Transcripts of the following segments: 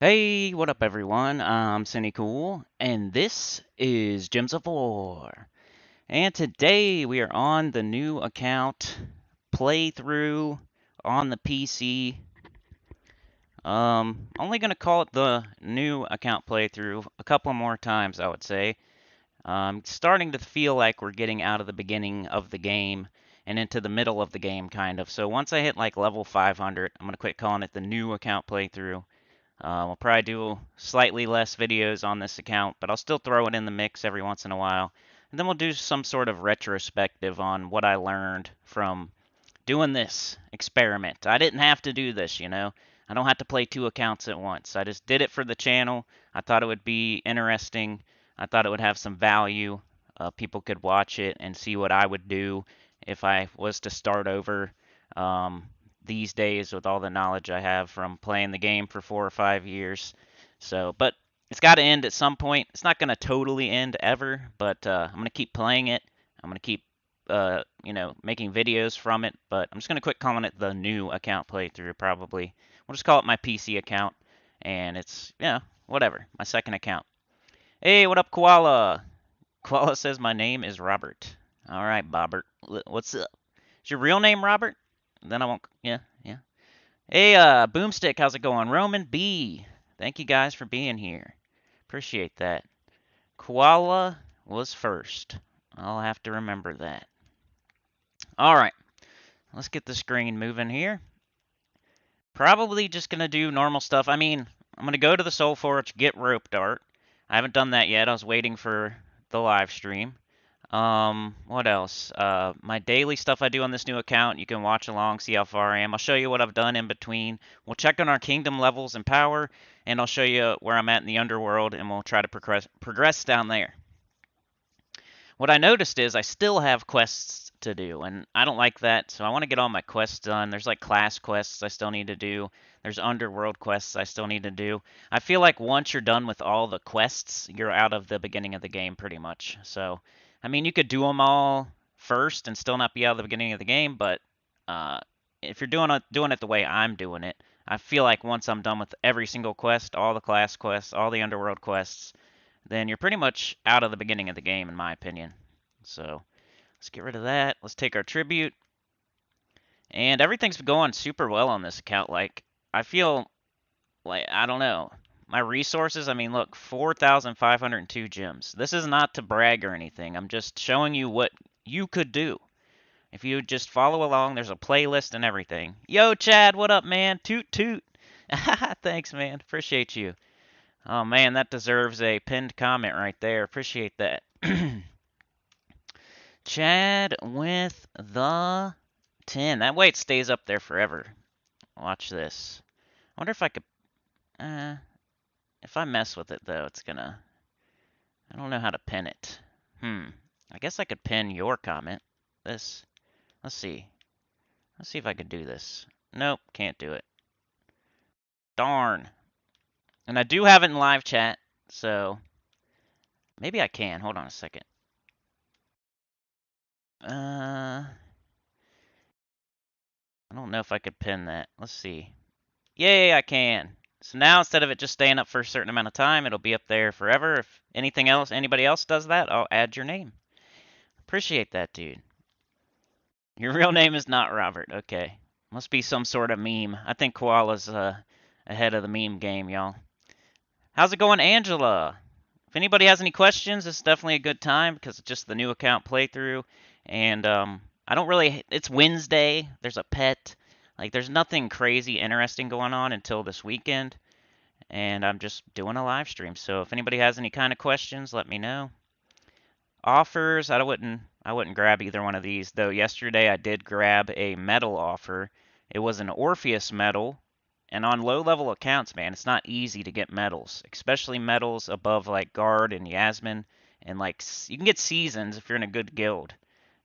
Hey, what up everyone? I'm Sinnycool, and this is Gems of War. And today we are on the new account playthrough on the PC. Only gonna call it the new account playthrough a couple more times, I would say. Starting to feel like we're getting out of the beginning of the game and into the middle of the game, kind of. So once I hit like level 500, I'm gonna quit calling it the new account playthrough. We'll probably do slightly less videos on this account, but I'll still throw it in the mix every once in a while. And then we'll do some sort of retrospective on what I learned from doing this experiment. I didn't have to do this, you know. I don't have to play two accounts at once. I just did it for the channel. I thought it would be interesting. I thought it would have some value. People could watch it and see what I would do if I was to start over. Um, these days with all the knowledge I have from playing the game for 4 or 5 years. So, but it's got to end at some point. It's not going to totally end ever, but I'm going to keep playing it. I'm going to keep, making videos from it. But I'm just going to quit calling it the new account playthrough. Probably we'll just call it my PC account, and it's whatever, my second account. Hey, what up, Koala? Koala says my name is Robert. All right, Bobbert. What's up? Is your real name Robert? Then I won't. Yeah, yeah. Hey, Boomstick, how's it going? Roman B, thank you guys for being here. Appreciate that. Koala was first. I'll have to remember that. All right, let's get the screen moving here. Probably just gonna do normal stuff. I mean, I'm gonna go to the Soul Forge, get ROPEDART. I haven't done that yet. I was waiting for the live stream. What else? My daily stuff I do on this new account, you can watch along, see how far I am. I'll show you what I've done in between. We'll check on our kingdom levels and power, and I'll show you where I'm at in the underworld, and we'll try to progress down there. What I noticed is I still have quests to do, and I don't like that, so I want to get all my quests done. There's like class quests I still need to do. There's underworld quests I still need to do. I feel like once you're done with all the quests, you're out of the beginning of the game pretty much. So, I mean, you could do them all first and still not be out of the beginning of the game, but uh, if you're doing it the way I'm doing it, I feel like once I'm done with every single quest, all the class quests, all the underworld quests, then you're pretty much out of the beginning of the game, in my opinion. So let's get rid of that. Let's take our tribute. And everything's going super well on this account. Like, I feel like, I don't know. My resources, I mean, look, 4,502 gems. This is not to brag or anything. I'm just showing you what you could do. If you just follow along, there's a playlist and everything. Yo, Chad, what up, man? Toot toot. Thanks, man. Appreciate you. Oh, man, that deserves a pinned comment right there. Appreciate that. Chad with the 10. That way it stays up there forever. Watch this. I wonder if I could... if I mess with it, though, it's gonna... I don't know how to pin it. I guess I could pin your comment. This. Let's see. Let's see if I could do this. Nope, can't do it. Darn. And I do have it in live chat, so... Maybe I can. Hold on a second. I don't know if I could pin that. Let's see. Yay, I can. So now instead of it just staying up for a certain amount of time, it'll be up there forever. If anybody else does that, I'll add your name. Appreciate that, dude. Your real name is not Robert. Okay. Must be some sort of meme. I think Koala's ahead of the meme game, y'all. How's it going, Angela? If anybody has any questions, it's definitely a good time because it's just the new account playthrough. And I don't really, it's Wednesday. There's a pet. Like, there's nothing crazy interesting going on until this weekend. And I'm just doing a live stream. So if anybody has any kind of questions, let me know. Offers, I wouldn't grab either one of these, though yesterday I did grab a medal offer. It was an Orpheus medal, and on low level accounts, man, it's not easy to get medals, especially medals above like Guard and Yasmin, and like you can get seasons if you're in a good guild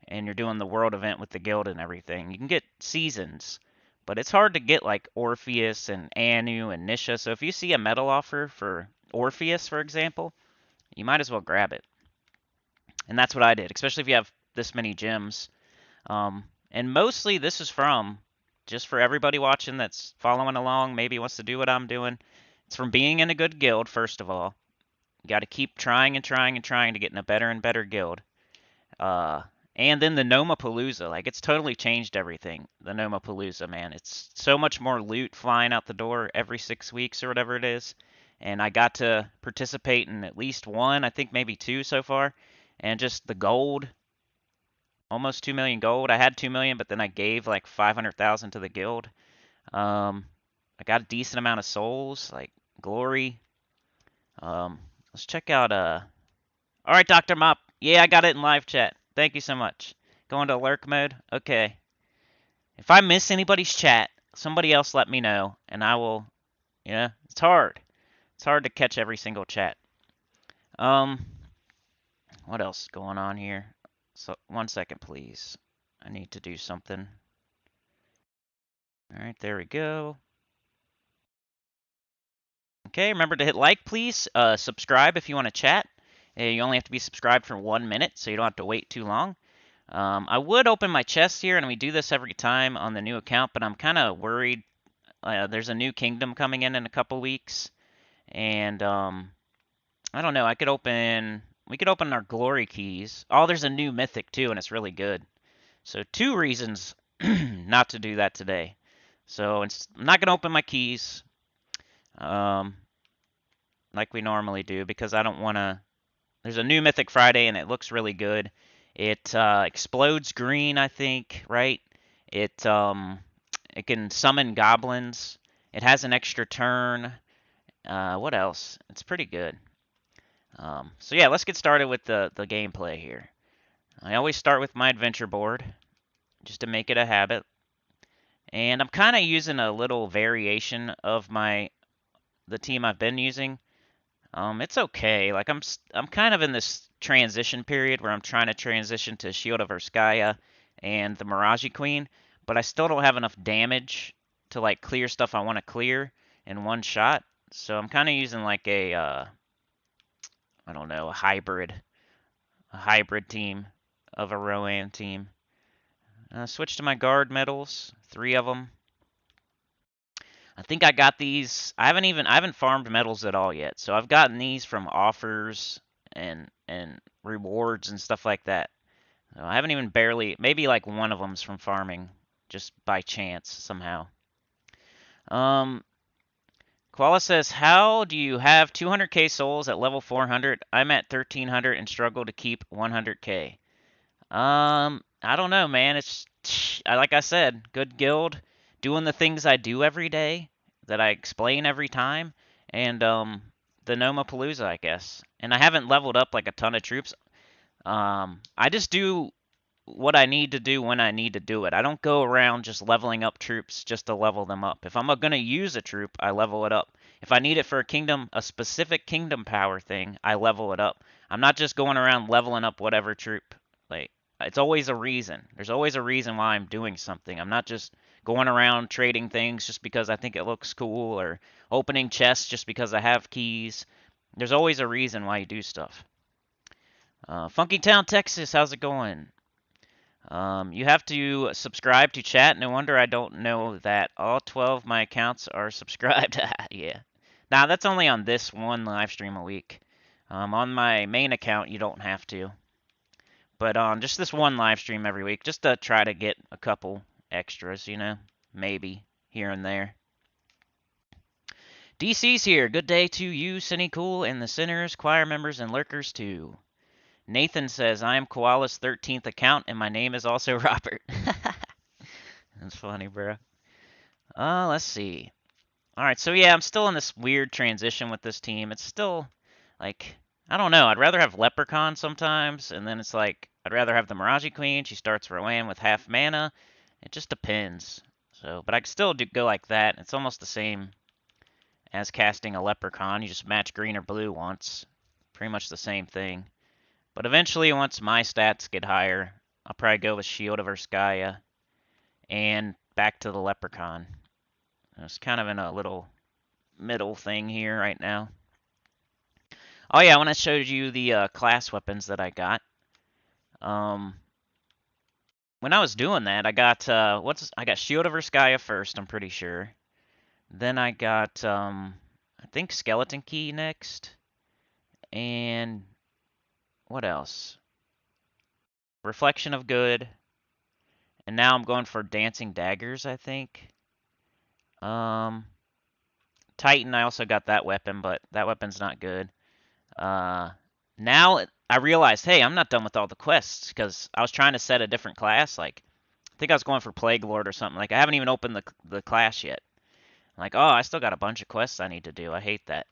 and you're doing the world event with the guild and everything. You can get seasons, but it's hard to get like Orpheus and Anu and Nisha. So if you see a medal offer for Orpheus, for example, you might as well grab it. And that's what I did, especially if you have this many gems. And mostly this is from, just for everybody watching that's following along, maybe wants to do what I'm doing. It's from being in a good guild, first of all. You got to keep trying and trying and trying to get in a better and better guild. Uh, and then the Nomapalooza, like it's totally changed everything. The Nomapalooza, man, it's so much more loot flying out the door every 6 weeks or whatever it is. And I got to participate in at least one, I think maybe two so far. And just the gold, almost 2 million gold. I had 2 million, but then I gave like 500,000 to the guild. I got a decent amount of souls, like glory. Let's check out all right, Dr. Mop. Yeah, I got it in live chat. Thank you so much. Going to lurk mode? Okay. If I miss anybody's chat, somebody else let me know, and I will, yeah, it's hard. It's hard to catch every single chat. Um, what else is going on here? So, 1 second, please. I need to do something. All right, there we go. Okay, remember to hit like, please. Subscribe if you want to chat. You only have to be subscribed for 1 minute, so you don't have to wait too long. I would open my chest here, and we do this every time on the new account, but I'm kind of worried. There's a new kingdom coming in a couple weeks, and I don't know. We could open our glory keys. Oh, there's a new mythic too, and it's really good. So 2 reasons not to do that today. So I'm not gonna open my keys, um, like we normally do because I don't want to. There's a new Mythic Friday, and it looks really good. It explodes green, I think, right? It can summon goblins. It has an extra turn. What else? It's pretty good. So yeah, let's get started with the gameplay here. I always start with my adventure board, just to make it a habit. And I'm kind of using a little variation of the team I've been using. It's okay. Like I'm kind of in this transition period where I'm trying to transition to Shield of Urskaya and the Mirage Queen, but I still don't have enough damage to like clear stuff I want to clear in one shot. So I'm kind of using like I don't know, a hybrid team of a Rowan team. Switch to my guard medals, 3 of them. I think I got these. I haven't farmed medals at all yet. So I've gotten these from offers and rewards and stuff like that. So I haven't even maybe like one of them's from farming just by chance somehow. Koala says, "How do you have 200k souls at level 400? I'm at 1300 and struggle to keep 100k." I don't know, man. It's like I said, good guild, doing the things I do every day that I explain every time, and the Nomapalooza, I guess. And I haven't leveled up like a ton of troops. I just do what I need to do when I need to do it. I don't go around just leveling up troops just to level them up. If I'm going to use a troop, I level it up. If I need it for a specific kingdom power thing, I level it up. I'm not just going around leveling up whatever troop. Like, it's always a reason. There's always a reason why I'm doing something. I'm not just going around trading things just because I think it looks cool or opening chests just because I have keys. There's always a reason why you do stuff. Funky Town, Texas, how's it going? You have to subscribe to chat. No wonder I don't know that all 12 of my accounts are subscribed. Yeah. Now, that's only on this one live stream a week. On my main account, you don't have to. But on just this one live stream every week, just to try to get a couple extras, you know, maybe here and there. DC's here. Good day to you, Sinnycool, and the Sinners, choir members, and lurkers too. Nathan says, I am Koala's 13th account, and my name is also Robert. That's funny, bro. Let's see. Alright, so yeah, I'm still in this weird transition with this team. It's still, like, I don't know. I'd rather have Leprechaun sometimes, and then it's like, I'd rather have the Mirage Queen. She starts Rowan with half mana. It just depends. So, but I can still go like that. It's almost the same as casting a Leprechaun. You just match green or blue once. Pretty much the same thing. But eventually, once my stats get higher, I'll probably go with Shield of Urskaya and back to the Leprechaun. It's kind of in a little middle thing here right now. Oh yeah, when I showed you the class weapons that I got, when I was doing that, I got I got Shield of Urskaya first. I'm pretty sure. Then I got I think skeleton key next. And what else? Reflection of good. And now I'm going for dancing daggers, I think. Titan, I also got that weapon, but that weapon's not good. Now I realized, hey, I'm not done with all the quests because I was trying to set a different class. Like, I think I was going for Plague Lord or something. Like, I haven't even opened the class yet. I'm like, oh, I still got a bunch of quests I need to do. I hate that.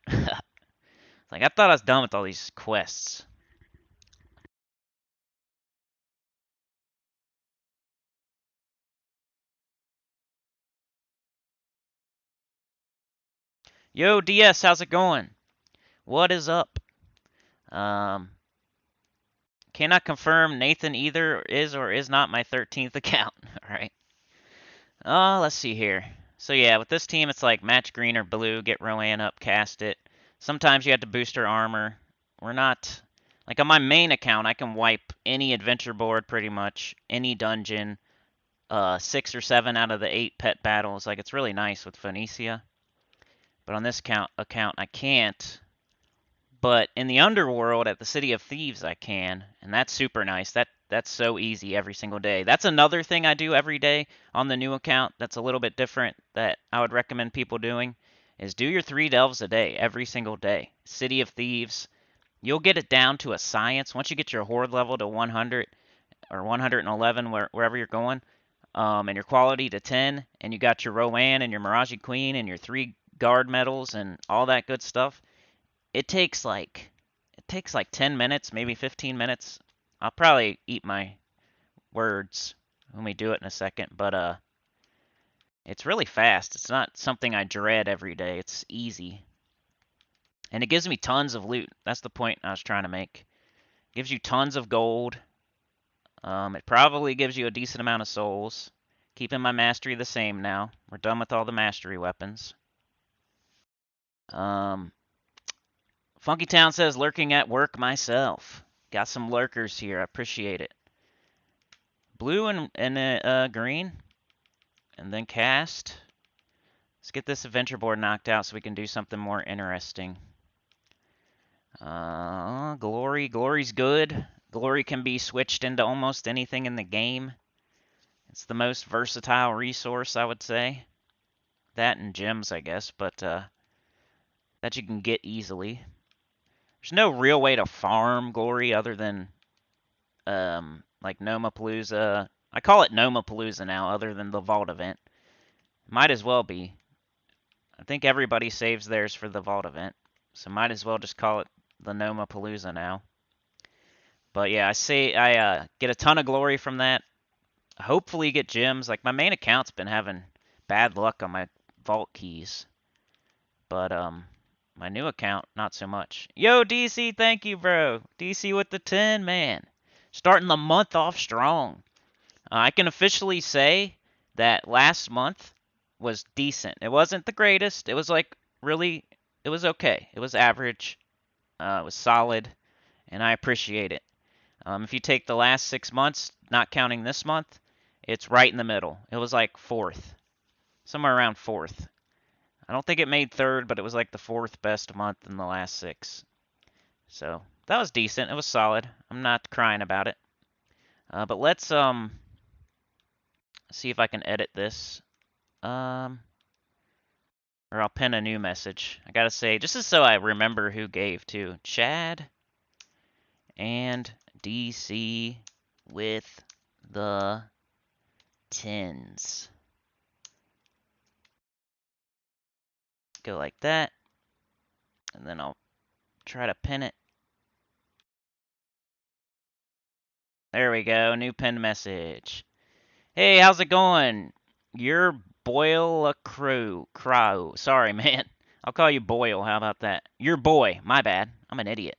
Like, I thought I was done with all these quests. Yo, DS, how's it going? What is up? Um, cannot confirm Nathan either is or is not my 13th account. All right. Oh, let's see here. So yeah, with this team, it's like match green or blue, get Rowan up, cast it. Sometimes you have to boost her armor. We're not... Like on my main account, I can wipe any adventure board pretty much, any dungeon, 6 or 7 out of the 8 pet battles. Like it's really nice with Phoenicia. But on this account, I can't. But in the underworld at the City of Thieves, I can, and that's super nice. That's so easy every single day. That's another thing I do every day on the new account that's a little bit different that I would recommend people doing is do your 3 delves a day every single day. City of Thieves, you'll get it down to a science once you get your horde level to 100 or 111 wherever you're going, and your quality to 10, and you got your Rowan and your Mirage Queen and your 3 guard medals and all that good stuff. It takes like 10 minutes, maybe 15 minutes. I'll probably eat my words when we do it in a second, but it's really fast. It's not something I dread every day. It's easy. And it gives me tons of loot. That's the point I was trying to make. It gives you tons of gold. It probably gives you a decent amount of souls. Keeping my mastery the same now. We're done with all the mastery weapons. Funky Town says, lurking at work myself. Got some lurkers here. I appreciate it. Blue and green. And then cast. Let's get this adventure board knocked out so we can do something more interesting. Glory. Glory's good. Glory can be switched into almost anything in the game. It's the most versatile resource, I would say. That and gems, I guess, but that you can get easily. There's no real way to farm glory other than like Nomapalooza. I call it Nomapalooza now, other than the Vault event. Might as well be. I think everybody saves theirs for the Vault event, so might as well just call it the Nomapalooza now. But yeah, I get a ton of glory from that. Hopefully get gems. Like my main account's been having bad luck on my vault keys, but my new account, not so much. Yo, DC, thank you, bro. DC with the 10, man. Starting the month off strong. I can officially say that last month was decent. It wasn't the greatest. It was like really, it was okay. It was average. It was solid, and I appreciate it. If you take the last 6 months, not counting this month, it's right in the middle. It was like 4th. Somewhere around 4th. I don't think it made 3rd, but it was like the 4th best month in the last 6. So that was decent. It was solid. I'm not crying about it. But let's see if I can edit this. Or I'll pin a new message. I gotta say, just so I remember who gave too. Chad and DC with the 10s. Go like that. And then I'll try to pin it. There we go, new pinned message. Hey, how's it going? You're Boyle a Crow. Sorry, man. I'll call you Boyle. How about that? You're Boy. My bad. I'm an idiot.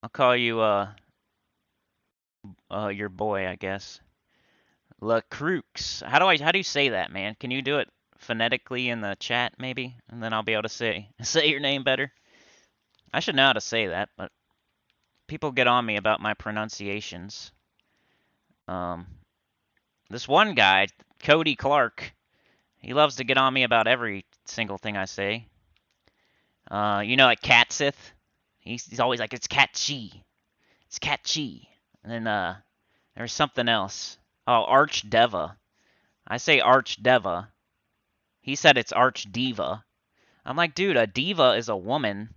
I'll call you, your boy, I guess. La Crux. How do you say that, man? Can you do it phonetically in the chat, maybe? And then I'll be able to say your name better. I should know how to say that, but people get on me about my pronunciations. This one guy, Cody Clark, he loves to get on me about single thing I say. You know, like Catsith. He's always like, it's catchy. It's catchy. And then there's something else. Oh, Archdeva. I say Archdeva. He said it's Archdiva. I'm like, dude, a diva is a woman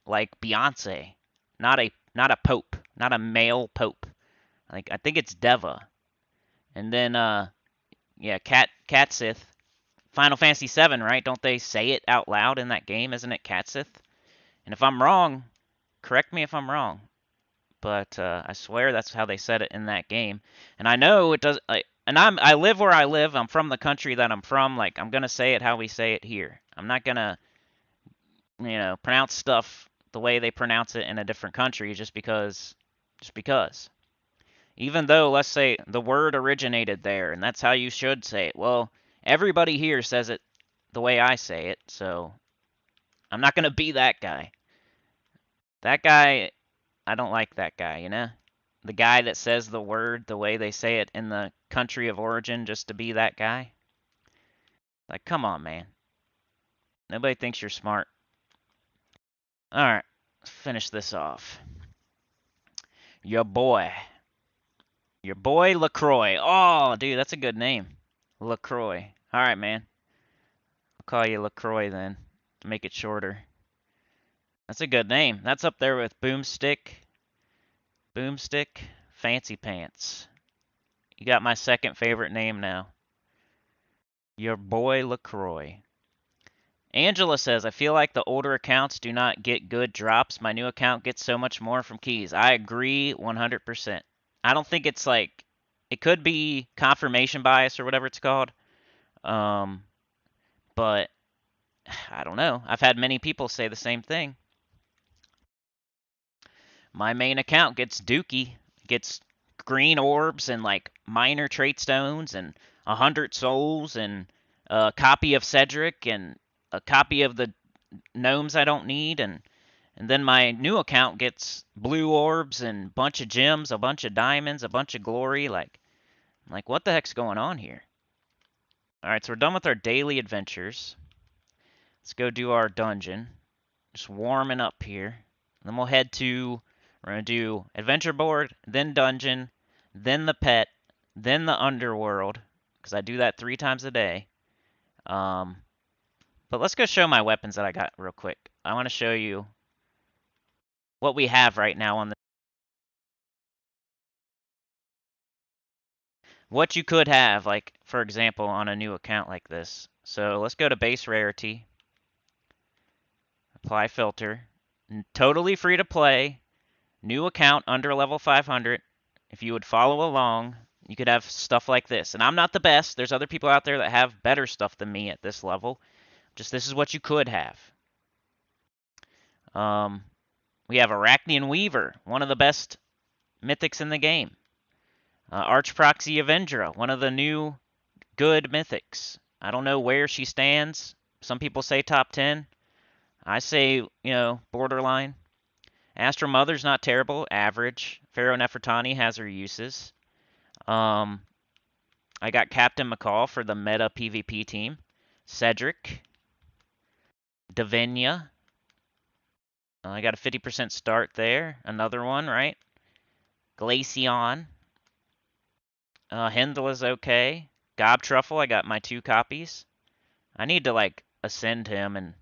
like Beyonce, not a pope, not a male pope. Like I think it's Deva. And then yeah, Catsith. Final Fantasy VII, right? Don't they say it out loud in that game? Isn't it Catsith? And if I'm wrong, correct me if I'm wrong. But I swear that's how they said it in that game. And I know it does. And I live where I live. I'm from the country that I'm from. Like I'm gonna say it how we say it here. I'm not gonna, pronounce stuff the way they pronounce it in a different country just because. Even though, let's say, the word originated there, and that's how you should say it. Well, everybody here says it the way I say it, so I'm not going to be that guy. That guy, I don't like that guy, you know? The guy that says the word the way they say it in the country of origin just to be that guy. Like, come on, man. Nobody thinks you're smart. Alright, let's finish this off. Your boy. Your boy LaCroix. Oh, dude, that's a good name. LaCroix. Alright, man. I'll call you LaCroix then. Make it shorter. That's a good name. That's up there with Boomstick, Fancy Pants. You got my second favorite name now. Your boy LaCroix. Angela says, I feel like the older accounts do not get good drops. My new account gets so much more from keys. I agree 100%. I don't think it's like, it could be confirmation bias or whatever it's called. But I don't know. I've had many people say the same thing. My main account gets dookie, gets green orbs and like minor trait stones and 100 souls and a copy of Cedric and a copy of the gnomes I don't need, and then my new account gets blue orbs and a bunch of gems, a bunch of diamonds, a bunch of glory. Like what the heck's going on here? Alright, so we're done with our daily adventures. Let's go do our dungeon. Just warming up here. Then we'll head to, we're going to do adventure board, then dungeon, then the pet, then the underworld, because I do that 3 times a day. But let's go show my weapons that I got real quick. I want to show you what we have right now on the... What you could have, like, for example, on a new account like this. So let's go to base rarity. Apply filter. Totally free to play. New account under level 500. If you would follow along, you could have stuff like this. And I'm not the best. There's other people out there that have better stuff than me at this level. Just this is what you could have. We have Arachnean Weaver, one of the best mythics in the game. Archproxy Avendra, one of the new good mythics. I don't know where she stands. Some people say top 10. I say, borderline. Astro Mother's not terrible, average. Pharaoh Nefertani has her uses. I got Captain McCall for the meta PvP team. Cedric. Davinia. I got a 50% start there. Another one, right? Glaceon. Hindle is okay. Gobtruffle, I got my 2 copies. I need to, like, ascend him and,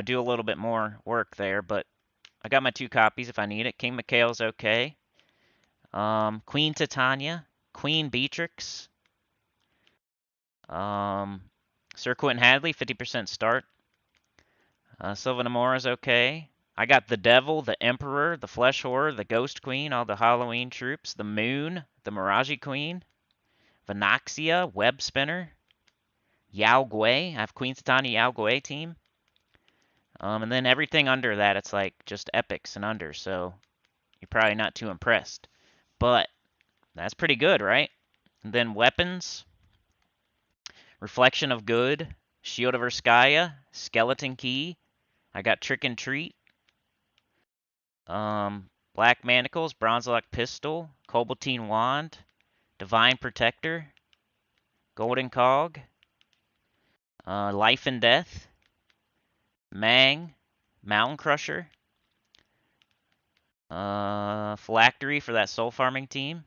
do a little bit more work there, but I got my 2 copies if I need it. King Mikhail's okay. Queen Titania. Queen Beatrix. Sir Quentin Hadley, 50% start. Sylvan Amora's okay. I got the Devil, the Emperor, the Flesh Horror, the Ghost Queen, all the Halloween troops, the Moon, the Mirage Queen, Vanaxia, Web Spinner, Yao Gui. I have Queen Titania Yao Gui team. And then everything under that, it's like just epics and under, so you're probably not too impressed. But that's pretty good, right? And then weapons. Reflection of Good, Shield of Urskaya, Skeleton Key. I got Trick and Treat. Black Manacles, Bronzelock Pistol, Cobaltine Wand, Divine Protector, Golden Cog, Life and Death, Mang, Mountain Crusher, Phylactery for that soul farming team.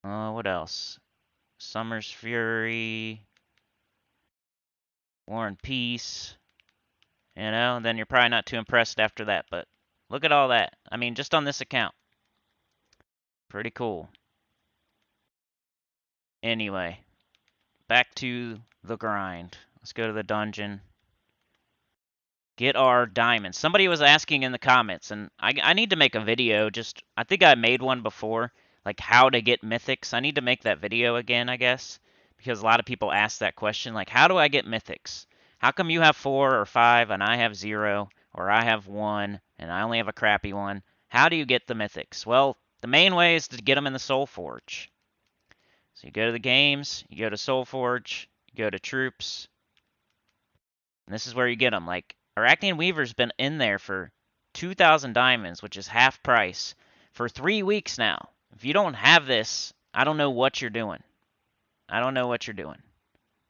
What else? Summer's Fury, War and Peace. You know, and then you're probably not too impressed after that, but look at all that. I mean, just on this account. Pretty cool. Anyway, back to the grind. Let's go to the dungeon. Get our diamonds. Somebody was asking in the comments, and I need to make a video. I think I made one before, like how to get mythics. I need to make that video again, I guess, because a lot of people ask that question, like, how do I get mythics? How come you have 4 or 5 and I have 0, or I have 1 and I only have a crappy one? How do you get the mythics? Well, the main way is to get them in the Soul Forge. So you go to the games, you go to Soul Forge, you go to troops, and this is where you get them. Like, Arachnean Weaver's been in there for 2,000 diamonds, which is half price, for 3 weeks now. If you don't have this, I don't know what you're doing. I don't know what you're doing.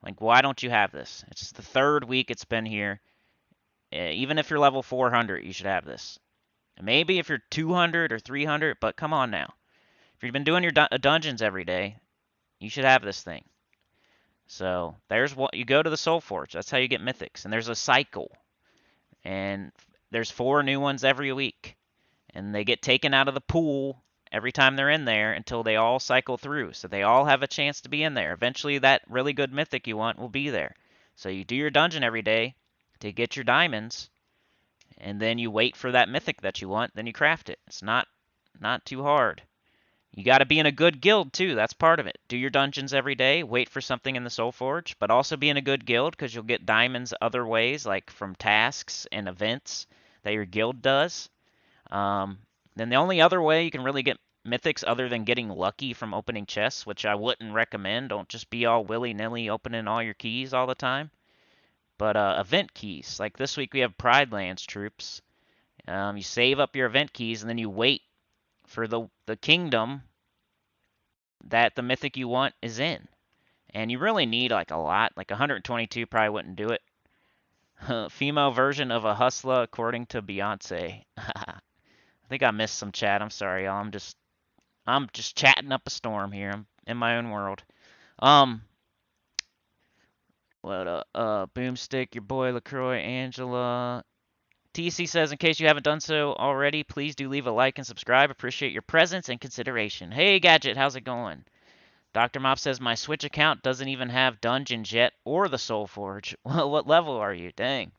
Like, why don't you have this? It's the 3rd week it's been here. Even if you're level 400, you should have this. Maybe if you're 200 or 300, but come on now. If you've been doing your dungeons every day, you should have this thing. So there's what you go to the Soul Forge. That's how you get mythics. And there's a cycle. And there's 4 new ones every week. And they get taken out of the pool every time they're in there until they all cycle through. So they all have a chance to be in there. Eventually that really good mythic you want will be there. So you do your dungeon every day to get your diamonds. And then you wait for that mythic that you want. Then you craft it. It's not too hard. You got to be in a good guild, too. That's part of it. Do your dungeons every day. Wait for something in the Soul Forge. But also be in a good guild, because you'll get diamonds other ways, like from tasks and events that your guild does. Then the only other way you can really get mythics other than getting lucky from opening chests, which I wouldn't recommend. Don't just be all willy-nilly opening all your keys all the time. But event keys. Like this week we have Pride Lands troops. You save up your event keys, and then you wait for the kingdom that the mythic you want is in. And you really need like a lot. Like 122 probably wouldn't do it. Female version of a hustler according to Beyonce. I think I missed some chat. I'm sorry, y'all. I'm just chatting up a storm here. I'm in my own world. Um what Boomstick, your boy LaCroix, Angela. TC says, in case you haven't done so already, please do leave a like and subscribe. Appreciate your presence and consideration. Hey, Gadget, how's it going? Dr. Mop says, my Switch account doesn't even have Dungeons yet or the Soul Forge. Well, what level are you? Dang.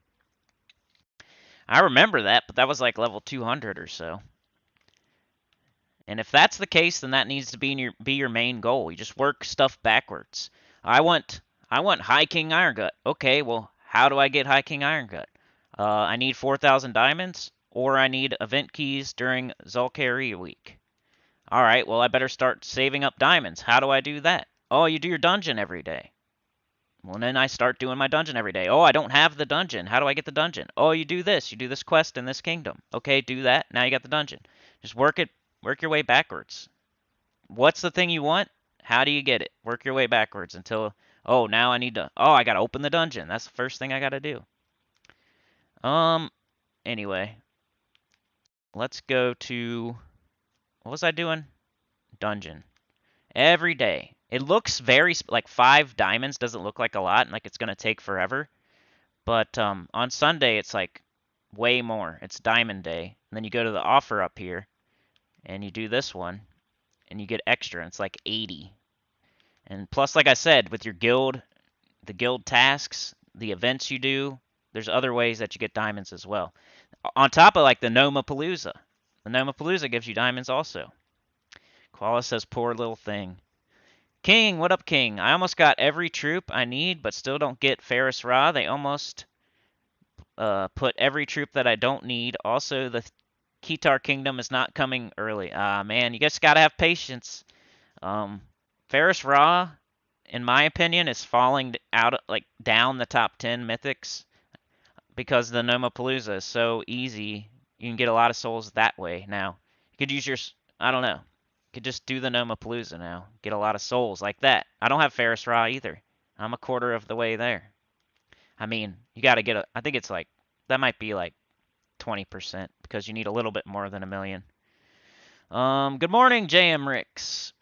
I remember that, but that was like level 200 or so. And if that's the case, then that needs to be your main goal. You just work stuff backwards. I want High King Iron Gut. Okay, well, how do I get High King Iron Gut? I need 4,000 diamonds, or I need event keys during Zul'Kari week. All right, well, I better start saving up diamonds. How do I do that? Oh, you do your dungeon every day. Well, then I start doing my dungeon every day. Oh, I don't have the dungeon. How do I get the dungeon? Oh, you do this. You do this quest in this kingdom. Okay, do that. Now you got the dungeon. Just work your way backwards. What's the thing you want? How do you get it? Work your way backwards until, oh, now I got to open the dungeon. That's the first thing I got to do. Anyway, let's go to, what was I doing? Dungeon. Every day. It looks like 5 diamonds doesn't look like a lot, and like it's going to take forever. But on Sunday, it's like way more. It's Diamond Day. And then you go to the offer up here, and you do this one, and you get extra, and it's like 80. And plus, like I said, with your guild, the guild tasks, the events you do, there's other ways that you get diamonds as well. On top of like the Nomapalooza. The Nomapalooza gives you diamonds also. Koala says, poor little thing. King, what up, King? I almost got every troop I need, but still don't get Ferris Ra. They almost put every troop that I don't need. Also, the Kitar Kingdom is not coming early. Ah, man, you just gotta have patience. Ferris Ra, in my opinion, is falling out, like, down the top 10 mythics because the Nomapalooza is so easy. You can get a lot of souls that way now. You could use your, I don't know. You could just do the Nomapalooza now. Get a lot of souls like that. I don't have Ferris Ra either. I'm a quarter of the way there. I mean, you got to get a. I think it's like that might be like 20% because you need a little bit more than 1 million. Good morning, JM Ricks.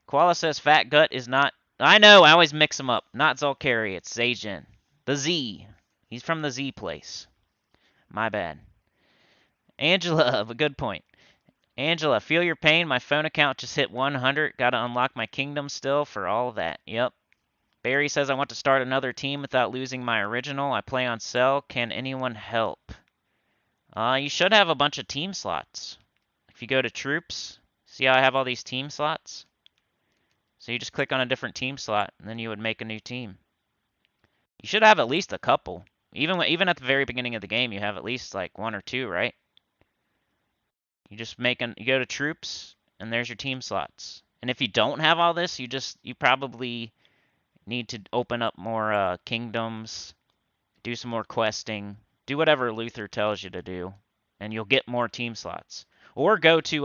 Koala says Fat Gut is not. I know, I always mix them up. Not Zolkari, it's Zajin. The Z. He's from the Z place. My bad. Angela, a good point. Angela, feel your pain. My phone account just hit 100. Gotta unlock my kingdom still for all of that. Yep. Barry says I want to start another team without losing my original. I play on cell. Can anyone help? You should have a bunch of team slots. If you go to troops, see how I have all these team slots? So you just click on a different team slot, and then you would make a new team. You should have at least a couple. Even at the very beginning of the game, you have at least like 1 or 2, right? You just you go to troops, and there's your team slots. And if you don't have all this, you probably need to open up more kingdoms, do some more questing, do whatever Luther tells you to do, and you'll get more team slots. Or go to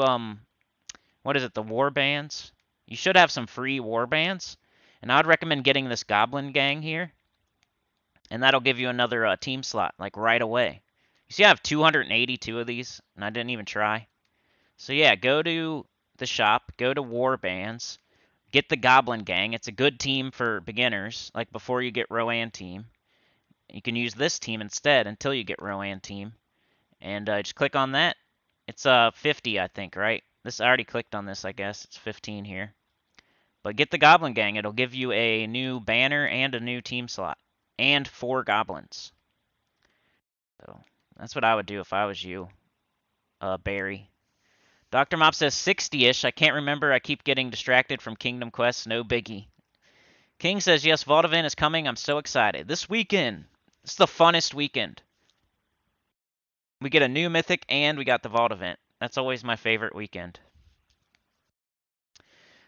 what is it, the war bands? You should have some free war bands, and I'd recommend getting this goblin gang here, and that'll give you another team slot like right away. You see, I have 282 of these, and I didn't even try. So yeah, go to the shop, go to war bands, get the goblin gang. It's a good team for beginners, like before you get Rowan team. You can use this team instead until you get Rowan team, and just click on that. It's 50, I think, right? I already clicked on this, I guess. It's 15 here. But get the Goblin Gang. It'll give you a new banner and a new team slot. And 4 goblins. So that's what I would do if I was you, Barry. Dr. Mop says 60-ish. I can't remember. I keep getting distracted from Kingdom Quests. No biggie. King says, yes, Vault event is coming. I'm so excited. This weekend. It's the funnest weekend. We get a new mythic and we got the Vault event. That's always my favorite weekend.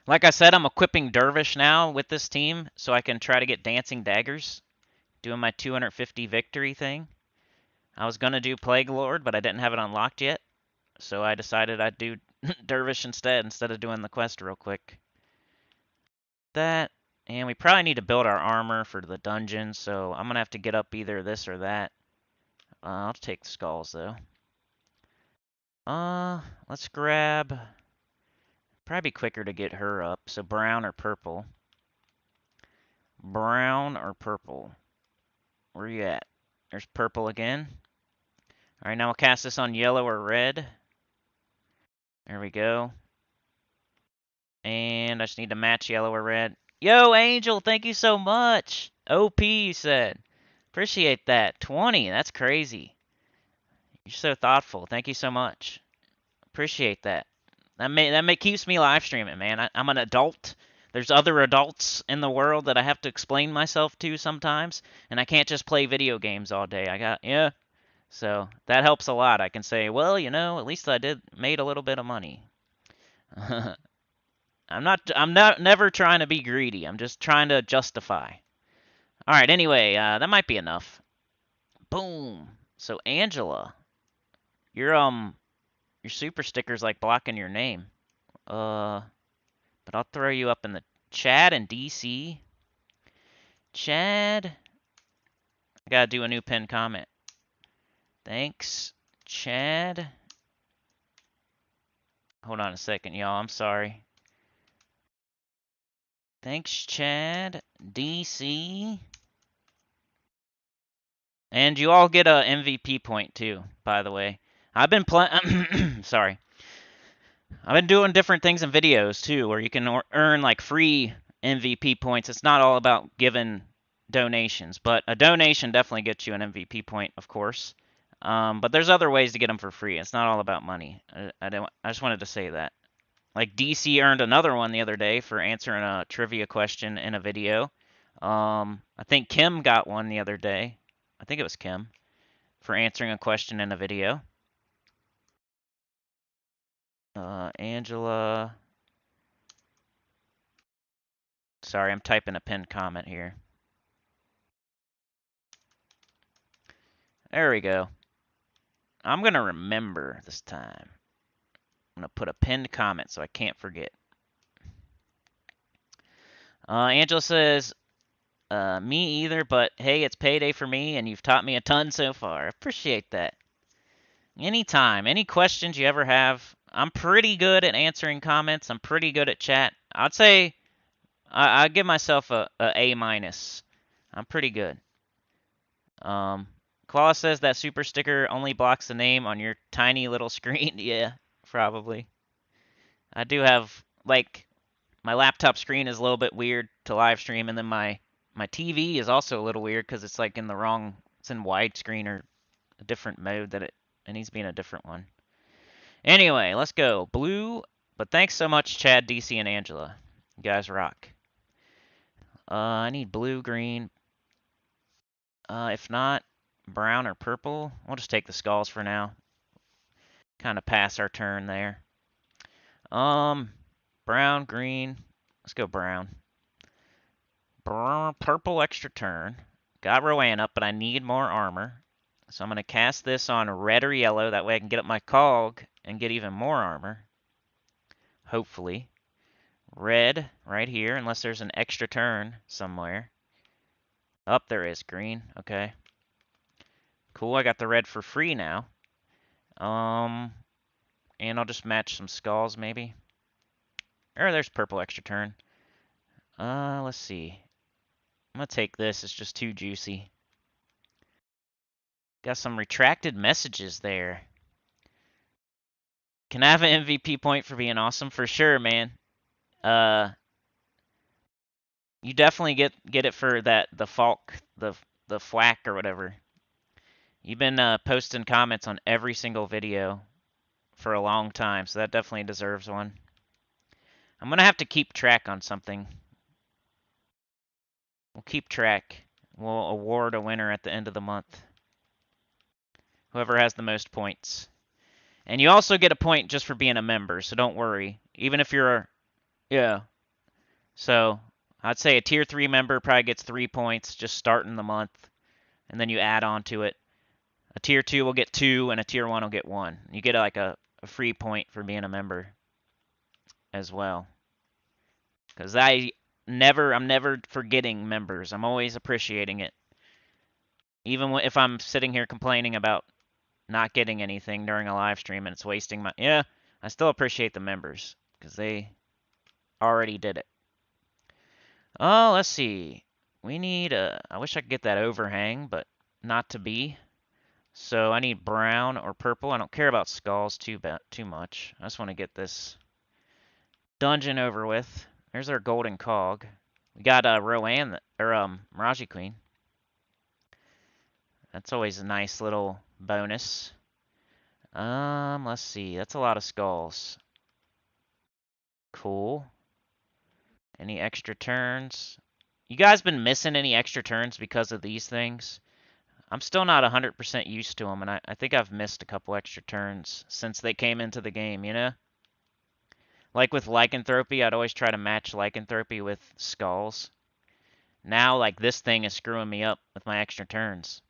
Like I said, I'm equipping Dervish now with this team so I can try to get Dancing Daggers, doing my 250 victory thing. I was going to do Plague Lord, but I didn't have it unlocked yet, so I decided I'd do Dervish instead of doing the quest real quick. That, and we probably need to build our armor for the dungeon, so I'm going to have to get up either this or that. I'll take the skulls, though. Let's grab... Probably be quicker to get her up, so brown or purple. Brown or purple? Where you at? There's purple again. Alright, now we'll cast this on yellow or red. There we go. And I just need to match yellow or red. Yo, Angel, thank you so much. OP, you said. Appreciate that. 20, that's crazy. You're so thoughtful. Thank you so much. Appreciate that. That keeps me live streaming, man. I'm an adult. There's other adults in the world that I have to explain myself to sometimes, and I can't just play video games all day. Yeah. So that helps a lot. I can say, well, at least I made a little bit of money. I'm never trying to be greedy. I'm just trying to justify. All right, anyway, that might be enough. Boom. So Angela, your super sticker's like blocking your name. But I'll throw you up in the Chad and DC. Chad, I gotta do a new pinned comment. Thanks, Chad. Hold on a second, y'all. I'm sorry. Thanks, Chad. DC. And you all get a MVP point too, by the way. I've been playing. Sorry. I've been doing different things in videos too, where you can earn like free MVP points. It's not all about giving donations, but a donation definitely gets you an MVP point, of course. But there's other ways to get them for free. It's not all about money. I just wanted to say that. Like DC earned another one the other day for answering a trivia question in a video. I think Kim got one the other day. I think it was Kim for answering a question in a video. Angela. Sorry, I'm typing a pinned comment here. There we go. I'm going to remember this time. I'm going to put a pinned comment so I can't forget. Angela says, Me either, but hey, it's payday for me, and you've taught me a ton so far. Appreciate that. Anytime, any questions you ever have, I'm pretty good at answering comments. I'm pretty good at chat. I'd say I give myself a A minus. I'm pretty good. Claw says that super sticker only blocks the name on your tiny little screen. Yeah, probably. I do have, like, my laptop screen is a little bit weird to live stream, and then my TV is also a little weird because it's like in the wrong, it's in widescreen or a different mode that it needs to be in a different one. Anyway, let's go. Blue, but thanks so much, Chad, DC, and Angela. You guys rock. I need blue, green. If not, brown or purple. We'll just take the skulls for now. Kind of pass our turn there. Brown, green. Let's go brown. Purple extra turn. Got Rowan up, but I need more armor. So I'm going to cast this on red or yellow. That way I can get up my cog and get even more armor. Hopefully. Red right here, unless there's an extra turn somewhere. Up there is green. Okay. Cool, I got the red for free now. And I'll just match some skulls maybe. Or there's purple extra turn. Let's see. I'm gonna take this, it's just too juicy. Got some retracted messages there. Can I have an MVP point for being awesome? For sure, man. You definitely get it for that, the Falk, the Flack or whatever. You've been posting comments on every single video for a long time, so that definitely deserves one. I'm gonna have to keep track on something. We'll keep track. We'll award a winner at the end of the month. Whoever has the most points. And you also get a point just for being a member, so don't worry. Even if you're, yeah. So, I'd say a tier 3 member probably gets 3 points just starting the month. And then you add on to it. A tier 2 will get 2, and a tier 1 will get 1. You get like a free point for being a member as well. Because I'm never forgetting members. I'm always appreciating it. Even if I'm sitting here complaining about not getting anything during a live stream and it's wasting my... Yeah, I still appreciate the members because they already did it. Oh, let's see. We need a... I wish I could get that overhang, but not to be. So I need brown or purple. I don't care about skulls too much. I just want to get this dungeon over with. There's our golden cog. We got Rowan, or Miraji Queen. That's always a nice little bonus. Let's see. That's a lot of skulls. Cool. Any extra turns? You guys been missing any extra turns because of these things? I'm still not 100% used to them, and I think I've missed a couple extra turns since they came into the game, you know? Like with lycanthropy, I'd always try to match lycanthropy with skulls. Now, like, this thing is screwing me up with my extra turns.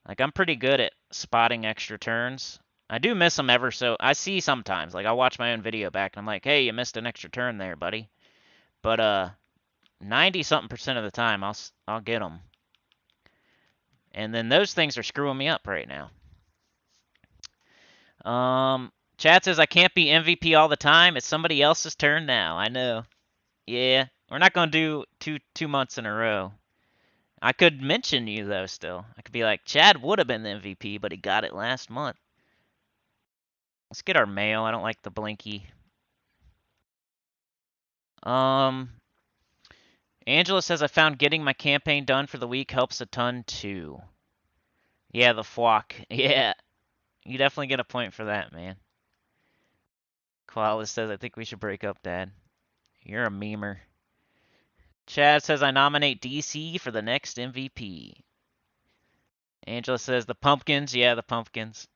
Like, I'm pretty good at spotting extra turns. I do miss them ever so... I see sometimes. Like, I'll watch my own video back, and I'm like, hey, you missed an extra turn there, buddy. But, 90-something% of the time, I'll get them. And then those things are screwing me up right now. Chat says I can't be MVP all the time. It's somebody else's turn now. I know. Yeah, we're not going to do two months in a row. I could mention you, though, still. I could be like, Chad would have been the MVP, but he got it last month. Let's get our mail. I don't like the blinky. Angela says I found getting my campaign done for the week helps a ton, too. Yeah, the flock. Yeah. You definitely get a point for that, man. Koala says, I think we should break up, Dad. You're a memer. Chad says, I nominate DC for the next MVP. Angela says, the pumpkins. Yeah, the pumpkins.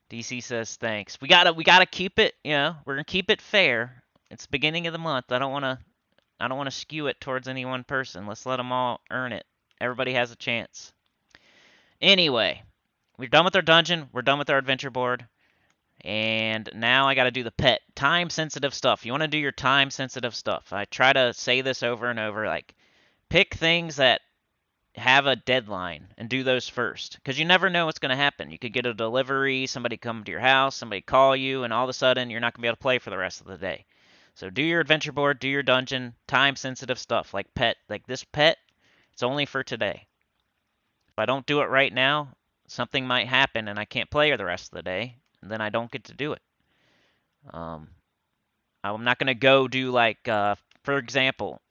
DC says, thanks. We gotta keep it, you know, we're gonna keep it fair. It's the beginning of the month. I don't wanna skew it towards any one person. Let's let them all earn it. Everybody has a chance. Anyway, we're done with our dungeon. We're done with our adventure board. And now I got to do the pet. Time-sensitive stuff. You want to do your time-sensitive stuff. I try to say this over and over, like, Pick things that have a deadline and do those first, because you never know what's going to happen. You could get a delivery, somebody come to your house, somebody call you, and all of a sudden you're not going to be able to play for the rest of the day. So do your adventure board, do your dungeon, time sensitive stuff like pet, like this pet, it's only for today. If I don't do it right now, something might happen and I can't play the rest of the day, and then I don't get to do it. I'm not going to go do like, for example,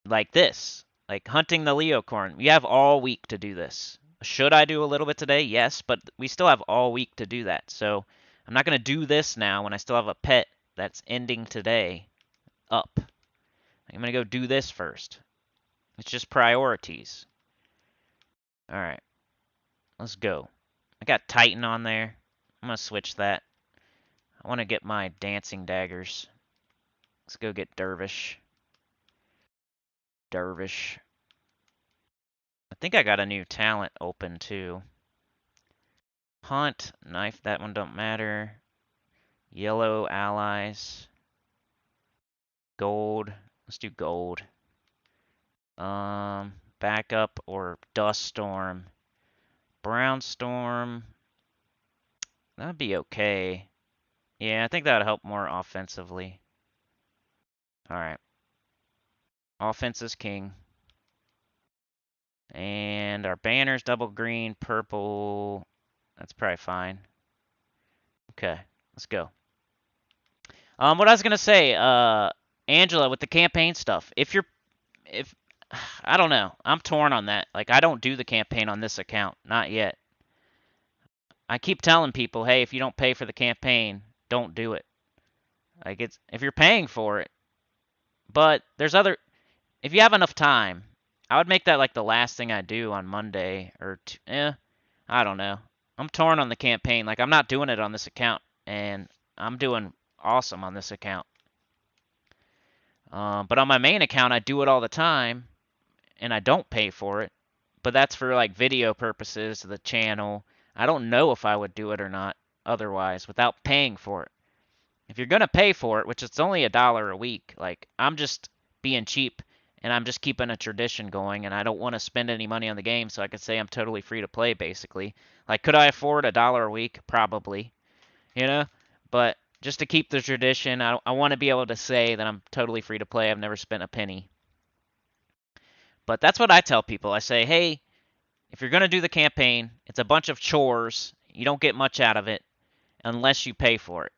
like this, like hunting the Leocorn. We have all week to do this. Should I do a little bit today? Yes, but we still have all week to do that. So I'm not going to do this now when I still have a pet that's ending today up. I'm going to go do this first. It's just priorities. All right, let's go. I got Titan on there. I'm going to switch that. I want to get my dancing daggers. Let's go get Dervish. Dervish. I think I got a new talent open too. Hunt, knife, that one don't matter. Yellow allies. Gold. Let's do gold. Backup or dust storm. Brown storm. That'd be okay. Yeah, I think that'd help more offensively. Alright. Offense is king. And our banner's double green, purple. That's probably fine. Okay, let's go. What I was gonna say, Angela, with the campaign stuff, if I don't know, I'm torn on that. Like, I don't do the campaign on this account, not yet. I keep telling people, hey, if you don't pay for the campaign, don't do it. Like, it's if you're paying for it, but there's other. If you have enough time, I would make that like the last thing I do on Monday or I don't know. I'm torn on the campaign. Like, I'm not doing it on this account, and I'm doing awesome on this account. But on my main account, I do it all the time, and I don't pay for it. But that's for like video purposes, the channel. I don't know if I would do it or not otherwise without paying for it. If you're gonna pay for it, which it's only $1 a week, like I'm just being cheap and I'm just keeping a tradition going, and I don't want to spend any money on the game, so I could say I'm totally free to play basically. Like, could I afford $1 a week? Probably, you know. But just to keep the tradition, I want to be able to say that I'm totally free to play. I've never spent a penny. But that's what I tell people. I say, hey, if you're going to do the campaign, it's a bunch of chores. You don't get much out of it unless you pay for it.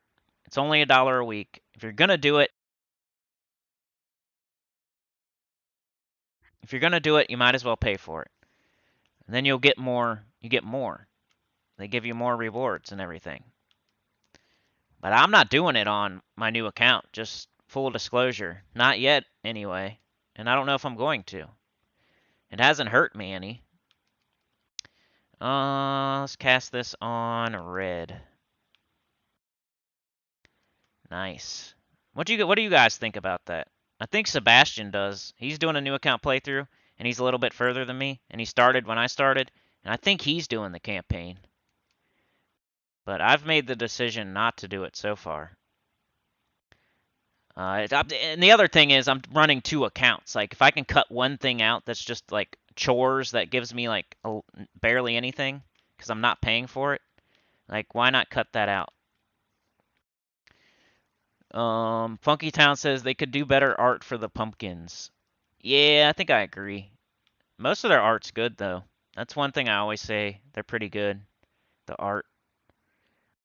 It's only $1 a week. If you're going to do it, you might as well pay for it. And then you'll get more. You get more. They give you more rewards and everything. But I'm not doing it on my new account. Just full disclosure. Not yet, anyway. And I don't know if I'm going to. It hasn't hurt me any. Let's cast this on red. Nice. What do you guys think about that? I think Sebastian does. He's doing a new account playthrough, and he's a little bit further than me, and he started when I started, and I think he's doing the campaign. But I've made the decision not to do it so far. And the other thing is I'm running 2 accounts. Like, if I can cut one thing out that's just like chores that gives me like barely anything because I'm not paying for it, like, why not cut that out? Funky Town says they could do better art for the pumpkins. Yeah, I think I agree. Most of their art's good, though. That's one thing I always say. They're pretty good. The art.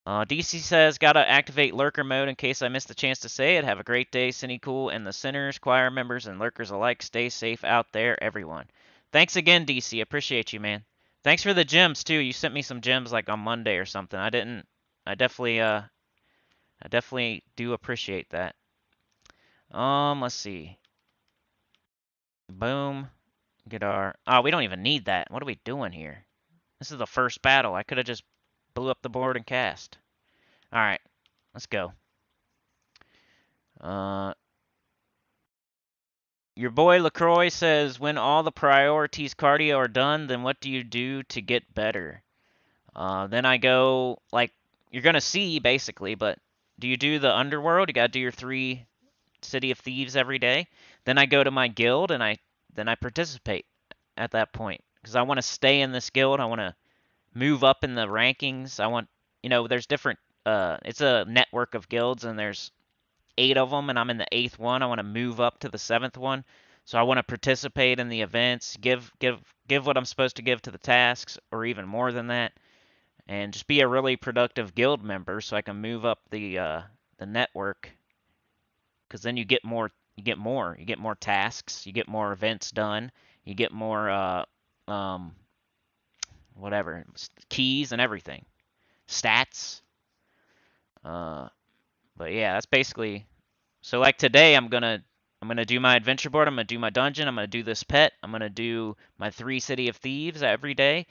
DC says, gotta activate lurker mode in case I missed the chance to say it. Have a great day, Sinnycool, and the Sinners, choir members, and lurkers alike. Stay safe out there, everyone. Thanks again, DC. Appreciate you, man. Thanks for the gems, too. You sent me some gems, like, on Monday or something. I definitely do appreciate that. Let's see. Boom. Get our... Oh, we don't even need that. What are we doing here? This is the first battle. I could have just blew up the board and cast. Alright. Let's go. Your boy LaCroix says, when all the priorities cardio are done, then what do you do to get better? Then I go, like, you're going to see, basically, but do you do the underworld? You got to do your 3 City of Thieves every day, then I go to my guild and then I participate at that point because I want to stay in this guild. I want to move up in the rankings. I want, there's different it's a network of guilds and there's 8 of them and I'm in the 8th one. I want to move up to the 7th one. So I want to participate in the events, give what I'm supposed to give to the tasks or even more than that, and just be a really productive guild member so I can move up the network, cuz then you get more tasks, you get more events done, you get more whatever, keys and everything, stats. But yeah, that's basically. So like today, I'm gonna do my adventure board. I'm gonna do my dungeon. I'm gonna do this pet. I'm gonna do my 3 City of Thieves every day.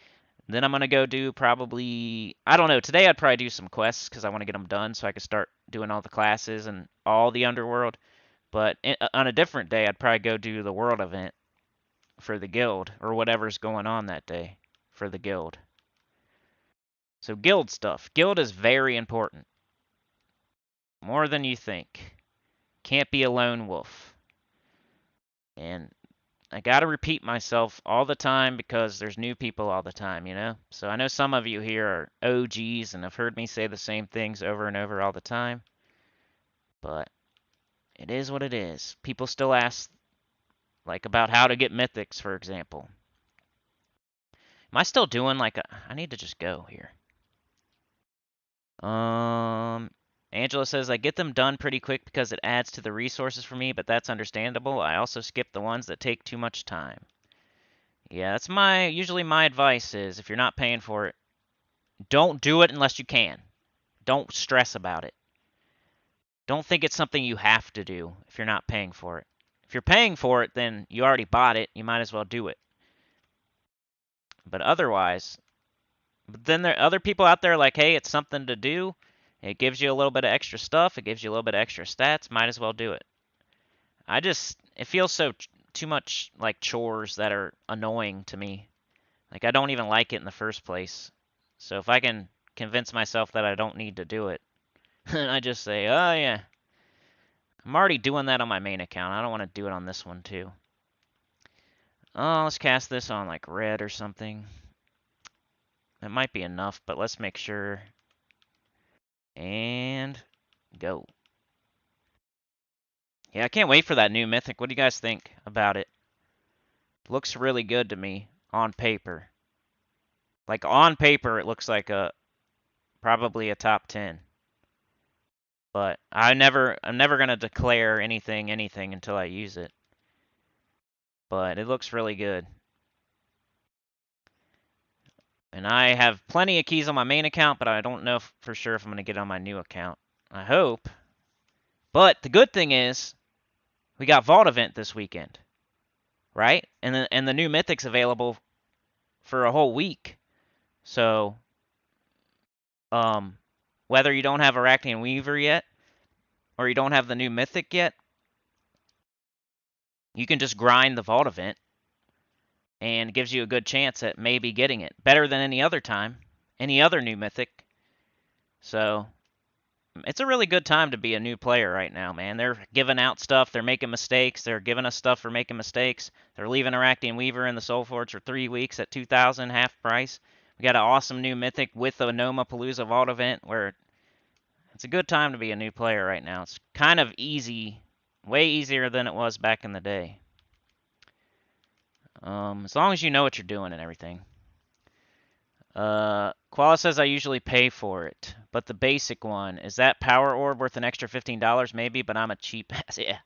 Then I'm gonna go do probably, I don't know. Today I'd probably do some quests because I want to get them done so I can start doing all the classes and all the underworld. But on a different day, I'd probably go do the world event for the guild or whatever's going on that day for the guild. So guild stuff. Guild is very important. More than you think. Can't be a lone wolf. And I gotta repeat myself all the time because there's new people all the time, So I know some of you here are OGs and have heard me say the same things over and over all the time. But it is what it is. People still ask, like, about how to get mythics, for example. Am I still doing I need to just go here. Angela says, I get them done pretty quick because it adds to the resources for me, but that's understandable. I also skip the ones that take too much time. Yeah, that's usually my advice is if you're not paying for it, don't do it unless you can. Don't stress about it. Don't think it's something you have to do if you're not paying for it. If you're paying for it, then you already bought it. You might as well do it. But otherwise, then there are other people out there like, hey, it's something to do. It gives you a little bit of extra stuff. It gives you a little bit of extra stats. Might as well do it. It feels so too much like chores that are annoying to me. Like, I don't even like it in the first place. So if I can convince myself that I don't need to do it, then I just say, oh yeah. I'm already doing that on my main account. I don't want to do it on this one too. Oh, let's cast this on like red or something. That might be enough, but let's make sure. And go. Yeah, I can't wait for that new mythic. What do you guys think about it? Looks really good to me on paper. Like on paper, it looks like probably a top 10. But I'm never gonna declare anything until I use it. But it looks really good. And I have plenty of keys on my main account, but I don't know for sure if I'm gonna get on my new account. I hope. But the good thing is, we got Vault event this weekend, right? And the new mythic's available for a whole week. So, whether you don't have Arachnean Weaver yet, or you don't have the new mythic yet, you can just grind the Vault event, and it gives you a good chance at maybe getting it. Better than any other time, any other new mythic. So, it's a really good time to be a new player right now, man. They're giving out stuff. They're making mistakes. They're giving us stuff for making mistakes. They're leaving Arachnean Weaver in the Soul Forge for 3 weeks at 2,000, half price. We got an awesome new mythic with the Noma Palooza Vault event where it's a good time to be a new player right now. It's kind of easy, way easier than it was back in the day. As long as you know what you're doing and everything. Koala says I usually pay for it, but the basic one, is that power orb worth an extra $15? Maybe, but I'm a cheap ass. Yeah.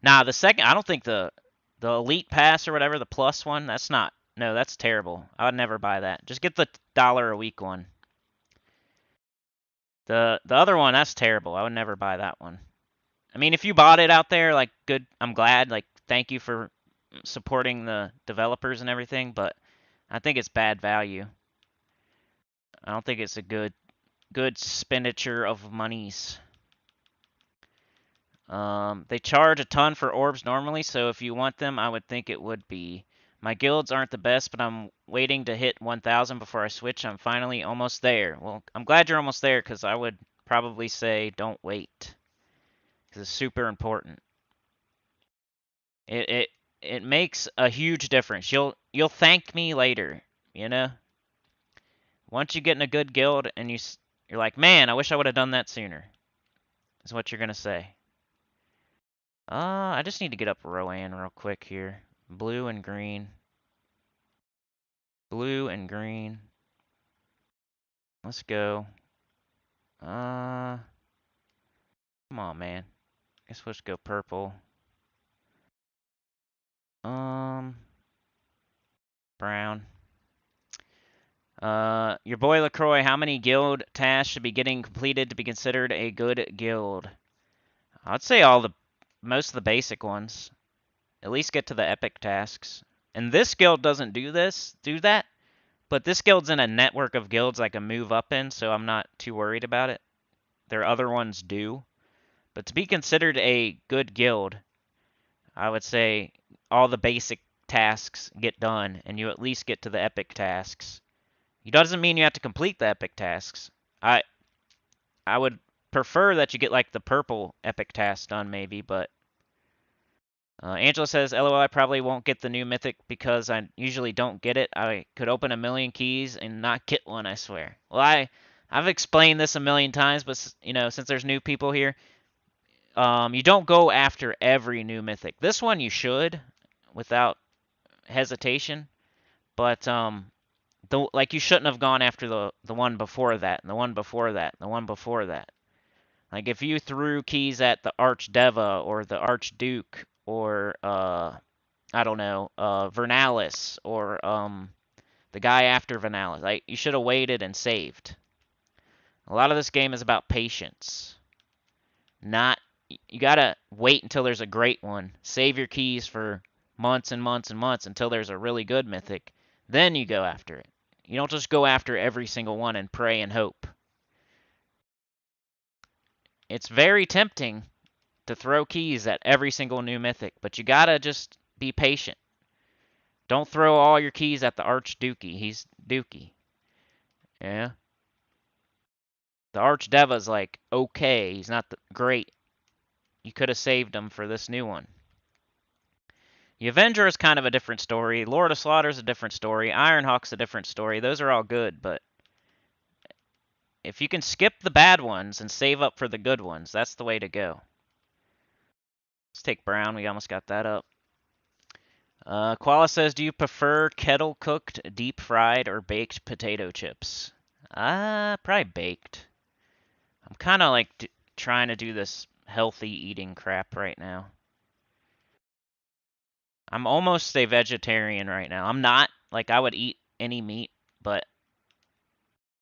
Nah, the second, I don't think the elite pass or whatever, the plus one, that's not, no, that's terrible. I would never buy that. Just get the $1 a week one. The other one, that's terrible. I would never buy that one. I mean, if you bought it out there, like, good, I'm glad. Like, thank you for supporting the developers and everything, but I think it's bad value. I don't think it's a good expenditure of monies. They charge a ton for orbs normally, so if you want them, I would think it would be. My guilds aren't the best, but I'm waiting to hit 1,000 before I switch. I'm finally almost there. Well, I'm glad you're almost there, because I would probably say don't wait, because it's super important. It makes a huge difference. You'll thank me later, you know? Once you get in a good guild and you're like, "Man, I wish I would have done that sooner." Is what you're going to say. I just need to get up Rowan real quick here. Blue and green. Blue and green. Let's go. Come on, man. Guess we'll just go purple. Brown. Your boy LaCroix, how many guild tasks should be getting completed to be considered a good guild? I'd say most of the basic ones. At least get to the epic tasks. And this guild doesn't do that. But this guild's in a network of guilds I can move up in, so I'm not too worried about it. Their other ones do. But to be considered a good guild, I would say all the basic tasks get done, and you at least get to the epic tasks. It doesn't mean you have to complete the epic tasks. I would prefer that you get like the purple epic task done maybe, but Angela says, LOL, I probably won't get the new mythic because I usually don't get it. I could open a million keys and not get one, I swear. Well, I've explained this a million times, but you know, since there's new people here, you don't go after every new mythic. This one you should, without hesitation, but like you shouldn't have gone after the one before that, and the one before that, and the one before that. Like if you threw keys at the Archdeva or the Archduke or I don't know, Vernalis or the guy after Vernalis, like you should have waited and saved. A lot of this game is about patience. You gotta wait until there's a great one. Save your keys for months and months and months until there's a really good mythic. Then you go after it. You don't just go after every single one and pray and hope. It's very tempting to throw keys at every single new mythic, but you gotta just be patient. Don't throw all your keys at the Archdukey. He's dookie. Yeah. The Archdeva's like, okay. He's not great. You could have saved him for this new one. The Avenger is kind of a different story. Lord of Slaughter is a different story. Ironhawk's a different story. Those are all good, but if you can skip the bad ones and save up for the good ones, that's the way to go. Let's take brown. We almost got that up. Koala says, do you prefer kettle cooked, deep fried, or baked potato chips? Probably baked. I'm kind of like trying to do this healthy eating crap right now. I'm almost a vegetarian right now. I'm not. Like, I would eat any meat, but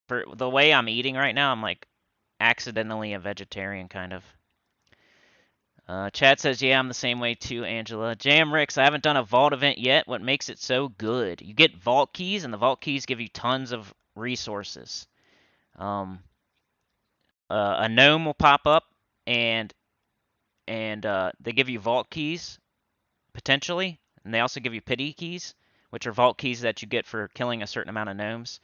for the way I'm eating right now, I'm like accidentally a vegetarian kind of. Chad says, yeah, I'm the same way too, Angela. Jam Ricks, I haven't done a vault event yet. What makes it so good? You get vault keys, and the vault keys give you tons of resources. A gnome will pop up, and they give you vault keys, potentially, and they also give you pity keys, which are vault keys that you get for killing a certain amount of gnomes.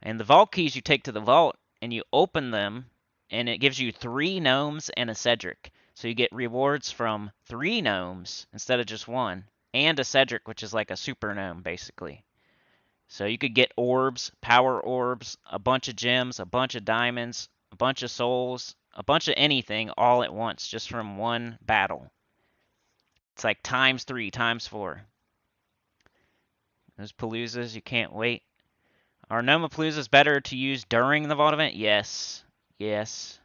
And the vault keys you take to the vault, and you open them, and it gives you 3 gnomes and a Cedric. So you get rewards from 3 gnomes instead of just 1, and a Cedric, which is like a super gnome, basically. So you could get orbs, power orbs, a bunch of gems, a bunch of diamonds, a bunch of souls, a bunch of anything all at once, just from one battle. It's like times 3, times 4. Those Paloozas, you can't wait. Are Nomapaloozas better to use during the vault event? Yes. Yes.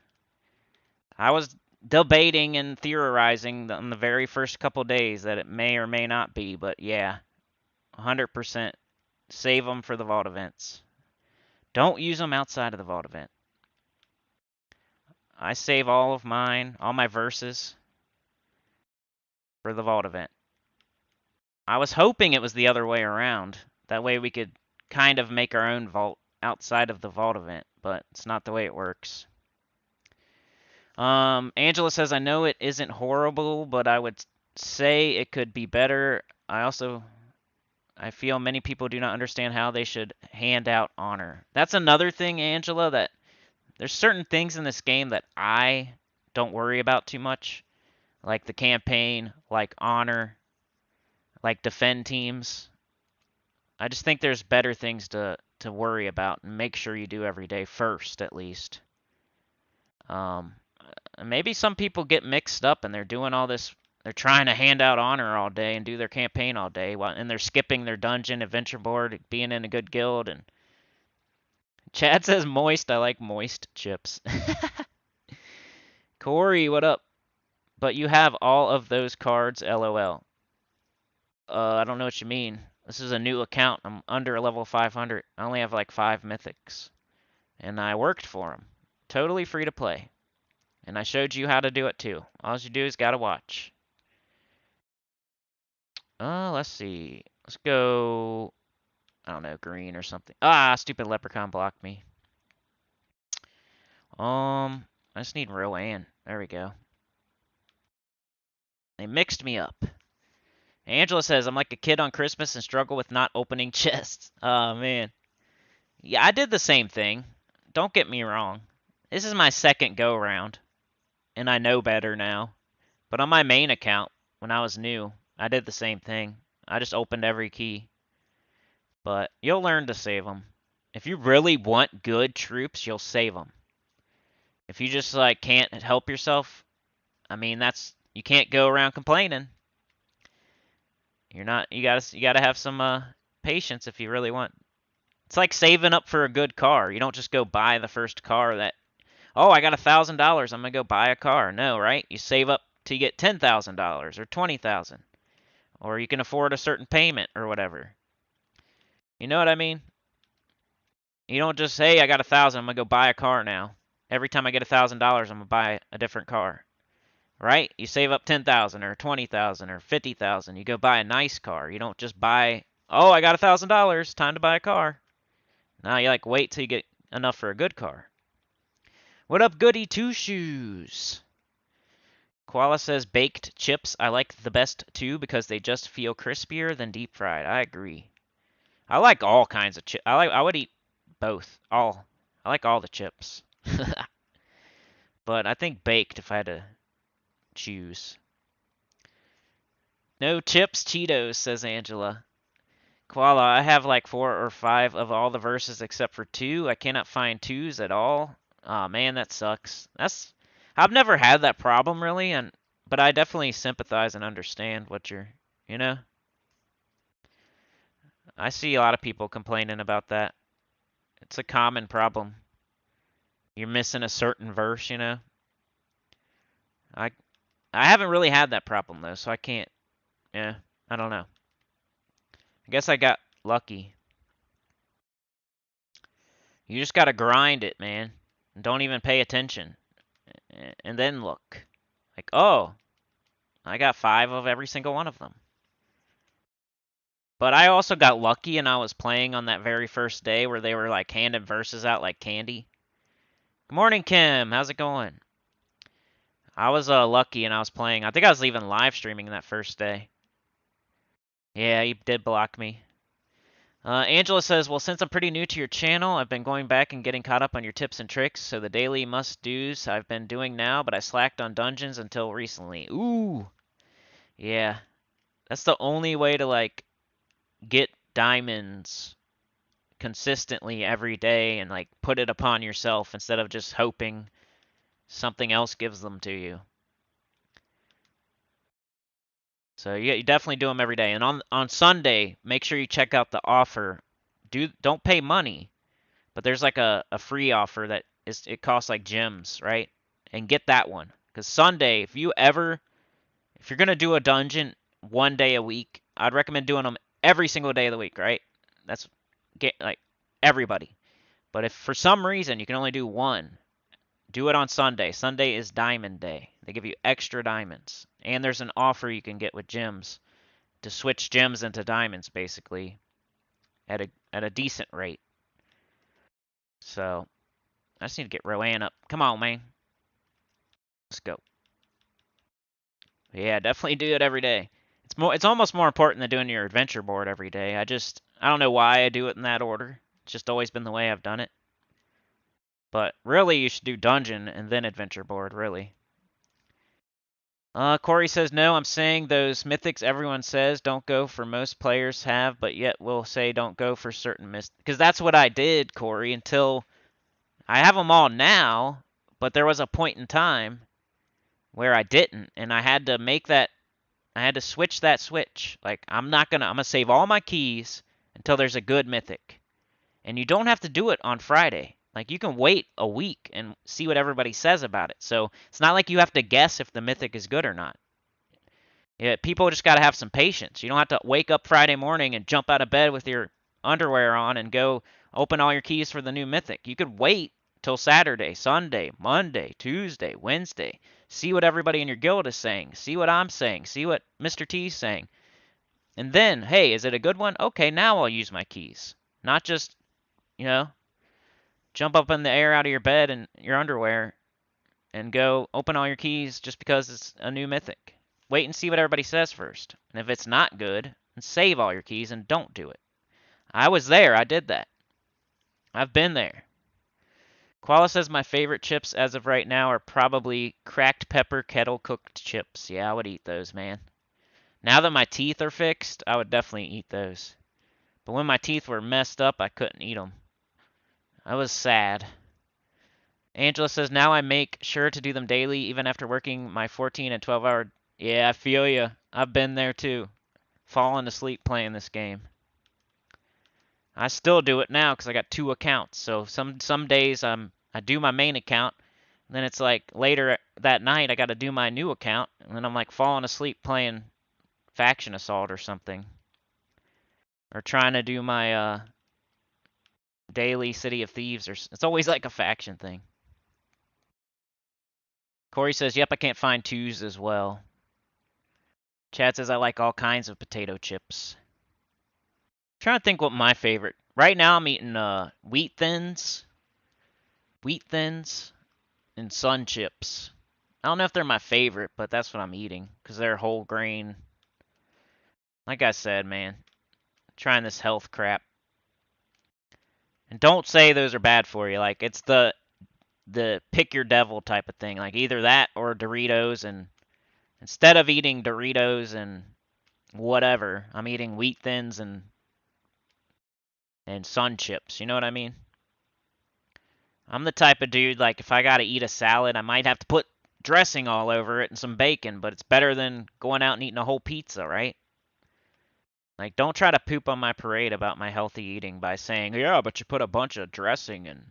I was debating and theorizing on the very first couple days that it may or may not be, but yeah, 100% save them for the vault events. Don't use them outside of the vault event. I save all of mine, all my verses, for the vault event. I was hoping it was the other way around. That way we could kind of make our own vault outside of the vault event, but it's not the way it works. Angela says, I know it isn't horrible, but I would say it could be better. I feel many people do not understand how they should hand out honor. That's another thing, Angela, that there's certain things in this game that I don't worry about too much, like the campaign, like honor. like defend teams. I just think there's better things to worry about and make sure you do every day first, at least. Um, Maybe some people get mixed up and they're doing all this. They're trying to hand out honor all day and do their campaign all day, and they're skipping their dungeon, adventure board, being in a good guild. And Chad says moist. I like moist chips. Corey, what up? But you have all of those cards, lol. I don't know what you mean. This is a new account. I'm under level 500. I only have like 5 mythics. And I worked for them. Totally free to play. And I showed you how to do it too. All you do is gotta watch. Let's see. Let's go, I don't know, green or something. Ah, stupid leprechaun blocked me. I just need Rowan. There we go. They mixed me up. Angela says, I'm like a kid on Christmas and struggle with not opening chests. Oh, man. Yeah, I did the same thing. Don't get me wrong. This is my second go-round, and I know better now. But on my main account, when I was new, I did the same thing. I just opened every key. But you'll learn to save them. If you really want good troops, you'll save them. If you just like can't help yourself, I mean you can't go around complaining. You gotta have some patience if you really want. It's like saving up for a good car. You don't just go buy the first car that, oh, I got $1,000, I'm gonna go buy a car. No, right? You save up to get $10,000 or 20,000, or you can afford a certain payment or whatever. You know what I mean? You don't just say, I got 1,000, I'm gonna go buy a car now. Every time I get $1,000, I'm gonna buy a different car. Right? You save up 10,000 or 20,000 or 50,000. You go buy a nice car. You don't just buy, oh, I got $1,000, time to buy a car. Now you like wait till you get enough for a good car. What up, goody two shoes? Koala says baked chips I like the best too because they just feel crispier than deep fried. I agree. I like all kinds of chips. I would eat both. All. I like all the chips. But I think baked if I had to choose. No chips, Cheetos, says Angela. Koala, I have like 4 or 5 of all the verses except for 2. I cannot find 2s at all. Aw, man, that sucks. I've never had that problem really, but I definitely sympathize and understand what you're, you know? I see a lot of people complaining about that. It's a common problem. You're missing a certain verse, you know? I I haven't really had that problem though, so I can't. Yeah, I don't know. I guess I got lucky. You just gotta grind it, man. Don't even pay attention. And then look. Like, oh, I got 5 of every single one of them. But I also got lucky and I was playing on that very first day where they were like handing verses out like candy. Good morning, Kim. How's it going? I was lucky and I was playing. I think I was even live streaming that first day. Yeah, you did block me. Angela says, well, since I'm pretty new to your channel, I've been going back and getting caught up on your tips and tricks, so the daily must-dos I've been doing now, but I slacked on dungeons until recently. Ooh. Yeah. That's the only way to, like, get diamonds consistently every day and, like, put it upon yourself instead of just hoping something else gives them to you. So you definitely do them every day. And on Sunday, make sure you check out the offer. Don't pay money. But there's like a free offer that it costs like gems, right? And get that one. Because Sunday, if you're gonna do a dungeon 1 day a week, I'd recommend doing them every single day of the week, right? That's like everybody. But if for some reason you can only do one, do it on Sunday. Sunday is Diamond Day. They give you extra diamonds. And there's an offer you can get with gems to switch gems into diamonds basically at a decent rate. So I just need to get Rowan up. Come on, man. Let's go. Yeah, definitely do it every day. It's almost more important than doing your adventure board every day. I don't know why I do it in that order. It's just always been the way I've done it. But really, you should do dungeon and then adventure board, really. Corey says, no, I'm saying those mythics everyone says don't go for most players have, but yet will say don't go for certain mythics. Because that's what I did, Corey, until I have them all now, but there was a point in time where I didn't, and I had to make that, I had to switch that switch. Like, I'm gonna save all my keys until there's a good mythic. And you don't have to do it on Friday. Like, you can wait a week and see what everybody says about it. So it's not like you have to guess if the mythic is good or not. Yeah, people just got to have some patience. You don't have to wake up Friday morning and jump out of bed with your underwear on and go open all your keys for the new mythic. You could wait till Saturday, Sunday, Monday, Tuesday, Wednesday. See what everybody in your guild is saying. See what I'm saying. See what Mr. T's saying. And then, hey, is it a good one? Okay, now I'll use my keys. Not just, you know, jump up in the air out of your bed and your underwear and go open all your keys just because it's a new mythic. Wait and see what everybody says first. And if it's not good, then save all your keys and don't do it. I was there. I did that. I've been there. Koala says my favorite chips as of right now are probably cracked pepper kettle cooked chips. Yeah, I would eat those, man. Now that my teeth are fixed, I would definitely eat those. But when my teeth were messed up, I couldn't eat them. I was sad. Angela says, now I make sure to do them daily, even after working my 14 and 12-hour. Yeah, I feel you. I've been there too. Falling asleep playing this game. I still do it now because I got 2 accounts. So some days I do my main account, and then it's like later that night I got to do my new account, and then I'm like falling asleep playing Faction Assault or something, or trying to do my daily City of Thieves. Or it's always like a faction thing. Corey says, yep, I can't find 2s as well. Chad says, I like all kinds of potato chips. I'm trying to think what my favorite. Right now I'm eating wheat thins, and sun chips. I don't know if they're my favorite, but that's what I'm eating because they're whole grain. Like I said, man, trying this health crap. And don't say those are bad for you. Like, it's the pick your devil type of thing. Like, either that or Doritos. And instead of eating Doritos and whatever, I'm eating wheat thins and sun chips. You know what I mean? I'm the type of dude, like, if I gotta eat a salad, I might have to put dressing all over it and some bacon, but it's better than going out and eating a whole pizza, right? Like, don't try to poop on my parade about my healthy eating by saying, yeah, but you put a bunch of dressing and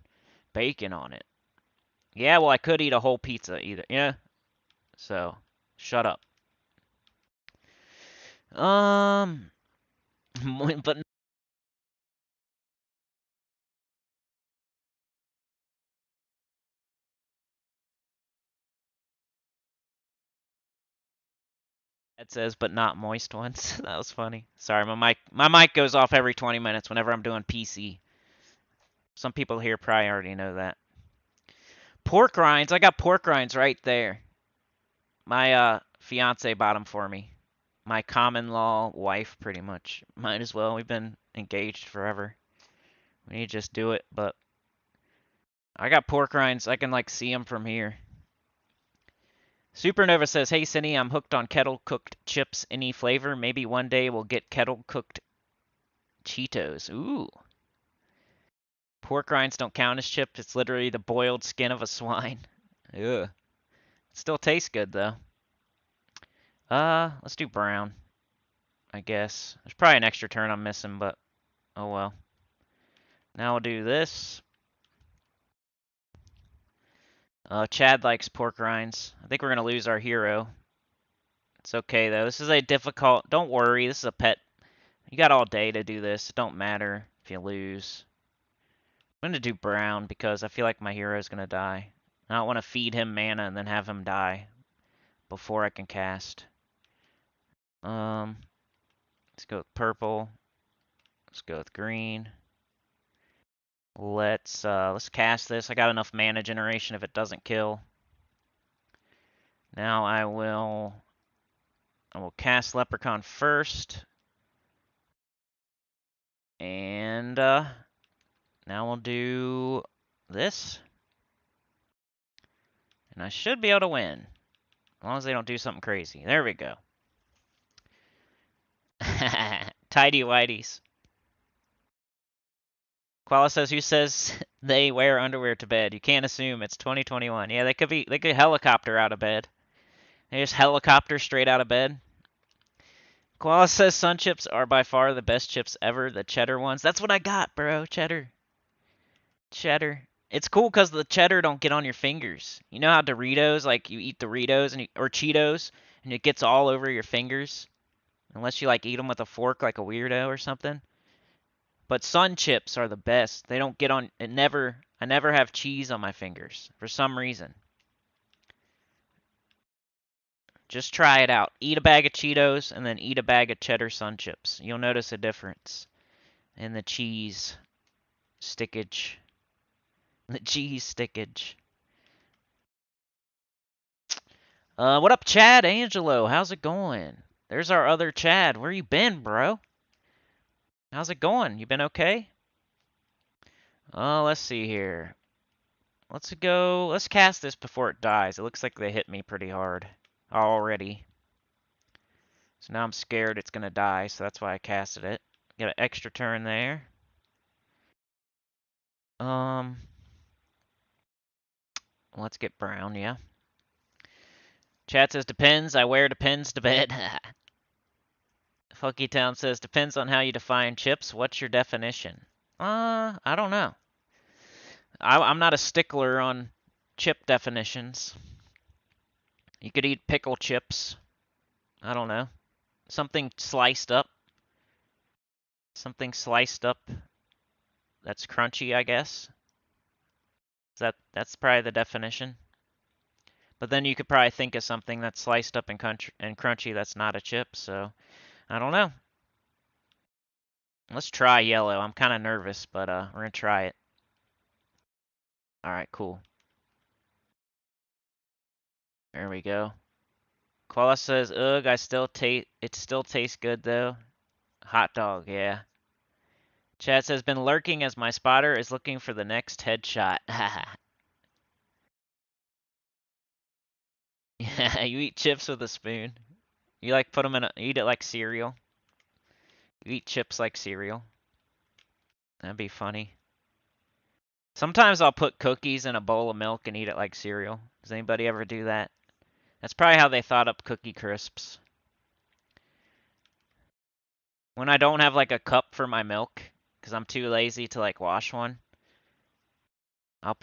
bacon on it. Yeah, well, I could eat a whole pizza either. Yeah? So, shut up. But it says, but not moist ones. That was funny. Sorry, my mic goes off every 20 minutes whenever I'm doing PC. Some people here probably already know that. Pork rinds. I got pork rinds right there. My fiance bought them for me. My common law wife, pretty much. Might as well. We've been engaged forever. We need to just do it. But I got pork rinds. I can like see them from here. Supernova says, hey, Cinny, I'm hooked on kettle-cooked chips. Any flavor? Maybe one day we'll get kettle-cooked Cheetos. Ooh. Pork rinds don't count as chips. It's literally the boiled skin of a swine. Ugh. It still tastes good, though. Let's do brown, I guess. There's probably an extra turn I'm missing, but oh well. Now we'll do this. Chad likes pork rinds. I think we're going to lose our hero. It's okay, though. This is a difficult... Don't worry, this is a pet. You got all day to do this. It don't matter if you lose. I'm going to do brown because I feel like my hero is going to die. I don't want to feed him mana and then have him die before I can cast. Let's go with purple. Let's go with green. Let's cast this. I got enough mana generation if it doesn't kill. Now I will cast Leprechaun first. And now we'll do this. And I should be able to win. As long as they don't do something crazy. There we go. Tidy whities. Koala says, who says they wear underwear to bed? You can't assume it's 2021. Yeah, they could helicopter out of bed. They just helicopter straight out of bed. Koala says sun chips are by far the best chips ever, the cheddar ones. That's what I got, bro. Cheddar. Cheddar. It's cool because the cheddar don't get on your fingers. You know how Doritos, like you eat Doritos or Cheetos, and it gets all over your fingers? Unless you like eat them with a fork like a weirdo or something. But sun chips are the best. They don't get on, I never have cheese on my fingers for some reason. Just try it out. Eat a bag of Cheetos and then eat a bag of cheddar sun chips. You'll notice a difference in the cheese stickage. The cheese stickage. What up, Chad Angelo? How's it going? There's our other Chad. Where you been, bro? How's it going? You been okay? Let's see here. Let's cast this before it dies. It looks like they hit me pretty hard already. So now I'm scared it's gonna die, so that's why I casted it. Get an extra turn there. Let's get brown, yeah. Chat says depends. I wear depends to bed. Funky Town says depends on how you define chips. What's your definition? I don't know. I'm not a stickler on chip definitions. You could eat pickle chips. I don't know. Something sliced up. Something sliced up that's crunchy, I guess. That's probably the definition. But then you could probably think of something that's sliced up and crunchy that's not a chip, so I don't know. Let's try yellow. I'm kind of nervous, but we're going to try it. All right, cool. There we go. Koala says, ugh, it still tastes good though. Hot dog, yeah. Chad says, been lurking as my spotter is looking for the next headshot. Yeah, you eat chips with a spoon. You like put them eat it like cereal. You eat chips like cereal. That'd be funny. Sometimes I'll put cookies in a bowl of milk and eat it like cereal. Does anybody ever do that? That's probably how they thought up Cookie Crisps. When I don't have like a cup for my milk, because I'm too lazy to like wash one, I'll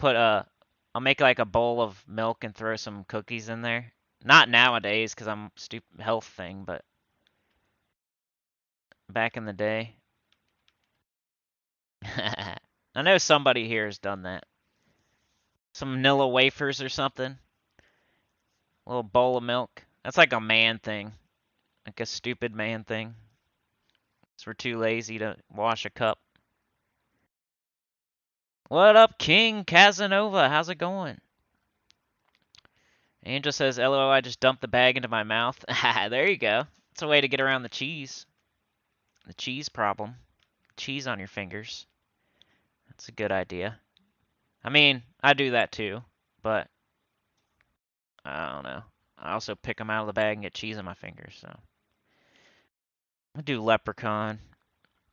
make like a bowl of milk and throw some cookies in there. Not nowadays, because I'm stupid health thing, but back in the day. I know somebody here has done that. Some Nilla wafers or something. A little bowl of milk. That's like a man thing. Like a stupid man thing. So we're too lazy to wash a cup. What up, King Casanova? How's it going? Angel says, LOL, I just dumped the bag into my mouth. There you go. It's a way to get around the cheese. The cheese problem. Cheese on your fingers. That's a good idea. I mean, I do that too, but I don't know. I also pick them out of the bag and get cheese on my fingers, so. I do Leprechaun.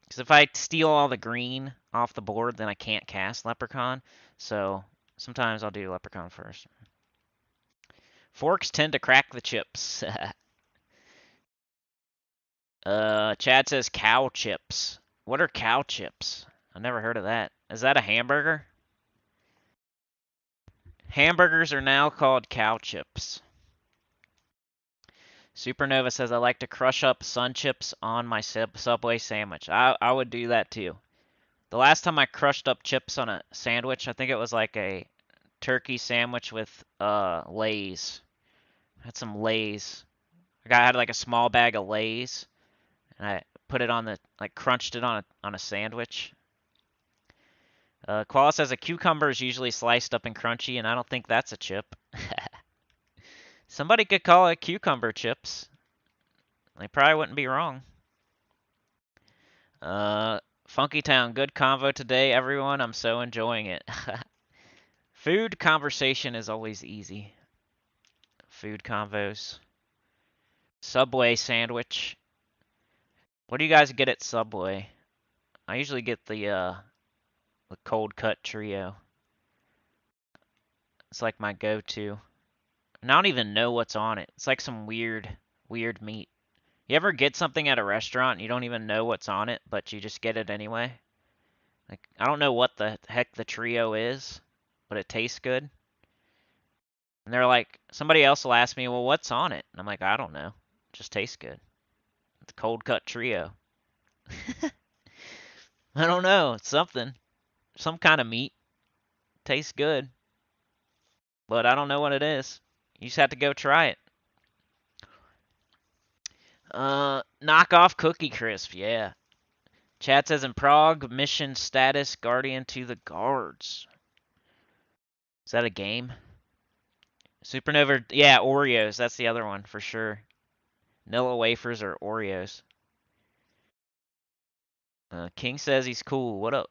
Because if I steal all the green off the board, then I can't cast Leprechaun. So sometimes I'll do Leprechaun first. Forks tend to crack the chips. Chad says cow chips. What are cow chips? I've never heard of that. Is that a hamburger? Hamburgers are now called cow chips. Supernova says, I like to crush up sun chips on my Subway sandwich. I would do that too. The last time I crushed up chips on a sandwich, I think it was like a turkey sandwich with Lay's. I had some Lay's. I had like a small bag of Lay's, and I put it on like crunched it on a sandwich. Koala says a cucumber is usually sliced up and crunchy, and I don't think that's a chip. Somebody could call it cucumber chips. They probably wouldn't be wrong. Funky Town, good convo today, everyone. I'm so enjoying it. Food conversation is always easy. food convos. Subway sandwich. What do you guys get at Subway? I usually get the cold cut trio. It's like my go-to. And I don't even know what's on it. It's like some weird meat. You ever get something at a restaurant and you don't even know what's on it, but you just get it anyway? Like, I don't know what the heck the trio is, but it tastes good. And they're like, somebody else will ask me, well, what's on it? And I'm like, I don't know. It just tastes good. It's cold cut trio. I don't know. It's something. Some kind of meat. Tastes good. But I don't know what it is. You just have to go try it. Knock off Cookie Crisp, yeah. Chat says in Prague, mission status, Guardian to the Guards. Is that a game? Supernova, yeah, Oreos. That's the other one for sure. Nilla wafers or Oreos. King says he's cool. What up?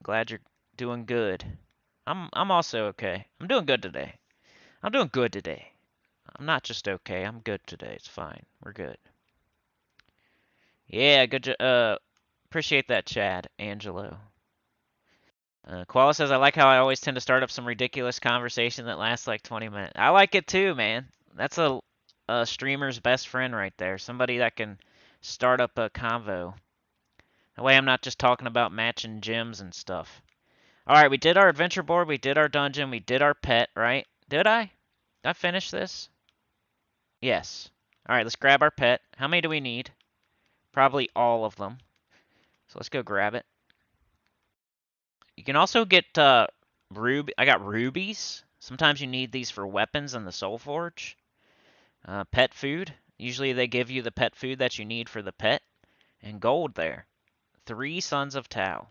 Glad you're doing good. I'm also okay. I'm doing good today. I'm doing good today. I'm not just okay. I'm good today. It's fine. We're good. Yeah, good. Appreciate that, Chad. Angelo. Koala says, I like how I always tend to start up some ridiculous conversation that lasts like 20 minutes. I like it too, man. That's a streamer's best friend right there. Somebody that can start up a convo. That way I'm not just talking about matching gems and stuff. Alright, we did our adventure board, we did our dungeon, we did our pet, right? Did I? Did I finish this? Yes. Alright, let's grab our pet. How many do we need? Probably all of them. So let's go grab it. You can also get I got rubies. Sometimes you need these for weapons in the Soul Forge. Pet food. Usually they give you the pet food that you need for the pet. And gold there. 3 Sons of Tau.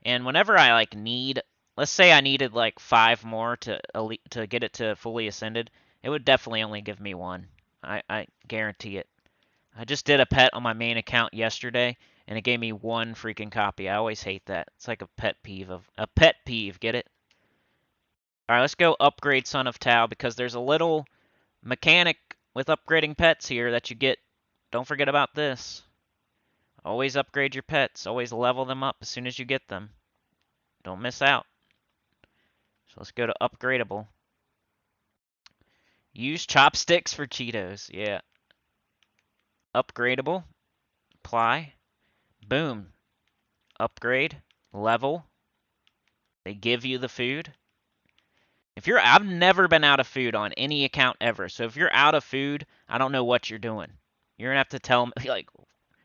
And whenever I like need, let's say I needed like 5 more to get it to fully ascended, it would definitely only give me 1. I guarantee it. I just did a pet on my main account yesterday, and it gave me 1 freaking copy. I always hate that. It's like a pet peeve. Get it? All right, let's go upgrade Son of Tau because there's a little mechanic with upgrading pets here that you get. Don't forget about this. Always upgrade your pets. Always level them up as soon as you get them. Don't miss out. So let's go to upgradable. Use chopsticks for Cheetos. Yeah. Upgradable. Apply. Boom. Upgrade. Level. They give you the food. I've never been out of food on any account ever. So if you're out of food, I don't know what you're doing. You're gonna have to tell me, like,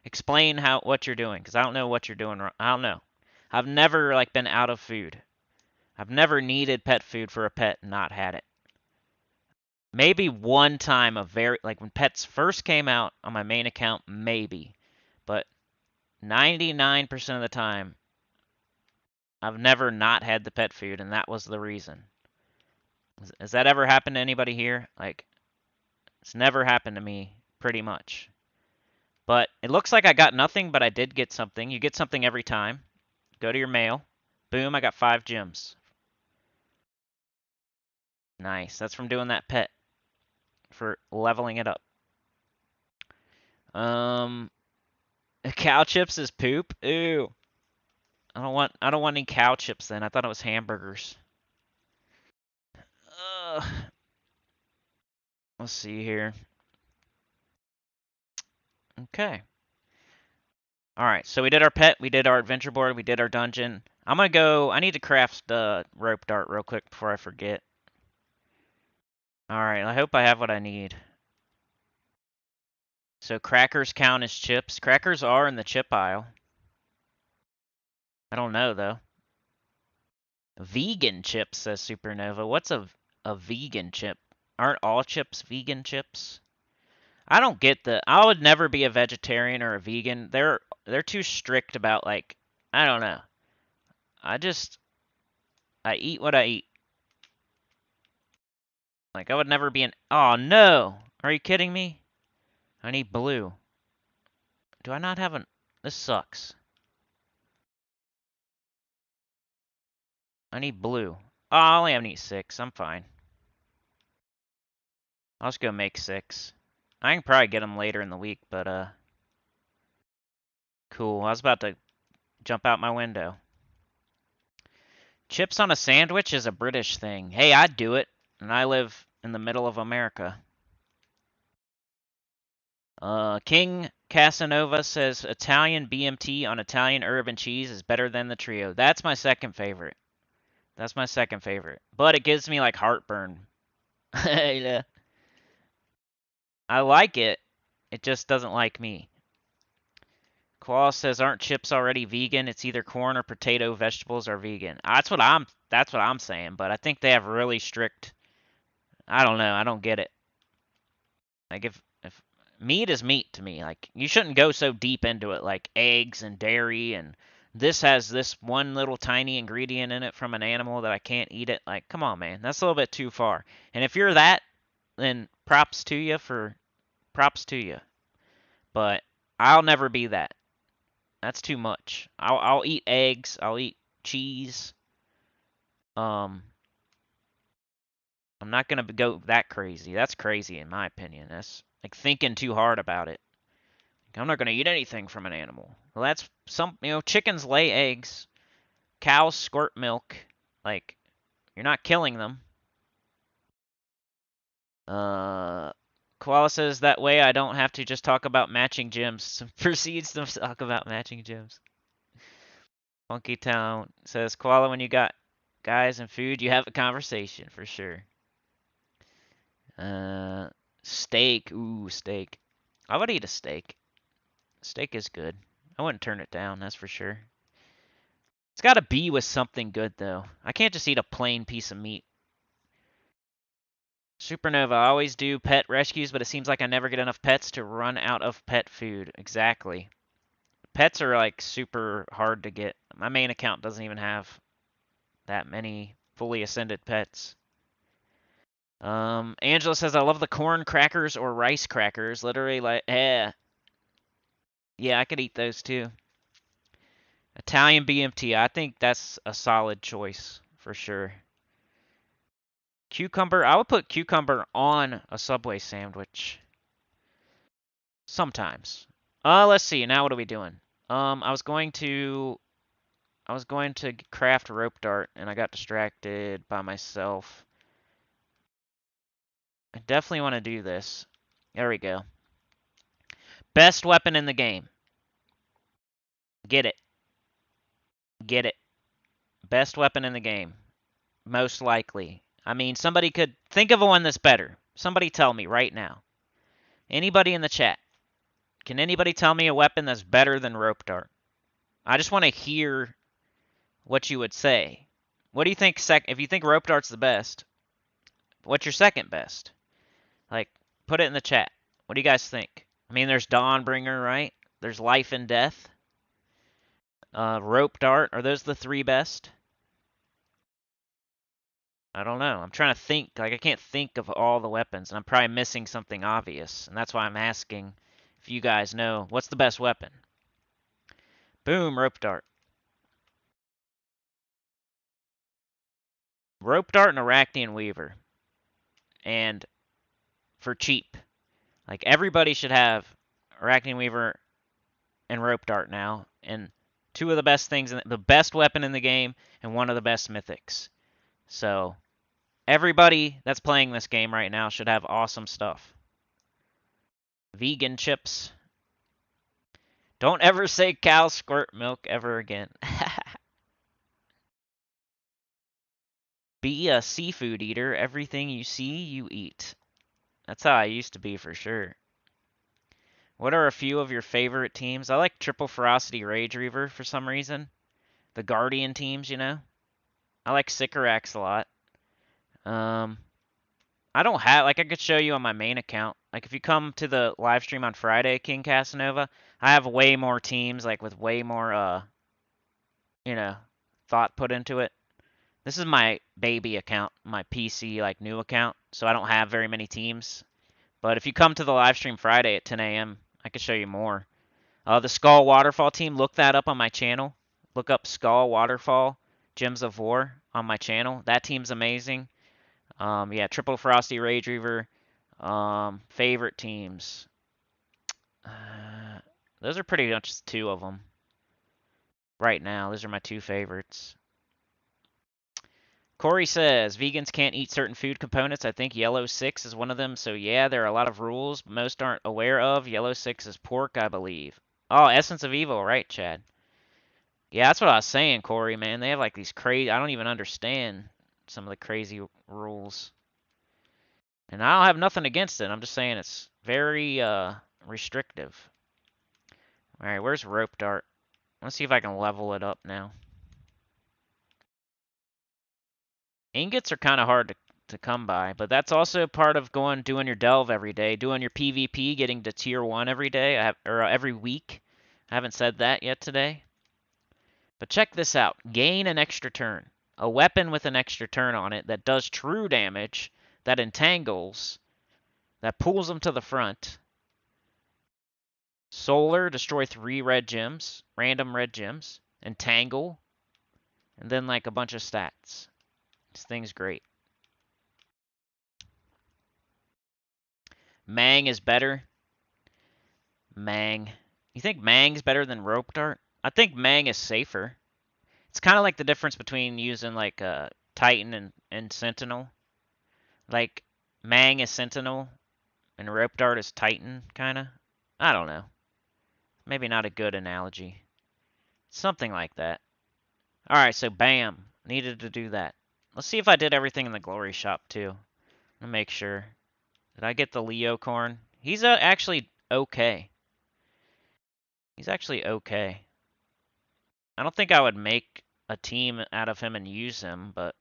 explain what you're doing, because I don't know what you're doing. I don't know. I've never like been out of food. I've never needed pet food for a pet and not had it. Maybe one time like when pets first came out on my main account, maybe. But 99% of the time, I've never not had the pet food, and that was the reason. Has that ever happened to anybody here? Like, it's never happened to me, pretty much. But it looks like I got nothing, but I did get something. You get something every time. Go to your mail. Boom, I got 5 gems. Nice. That's from doing that pet. For leveling it up. Cow chips is poop? Ew. I don't want any cow chips then. I thought it was hamburgers. Let's see here. Okay. Alright, so we did our pet, we did our adventure board, we did our dungeon. I need to craft the rope dart real quick before I forget. Alright, I hope I have what I need. So crackers count as chips. Crackers are in the chip aisle. I don't know, though. Vegan chips, says Supernova. What's a vegan chip? Aren't all chips vegan chips? I don't get I would never be a vegetarian or a vegan. They're too strict about, like, I don't know. I eat what I eat. Like, I would never be oh no! Are you kidding me? I need blue. Do I not have this sucks. I need blue. Oh, I only have 6. I'm fine. I'll just go make 6. I can probably get them later in the week, but cool. I was about to jump out my window. Chips on a sandwich is a British thing. Hey, I'd do it, and I live in the middle of America. King Casanova says Italian BMT on Italian herb and cheese is better than the trio. That's my second favorite. That's my second favorite. But it gives me like heartburn. Yeah. I like it. It just doesn't like me. Claus says, "Aren't chips already vegan? It's either corn or potato. Vegetables are vegan." That's what I'm saying. But I think they have really strict. I don't know. I don't get it. Like if meat is meat to me. Like you shouldn't go so deep into it. Like eggs and dairy and this has this one little tiny ingredient in it from an animal that I can't eat it. Like come on, man. That's a little bit too far. And if you're that, then props to you for props to you. But I'll never be that. That's too much. I'll eat eggs. I'll eat cheese. Um, I'm not gonna go that crazy. That's crazy in my opinion. That's like thinking too hard about it. I'm not gonna eat anything from an animal. Well, that's chickens lay eggs. Cows squirt milk. Like you're not killing them. Koala says that way I don't have to just talk about matching gyms. Proceeds to talk about matching gyms. Funky Town says, Koala, when you got guys and food, you have a conversation for sure. Steak. Ooh, steak. I would eat a steak. Steak is good. I wouldn't turn it down, that's for sure. It's got to be with something good, though. I can't just eat a plain piece of meat. Supernova, I always do pet rescues, but it seems like I never get enough pets to run out of pet food. Exactly. Pets are like super hard to get. My main account doesn't even have that many fully ascended pets. Angela says, I love the corn crackers or rice crackers. Literally, like, yeah. Yeah, I could eat those too. Italian BMT, I think that's a solid choice for sure. Cucumber, I would put cucumber on a Subway sandwich. Sometimes. Let's see. Now what are we doing? I was going to craft rope dart and I got distracted by myself. I definitely want to do this. There we go. Best weapon in the game. Get it. Get it. Best weapon in the game. Most likely. I mean, somebody could think of one that's better. Somebody tell me right now. Anybody in the chat. Can anybody tell me a weapon that's better than rope dart? I just want to hear what you would say. What do you think if you think rope dart's the best, what's your second best? Like, put it in the chat. What do you guys think? I mean, there's Dawnbringer, right? There's Life and Death. Rope dart. Are those the 3 best? I don't know. I'm trying to think. Like, I can't think of all the weapons, and I'm probably missing something obvious. And that's why I'm asking if you guys know what's the best weapon. Boom, rope dart. Rope dart and Arachnean Weaver. And for cheap. Like, everybody should have Arachnean Weaver and rope dart now. And 2 of the best things, the best weapon in the game, and 1 of the best mythics. So, everybody that's playing this game right now should have awesome stuff. Vegan chips. Don't ever say cow squirt milk ever again. Be a seafood eater. Everything you see, you eat. That's how I used to be for sure. What are a few of your favorite teams? I like Triple Ferocity Rage Reaver for some reason. The Guardian teams, you know? I like Sycorax a lot. I don't have, like, I could show you on my main account. Like, if you come to the live stream on Friday, King Casanova, I have way more teams, like, with way more, you know, thought put into it. This is my baby account, my PC, like, new account, so I don't have very many teams. But if you come to the live stream Friday at 10 a.m., I can show you more. The Skull Waterfall team, look that up on my channel. Look up Skull Waterfall, Gems of War on my channel. That team's amazing. Yeah, Triple Frosty Rage Reaver. Favorite teams. Those are pretty much two of them. Right now, those are my two favorites. Corey says, vegans can't eat certain food components. I think yellow 6 is one of them. So yeah, there are a lot of rules most aren't aware of. Yellow 6 is pork, I believe. Oh, Essence of Evil, right, Chad? Yeah, that's what I was saying, Corey, man. They have like these crazy, I don't even understand some of the crazy rules. And I don't have nothing against it. I'm just saying it's very restrictive. Alright, where's Rope Dart? Let's see if I can level it up now. Ingots are kind of hard to come by, but that's also part of doing your delve every day, doing your PvP, getting to tier 1 every day, or every week. I haven't said that yet today. But check this out. Gain an extra turn. A weapon with an extra turn on it that does true damage, that entangles, that pulls them to the front. Solar, destroy 3 red gems, random red gems. Entangle, and then like a bunch of stats. This thing's great. Mang is better. Mang. You think Mang's better than Rope Dart? I think Mang is safer. It's kind of like the difference between using like Titan and Sentinel. Like Mang is Sentinel and Rope Dart is Titan, kind of. I don't know. Maybe not a good analogy. Something like that. Alright, so bam. Needed to do that. Let's see if I did everything in the Glory Shop too. I'll make sure. Did I get the Leo Corn? He's actually okay. He's actually okay. I don't think I would make a team out of him and use him, but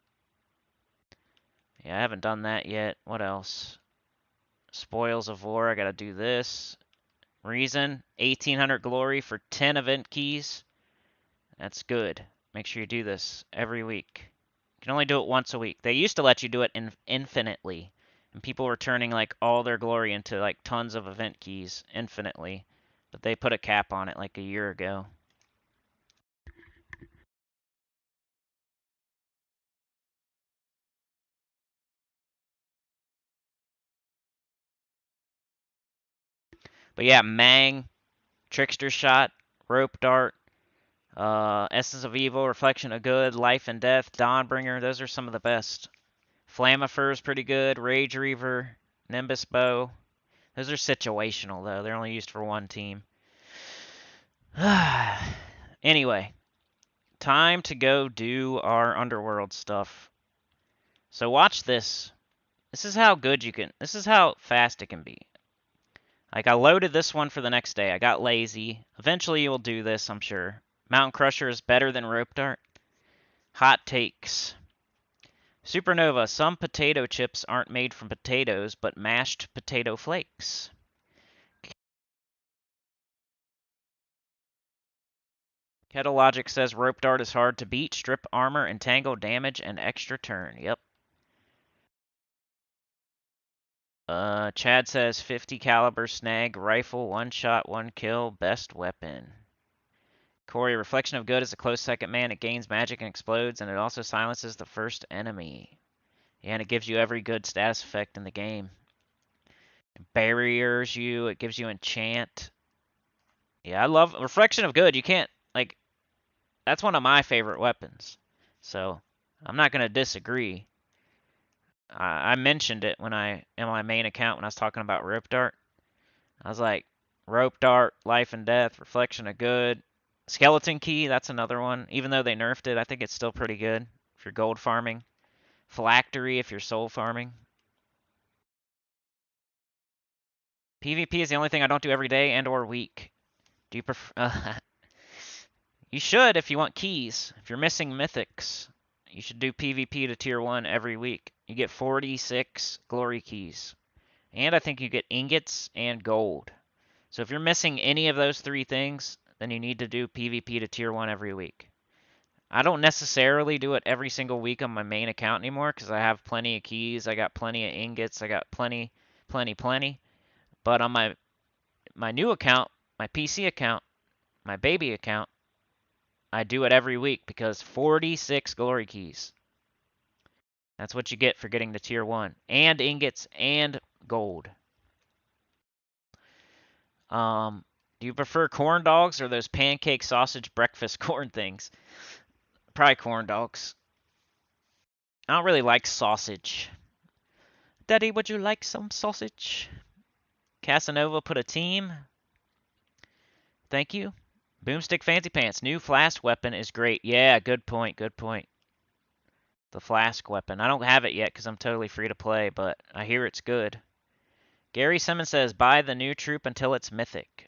yeah, I haven't done that yet. What else? Spoils of War, I gotta do this. Reason, 1800 glory for 10 event keys. That's good. Make sure you do this every week. You can only do it once a week. They used to let you do it infinitely. And people were turning like all their glory into like tons of event keys infinitely. But they put a cap on it like a year ago. But yeah, Mang, Trickster Shot, Rope Dart, Essence of Evil, Reflection of Good, Life and Death, Dawnbringer. Those are some of the best. Flammifer is pretty good. Rage Reaver, Nimbus Bow. Those are situational, though. They're only used for one team. Anyway, time to go do our underworld stuff. So watch this. This is how good you can... This is how fast it can be. Like, I loaded this one for the next day. I got lazy. Eventually you'll do this, I'm sure. Mountain Crusher is better than Rope Dart. Hot takes. Supernova. Some potato chips aren't made from potatoes, but mashed potato flakes. Kettle Logic says Rope Dart is hard to beat. Strip armor, entangle, damage, and extra turn. Yep. Chad says 50 caliber snag rifle, one shot, one kill, best weapon. Corey, Reflection of Good is a close second man. It gains magic and explodes, and it also silences the first enemy. Yeah, and it gives you every good status effect in the game. It barriers you. It gives you enchant. Yeah, I love Reflection of Good. You can't, like, that's one of my favorite weapons. So, I'm not going to disagree. I mentioned it when in my main account when I was talking about Rope Dart. I was like, Rope Dart, Life and Death, Reflection of Good. Skeleton Key, that's another one. Even though they nerfed it, I think it's still pretty good if you're gold farming. Phylactery if you're soul farming. PvP is the only thing I don't do every day and or week. Do you prefer... you should if you want keys. If you're missing mythics, you should do PvP to tier 1 every week. You get 46 glory keys. And I think you get ingots and gold. So if you're missing any of those 3 things, then you need to do PvP to tier 1 every week. I don't necessarily do it every single week on my main account anymore because I have plenty of keys, I got plenty of ingots, I got plenty. But on my new account, my PC account, my baby account, I do it every week because 46 glory keys. That's what you get for getting to tier 1. And ingots and gold. Do you prefer corn dogs or those pancake sausage breakfast corn things? Probably corn dogs. I don't really like sausage. Daddy, would you like some sausage? Casanova put a team. Thank you. Boomstick Fancy Pants. New flask weapon is great. Yeah, good point. Good point. The flask weapon. I don't have it yet because I'm totally free to play, but I hear it's good. Gary Simmons says, buy the new troop until it's mythic.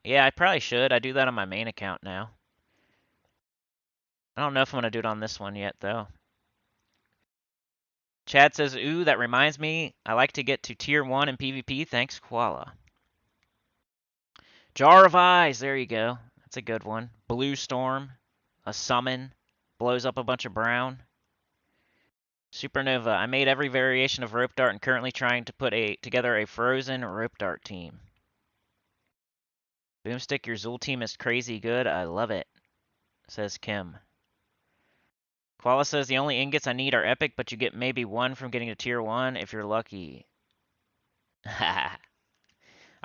Yeah, I probably should. I do that on my main account now. I don't know if I'm going to do it on this one yet, though. Chad says, ooh, that reminds me. I like to get to tier 1 in PvP. Thanks, Koala. Jar of Eyes. There you go. That's a good one. Blue Storm. A summon. Blows up a bunch of brown. Supernova. I made every variation of Rope Dart and currently trying to put together a frozen Rope Dart team. Boomstick, your Zool team is crazy good. I love it, says Kim. Koala says the only ingots I need are epic, but you get maybe one from getting to tier 1 if you're lucky.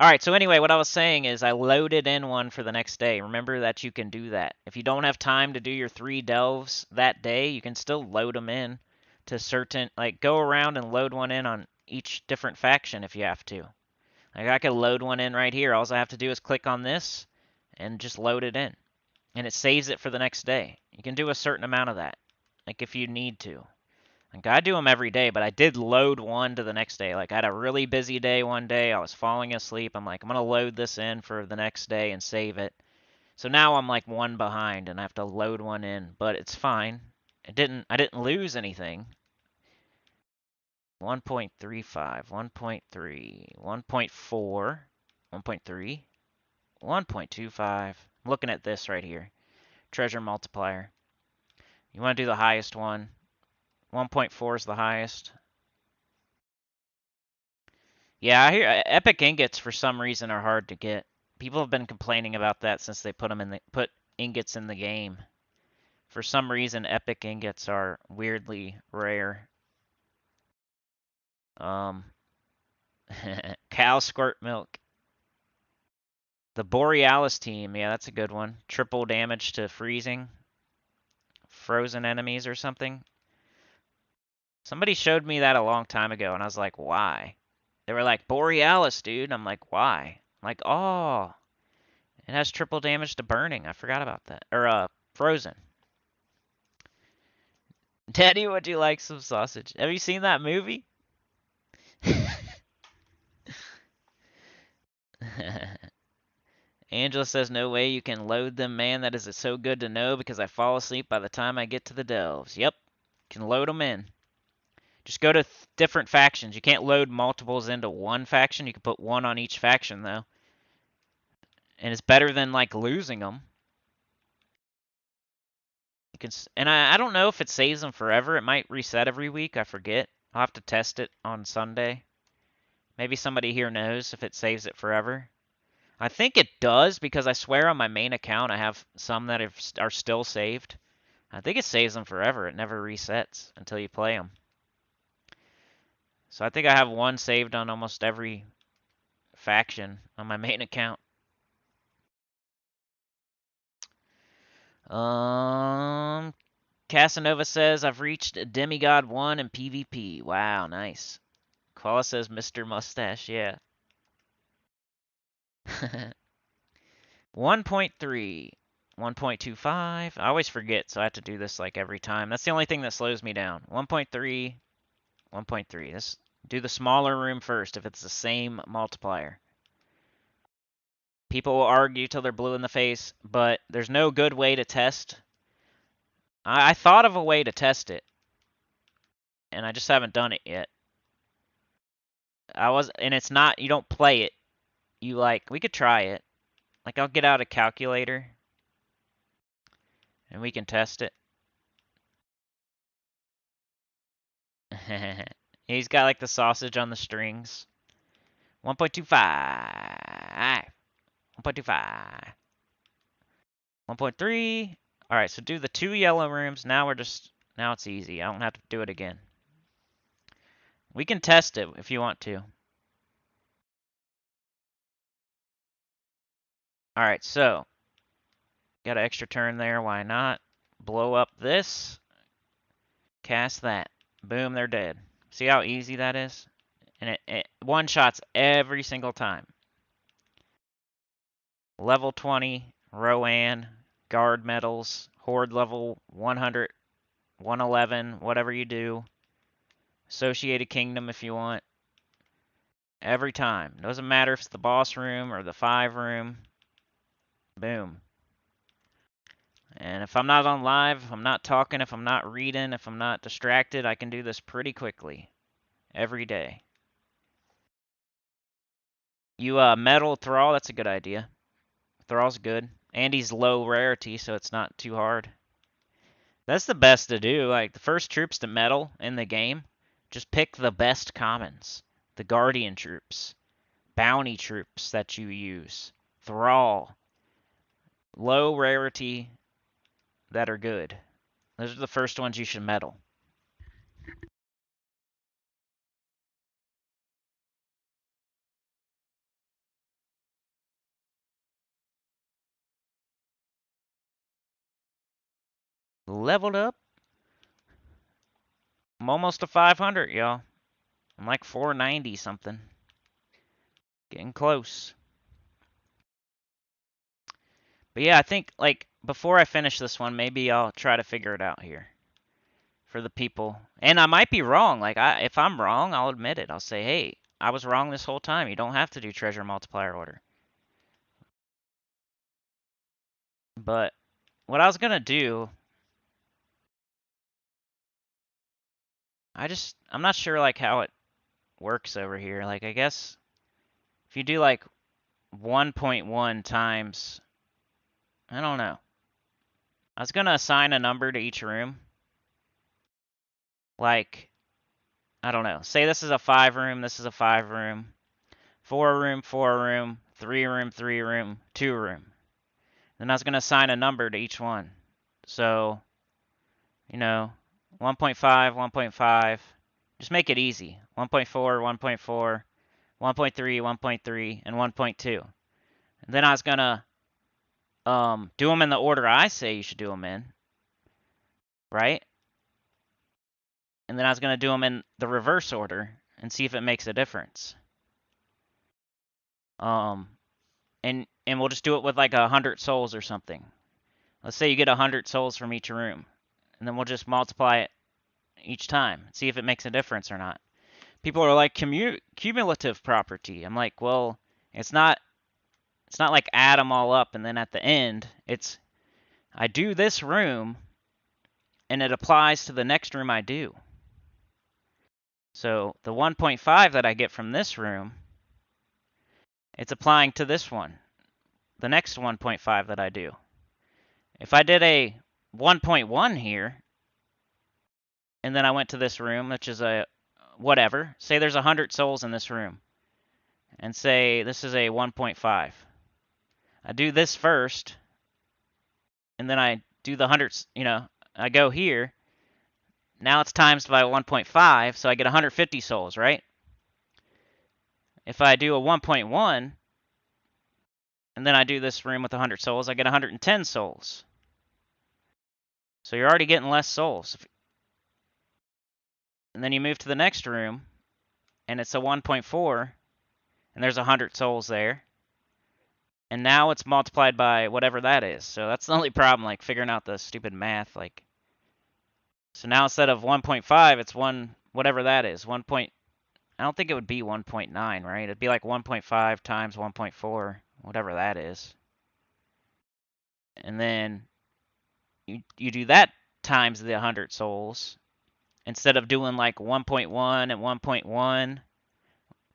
Alright, so anyway, what I was saying is I loaded in one for the next day. Remember that you can do that. If you don't have time to do your 3 delves that day, you can still load them in to certain, like, go around and load one in on each different faction if you have to. Like, I could load one in right here. All I have to do is click on this and just load it in. And it saves it for the next day. You can do a certain amount of that, like, if you need to. Like, I do them every day, but I did load one to the next day. Like, I had a really busy day one day. I was falling asleep. I'm like, I'm going to load this in for the next day and save it. So now I'm like one behind, and I have to load one in. But it's fine. I didn't lose anything. 1.35, 1.3, 1.4, 1.3, 1.25. I'm looking at this right here. Treasure multiplier. You want to do the highest one. 1.4 is the highest. Yeah, I hear epic ingots for some reason are hard to get. People have been complaining about that since they put ingots in the game. For some reason, epic ingots are weirdly rare. Cow squirt milk. The Borealis team, yeah, that's a good one. Triple damage to freezing. Frozen enemies or something. Somebody showed me that a long time ago, and I was like, why? They were like, Borealis, dude. I'm like, why? I'm like, oh, it has triple damage to burning. I forgot about that. Or, frozen. Daddy, would you like some sausage? Have you seen that movie? Angela says, no way you can load them, man. That is so good to know because I fall asleep by the time I get to the delves. Yep, can load them in. Just go to different factions. You can't load multiples into one faction. You can put one on each faction, though. And it's better than, like, losing them. You can, and I don't know if it saves them forever. It might reset every week. I forget. I'll have to test it on Sunday. Maybe somebody here knows if it saves it forever. I think it does because I swear on my main account I have some that are still saved. I think it saves them forever. It never resets until you play them. So I think I have one saved on almost every faction on my main account. Casanova says, I've reached Demigod 1 in PvP. Wow, nice. Koala says, Mr. Mustache, yeah. 1.3, 1.25. I always forget, so I have to do this like every time. That's the only thing that slows me down. 1.3, 1.3. Let's do the smaller room first if it's the same multiplier. People will argue till they're blue in the face, but there's no good way to test. I thought of a way to test it, and I just haven't done it yet. And it's not, you don't play it. We could try it. Like, I'll get out a calculator, and we can test it. He's got, like, the sausage on the strings. 1.25. 1.25. 1.3. All right, so do the 2 yellow rooms. Now it's easy. I don't have to do it again. We can test it if you want to. Alright, so got an extra turn there, why not? Blow up this, cast that. Boom, they're dead. See how easy that is? And it one-shots every single time. Level 20, Rowan, guard medals, horde level 100, 111, whatever you do. Associated kingdom if you want. Every time. Doesn't matter if it's the boss room or the 5 room. Boom. And if I'm not on live, if I'm not talking, if I'm not reading, if I'm not distracted, I can do this pretty quickly. Every day. You metal Thrall, that's a good idea. Thrall's good. And he's low rarity, so it's not too hard. That's the best to do. Like, the first troops to metal in the game, just pick the best commons. The Guardian troops. Bounty troops that you use. Thrall. Low rarity that are good. Those are the first ones you should metal. Leveled up. I'm almost to 500, y'all. I'm like 490 something. Getting close. But yeah, I think, like, before I finish this one, maybe I'll try to figure it out here. For the people. And I might be wrong. Like, if I'm wrong, I'll admit it. I'll say, hey, I was wrong this whole time. You don't have to do treasure multiplier order. But what I was going to do, I'm not sure, like, how it works over here. Like, I guess if you do, like, 1.1 times, I don't know. I was going to assign a number to each room. Like, I don't know. Say this is a 5 room, this is a 5 room, 4 room, 4 room, 3 room, 3 room, 2 room. Then I was going to assign a number to each one. So, you know, 1.5, 1.5. Just make it easy. 1.4, 1.4, 1.3, 1.3, and 1.2. And then I was going to do them in the order I say you should do them in. Right? And then I was going to do them in the reverse order and see if it makes a difference. And we'll just do it with like 100 souls or something. Let's say you get 100 souls from each room. And then we'll just multiply it each time. See if it makes a difference or not. People are like, cumulative property. I'm like, well, it's not like add them all up and then at the end, it's I do this room and it applies to the next room I do. So the 1.5 that I get from this room, it's applying to this one. The next 1.5 that I do. If I did a 1.1 here, and then I went to this room, which is a whatever. Say there's 100 souls in this room. And say this is a 1.5. I do this first, and then I do the 100, I go here. Now it's times by 1.5, so I get 150 souls, right? If I do a 1.1, and then I do this room with 100 souls, I get 110 souls. So you're already getting less souls. And then you move to the next room, and it's a 1.4, and there's 100 souls there. And now it's multiplied by whatever that is. So that's the only problem, like figuring out the stupid math. Like, so now instead of 1.5, it's whatever that is. I don't think it would be 1.9, right? It'd be like 1.5 times 1.4, whatever that is. And then you do that times the 100 souls instead of doing like 1.1 and 1.1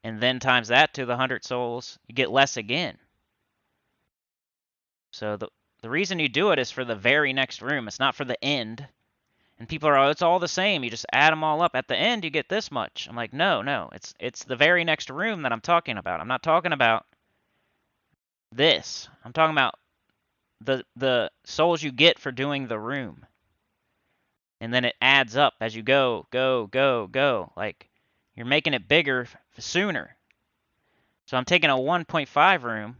and then times that to the 100 souls, you get less again. So the reason you do it is for the very next room. It's not for the end. And people are, oh, it's all the same. You just add them all up. At the end, you get this much. I'm like, no. It's the very next room that I'm talking about. I'm not talking about this. I'm talking about the souls you get for doing the room. And then it adds up as you go. Like, you're making it bigger sooner. So I'm taking a 1.5 room,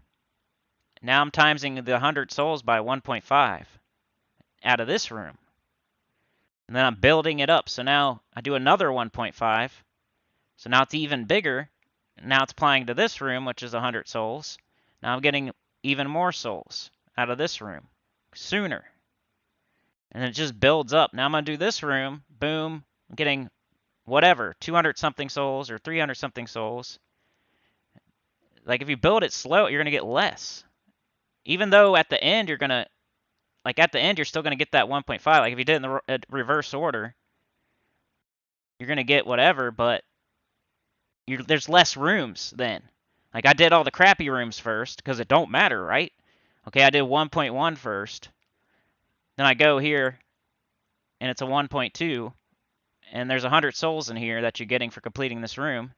Now I'm timesing the 100 souls by 1.5 out of this room. And then I'm building it up. So now I do another 1.5. So now it's even bigger. Now it's applying to this room, which is 100 souls. Now I'm getting even more souls out of this room sooner. And it just builds up. Now I'm going to do this room. Boom. I'm getting whatever, 200 something souls or 300 something souls. Like if you build it slow, you're going to get less. Even though at the end you're going to, like at the end you're still going to get that 1.5. Like if you did it in the reverse order, you're going to get whatever, but there's less rooms then. Like I did all the crappy rooms first because it don't matter, right? Okay, I did 1.1 first. Then I go here and it's a 1.2 and there's 100 souls in here that you're getting for completing this room.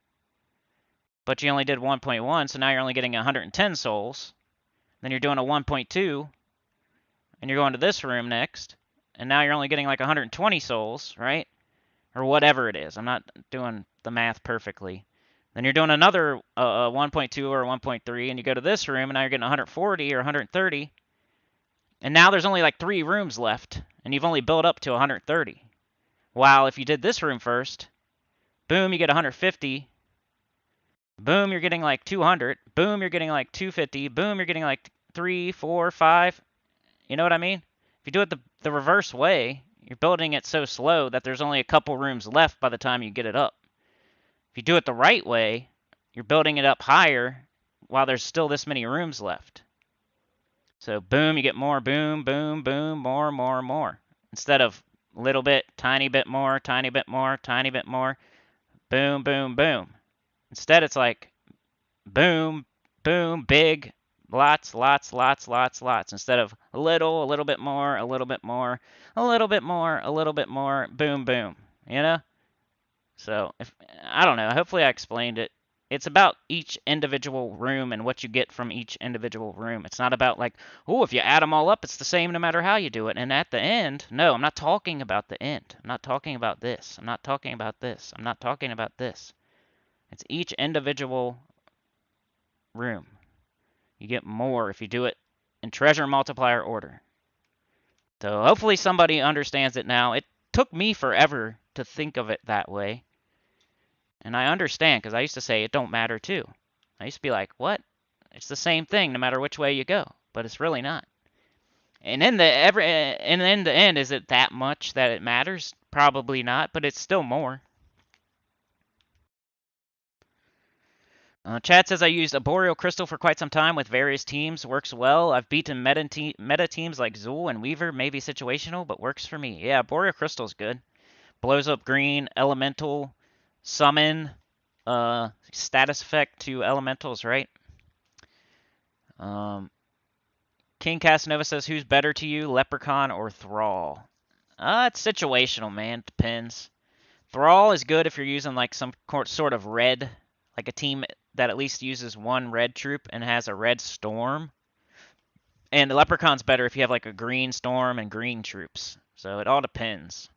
But you only did 1.1, so now you're only getting 110 souls. Then you're doing a 1.2 and you're going to this room next, and now you're only getting like 120 souls, right? Or whatever it is. I'm not doing the math perfectly. Then you're doing another 1.2 or 1.3, and you go to this room, and now you're getting 140 or 130. And now there's only like 3 rooms left, and you've only built up to 130. While if you did this room first, boom, you get 150. Boom, you're getting like 200. Boom, you're getting like 250. Boom, you're getting like 3, 4, 5. You know what I mean? If you do it the reverse way, you're building it so slow that there's only a couple rooms left by the time you get it up. If you do it the right way, you're building it up higher while there's still this many rooms left. So boom, you get more, boom, boom, boom, more, more, more. Instead of little bit, tiny bit more, tiny bit more, tiny bit more, boom, boom, boom. Instead it's like boom, boom, big, lots, lots, lots, lots, lots. Instead of a little bit more, a little bit more, a little bit more, a little bit more, boom, boom. You know? So, I don't know. Hopefully I explained it. It's about each individual room and what you get from each individual room. It's not about like, oh, if you add them all up, it's the same no matter how you do it. And at the end, no, I'm not talking about the end. I'm not talking about this. I'm not talking about this. I'm not talking about this. It's each individual room. You get more if you do it in treasure multiplier order. So hopefully somebody understands it now. It took me forever to think of it that way. And I understand, because I used to say it don't matter too. I used to be like, what? It's the same thing no matter which way you go. But it's really not. And in the end, is it that much that it matters? Probably not, but it's still more. Chad says I used a Boreal Crystal for quite some time with various teams. Works well. I've beaten meta teams like Zool and Weaver. Maybe situational, but works for me. Yeah, Boreal Crystal's good. Blows up green, elemental, summon, status effect to elementals, right? King Casanova says, who's better to you, Leprechaun or Thrall? It's situational, man. Depends. Thrall is good if you're using like some sort of red, like a team that at least uses one red troop and has a red storm. And the Leprechaun's better if you have like a green storm and green troops. So it all depends.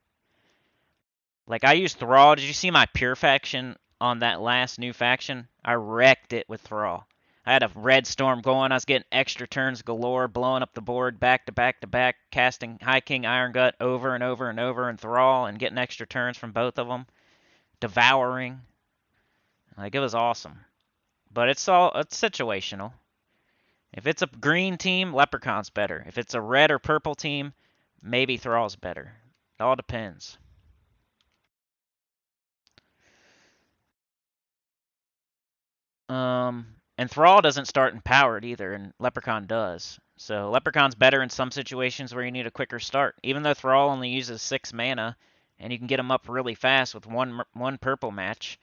Like I use Thrall. Did you see my pure faction on that last new faction? I wrecked it with Thrall. I had a red storm going. I was getting extra turns galore, blowing up the board back to back to back, casting High King Iron Gut over and over and over in Thrall and getting extra turns from both of them. Devouring. Like it was awesome. But it's situational. If it's a green team, Leprechaun's better. If it's a red or purple team, maybe Thrall's better. It all depends. And Thrall doesn't start empowered either, and Leprechaun does. So Leprechaun's better in some situations where you need a quicker start. Even though Thrall only uses 6 mana, and you can get him up really fast with one purple match,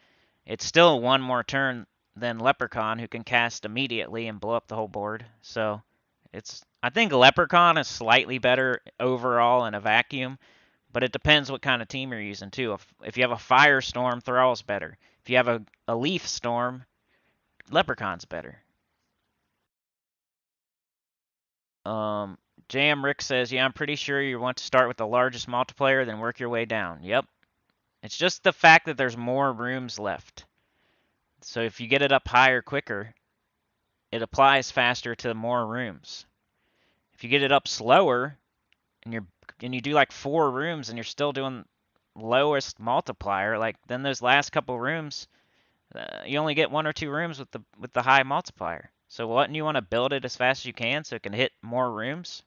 it's still one more turn than Leprechaun, who can cast immediately and blow up the whole board. So I think Leprechaun is slightly better overall in a vacuum, but it depends what kind of team you're using too. If you have a Firestorm, Thrall's better. If you have a Leaf Storm, Leprechaun's better. Jam Rick says, yeah, I'm pretty sure you want to start with the largest multiplayer, then work your way down. Yep. It's just the fact that there's more rooms left. So if you get it up higher quicker, it applies faster to more rooms. If you get it up slower and you do like 4 rooms and you're still doing lowest multiplier, like then those last couple rooms, you only get 1 or 2 rooms with the high multiplier. So wouldn't you want to build it as fast as you can so it can hit more rooms?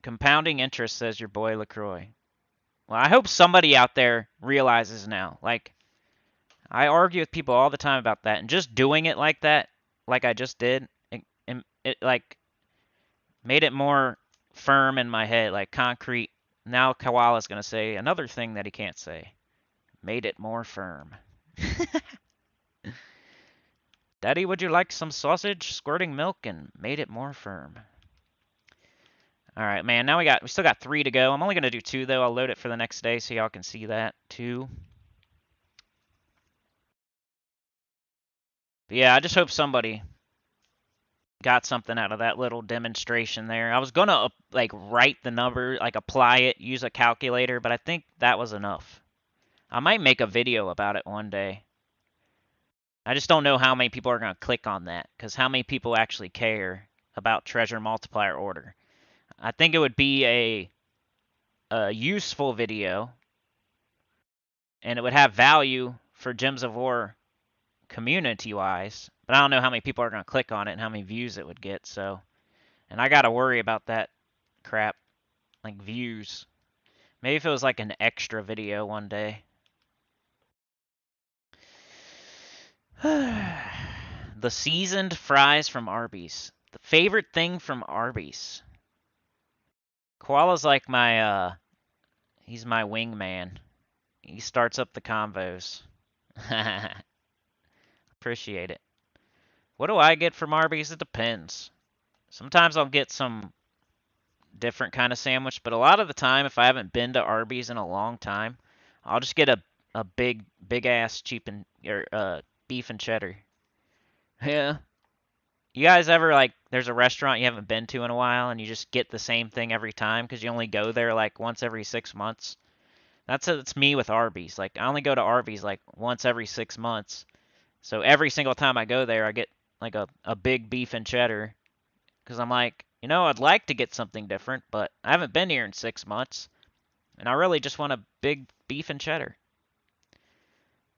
Compounding interest, says your boy LaCroix. Well, I hope somebody out there realizes now. Like, I argue with people all the time about that, and just doing it like that, like I just did, it like made it more firm in my head, like concrete. Now Koala's gonna say another thing that he can't say. Made it more firm. Daddy, would you like some sausage? Squirting milk and made it more firm. All right, man. Now we still got 3 to go. I'm only gonna do 2 though. I'll load it for the next day so y'all can see that. 2. But yeah, I just hope somebody got something out of that little demonstration there. I was gonna like write the number, like apply it, use a calculator, but I think that was enough. I might make a video about it one day. I just don't know how many people are gonna click on that, because how many people actually care about treasure multiplier order? I think it would be a useful video, and it would have value for Gems of War community-wise, but I don't know how many people are gonna click on it and how many views it would get. So, and I gotta worry about that crap, like views. Maybe if it was like an extra video one day. The seasoned fries from Arby's. The favorite thing from Arby's. Koala's like he's my wingman. He starts up the convos. Appreciate it. What do I get from Arby's? It depends. Sometimes I'll get some different kind of sandwich, but a lot of the time, if I haven't been to Arby's in a long time, I'll just get a big ass beef and cheddar. Yeah. You guys ever like there's a restaurant you haven't been to in a while and you just get the same thing every time because you only go there like once every 6 months? It's me with Arby's. Like I only go to Arby's like once every 6 months. So every single time I go there, I get like a big beef and cheddar because I'm like, I'd like to get something different, but I haven't been here in 6 months, and I really just want a big beef and cheddar.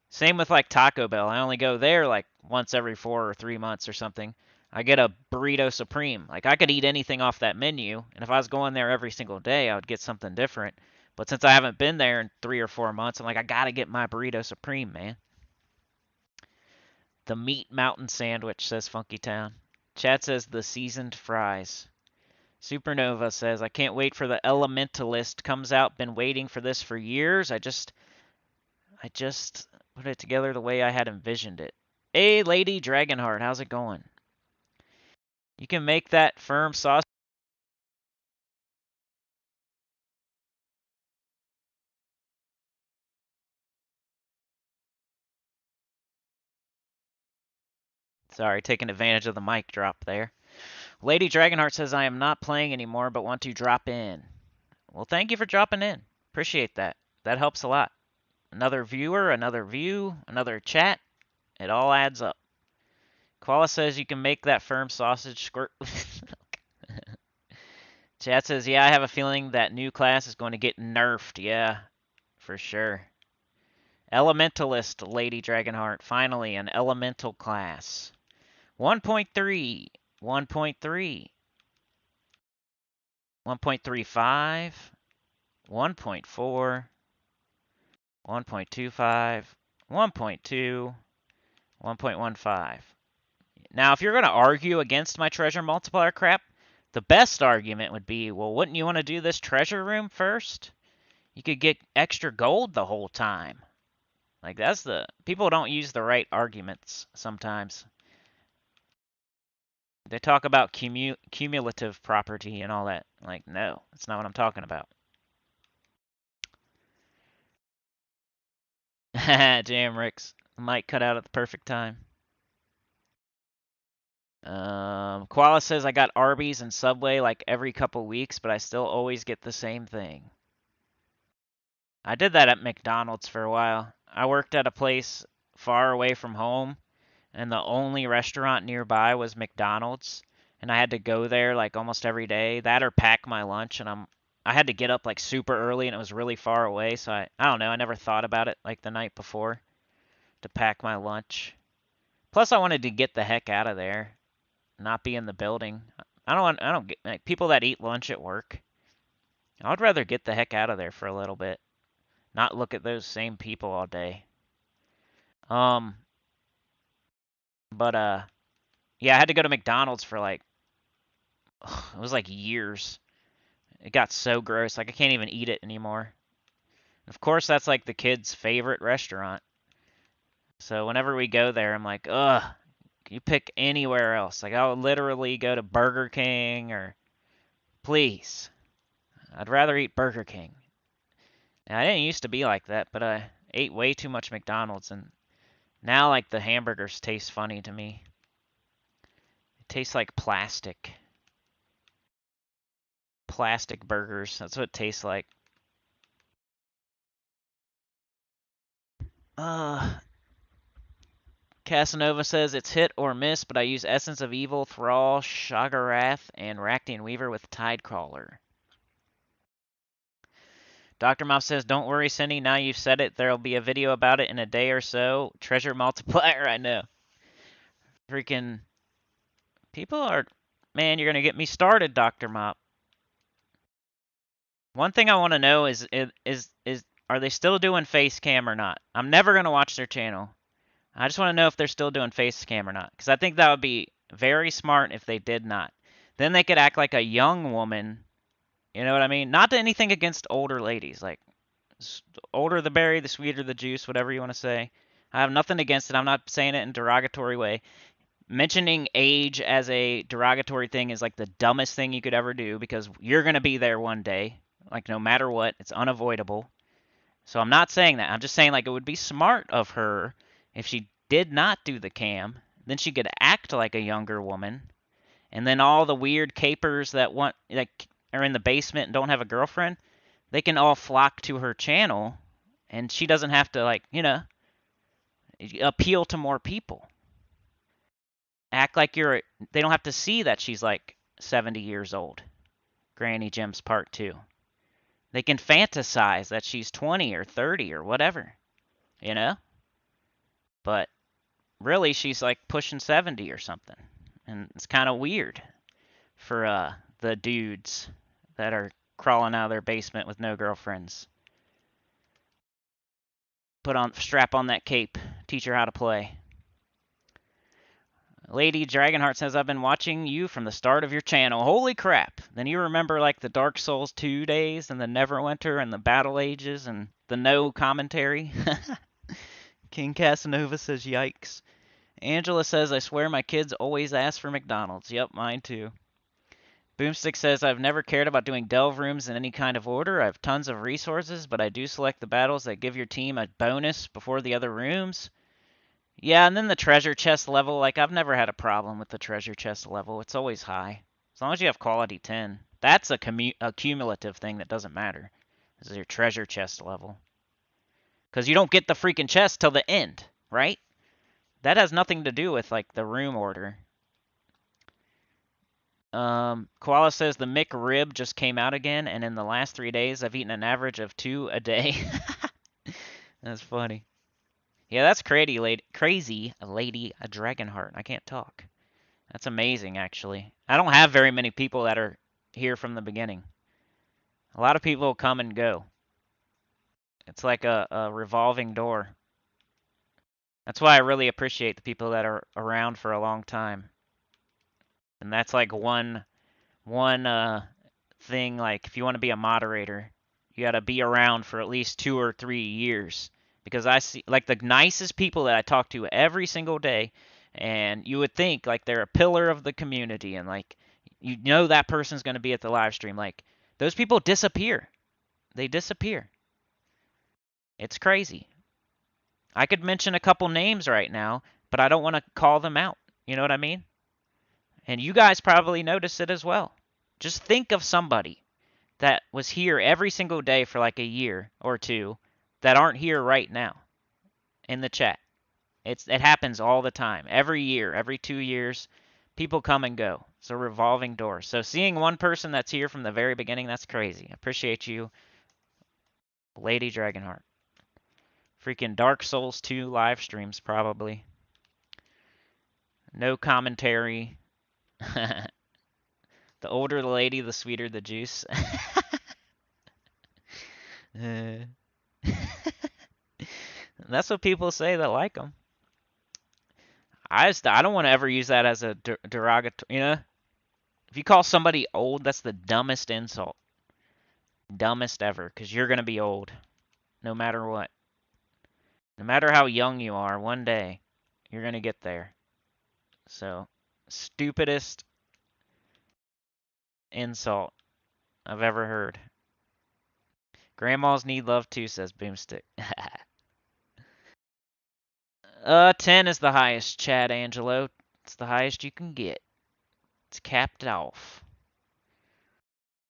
Same with like Taco Bell. I only go there like once every 4 or 3 months or something. I get a burrito supreme. Like I could eat anything off that menu, and if I was going there every single day, I would get something different. But since I haven't been there in 3 or 4 months, I'm like, I gotta get my burrito supreme, man. The meat mountain sandwich, says Funky Town. Chad says the seasoned fries. Supernova says, I can't wait for the Elementalist comes out. Been waiting for this for years. I just put it together the way I had envisioned it. Hey, Lady Dragonheart, how's it going? You can make that firm sauce. Sorry, taking advantage of the mic drop there. Lady Dragonheart says, I am not playing anymore, but want to drop in. Well, thank you for dropping in. Appreciate that. That helps a lot. Another viewer, another view, another chat. It all adds up. Koala says you can make that firm sausage squirt. Chat says, yeah, I have a feeling that new class is going to get nerfed. Yeah, for sure. Elementalist, Lady Dragonheart. Finally, an elemental class. 1.3, 1.3, 1.35, 1.4, 1.25, 1.2, 1.15. Now, if you're going to argue against my treasure multiplier crap, the best argument would be, well, wouldn't you want to do this treasure room first? You could get extra gold the whole time. Like, people don't use the right arguments sometimes. They talk about cumulative property and all that. Like, no, that's not what I'm talking about. Jam Ricks. Mic cut out at the perfect time. Koala says I got Arby's and Subway like every couple weeks, but I still always get the same thing. I did that at McDonald's for a while. I worked at a place far away from home, and the only restaurant nearby was McDonald's, and I had to go there like almost every day. That or pack my lunch, and I had to get up like super early, and it was really far away, so I don't know. I never thought about it like the night before to pack my lunch. Plus, I wanted to get the heck out of there, not be in the building. I don't get like people that eat lunch at work. I'd rather get the heck out of there for a little bit, not look at those same people all day. Um, but yeah, I had to go to McDonald's for like it was like years. It got so gross, like I can't even eat it anymore. Of course, that's like the kids' favorite restaurant. So whenever we go there, I'm like, ugh, can you pick anywhere else? Like I'll literally go to Burger King or please. I'd rather eat Burger King. And I didn't used to be like that, but I ate way too much McDonald's, and now like the hamburgers taste funny to me. It tastes like plastic. Plastic burgers. That's what it tastes like. Casanova says it's hit or miss, but I use Essence of Evil, Thrall, Shagarath, and Raktian Weaver with Tidecrawler. Dr. Mop says, don't worry, Cindy, now you've said it, there'll be a video about it in a day or so. Treasure multiplier, I know. Freaking people are, man, you're going to get me started, Dr. Mop. One thing I want to know is are they still doing face cam or not? I'm never going to watch their channel. I just want to know if they're still doing face cam or not, because I think that would be very smart if they did not. Then they could act like a young woman. You know what I mean? Not anything against older ladies. Like, older the berry, the sweeter the juice, whatever you want to say. I have nothing against it. I'm not saying it in a derogatory way. Mentioning age as a derogatory thing is like the dumbest thing you could ever do, because you're going to be there one day. Like, no matter what, it's unavoidable. So I'm not saying that. I'm just saying, like, it would be smart of her if she did not do the cam. Then she could act like a younger woman. And then all the weird capers that want, like, are in the basement and don't have a girlfriend, they can all flock to her channel, and she doesn't have to, like, you know, appeal to more people. Act like they don't have to see that she's like 70 years old. Granny Gems Part 2. They can fantasize that she's 20 or 30 or whatever, you know? But really, she's like pushing 70 or something. And it's kind of weird for the dudes that are crawling out of their basement with no girlfriends. Strap on that cape, teach her how to play. Lady Dragonheart says, I've been watching you from the start of your channel. Holy crap. Then you remember like the Dark Souls 2 days and the Neverwinter and the Battle Ages and the no commentary? King Casanova says, yikes. Angela says, I swear my kids always ask for McDonald's. Yep, mine too. Boomstick says, I've never cared about doing delve rooms in any kind of order. I have tons of resources, but I do select the battles that give your team a bonus before the other rooms. Yeah, and then the treasure chest level, like, I've never had a problem with the treasure chest level. It's always high. As long as you have quality 10. That's a cumulative thing that doesn't matter. This is your treasure chest level. Because you don't get the freaking chest till the end, right? That has nothing to do with, like, the room order. Koala says the McRib just came out again, and in the last 3 days, I've eaten an average of 2 a day. That's funny. Yeah, that's crazy, lady, a Dragonheart. I can't talk. That's amazing, actually. I don't have very many people that are here from the beginning. A lot of people come and go. It's like a revolving door. That's why I really appreciate the people that are around for a long time. And that's like one thing, like, if you want to be a moderator, you got to be around for at least 2 or 3 years. Because I see, like, the nicest people that I talk to every single day, and you would think, like, they're a pillar of the community, and, like, you know that person's going to be at the live stream. Like, those people disappear. They disappear. It's crazy. I could mention a couple names right now, but I don't want to call them out. You know what I mean? And you guys probably notice it as well. Just think of somebody that was here every single day for like a year or two that aren't here right now in the chat. It happens all the time. Every year, every 2 years, people come and go. It's a revolving door. So seeing one person that's here from the very beginning, that's crazy. Appreciate you, Lady Dragonheart. Freaking Dark Souls 2 live streams, probably. No commentary. The older the lady, the sweeter the juice. That's what people say that like them. I don't want to ever use that as a derogatory, If you call somebody old, that's the dumbest insult. Dumbest ever, because you're going to be old, no matter what. No matter how young you are, one day, you're going to get there. So, stupidest insult I've ever heard. Grandmas need love too, says Boomstick. 10 is the highest, Chad Angelo. It's the highest you can get. It's capped off.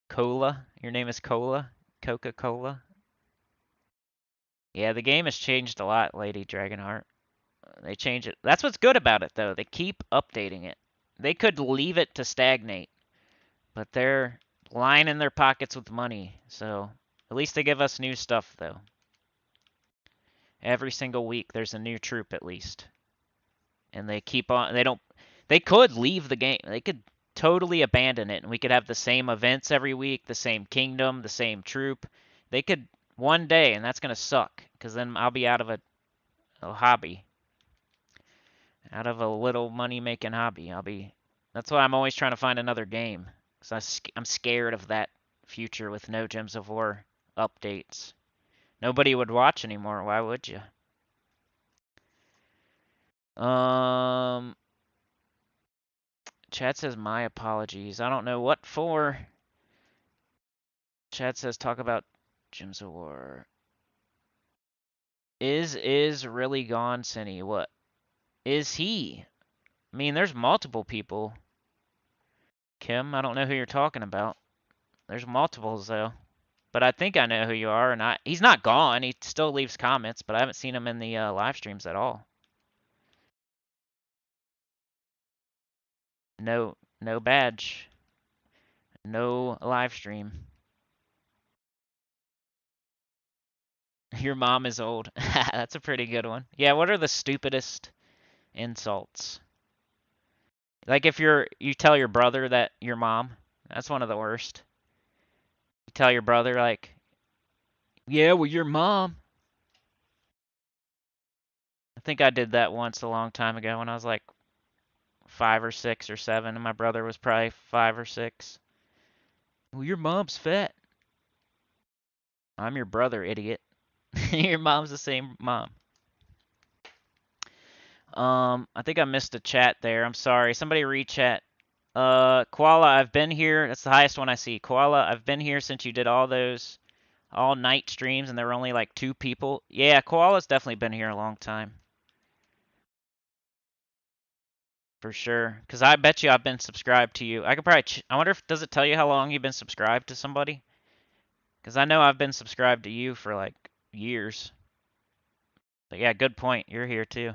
Cola? Your name is Cola? Coca-Cola? Yeah, the game has changed a lot, Lady Dragonheart. They change it. That's what's good about it, though. They keep updating it. They could leave it to stagnate, but they're lining their pockets with money. So at least they give us new stuff, though. Every single week, there's a new troop at least. And they keep on. They could leave the game. They could totally abandon it, and we could have the same events every week, the same kingdom, the same troop. They could one day, and that's going to suck, because then I'll be out of a hobby. Out of a little money-making hobby. That's why I'm always trying to find another game. Because I'm scared of that future with no Gems of War updates. Nobody would watch anymore. Why would you? Chat says my apologies. I don't know what for. Chat says talk about Gems of War. Is really gone, Cinny? What? Is he? I mean, there's multiple people. Kim, I don't know who you're talking about. There's multiples, though. But I think I know who you are, and he's not gone. He still leaves comments, but I haven't seen him in the live streams at all. No badge. No live stream. Your mom is old. That's a pretty good one. Yeah, what are the stupidest insults? Like if you tell your brother that your mom, that's one of the worst. You tell your brother like, yeah, well, your mom. I think I did that once a long time ago when I was like 5 or 6 or 7, and my brother was probably 5 or 6. Well, your mom's fat. I'm your brother, idiot. Your mom's the same mom. I think I missed a chat there. I'm sorry. Somebody re-chat. Koala, I've been here. That's the highest one I see. Koala, I've been here since you did all those all-night streams, and there were only like 2 people. Yeah, Koala's definitely been here a long time. For sure. Because I bet you I've been subscribed to you. I could probably... I wonder if... Does it tell you how long you've been subscribed to somebody? Because I know I've been subscribed to you for like years. But yeah, good point. You're here too.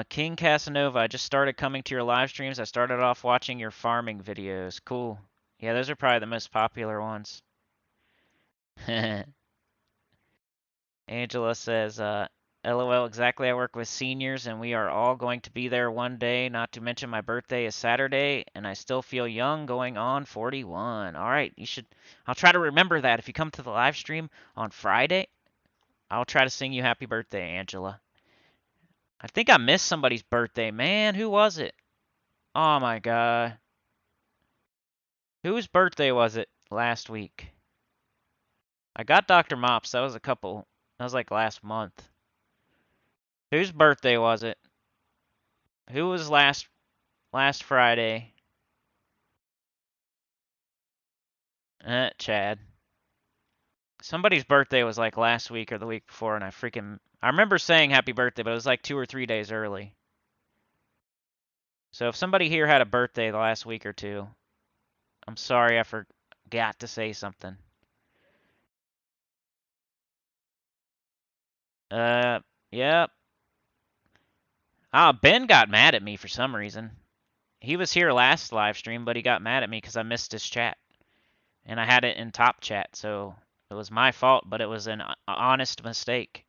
King Casanova, I just started coming to your live streams. I started off watching your farming videos. Cool. Yeah, those are probably the most popular ones. Angela says, LOL, exactly. I work with seniors and we are all going to be there one day. Not to mention my birthday is Saturday and I still feel young going on 41. All right, I'll try to remember that. If you come to the live stream on Friday, I'll try to sing you happy birthday, Angela. I think I missed somebody's birthday. Man, who was it? Oh my god. Whose birthday was it last week? I got Dr. Mops. That was like last month. Whose birthday was it? Who was last Friday? Chad. Somebody's birthday was like last week or the week before, and I remember saying happy birthday, but it was like 2 or 3 days early. So if somebody here had a birthday the last week or two, I'm sorry I forgot to say something. Yep. Ah, Ben got mad at me for some reason. He was here last live stream, but he got mad at me because I missed his chat. And I had it in top chat, so it was my fault, but it was an honest mistake.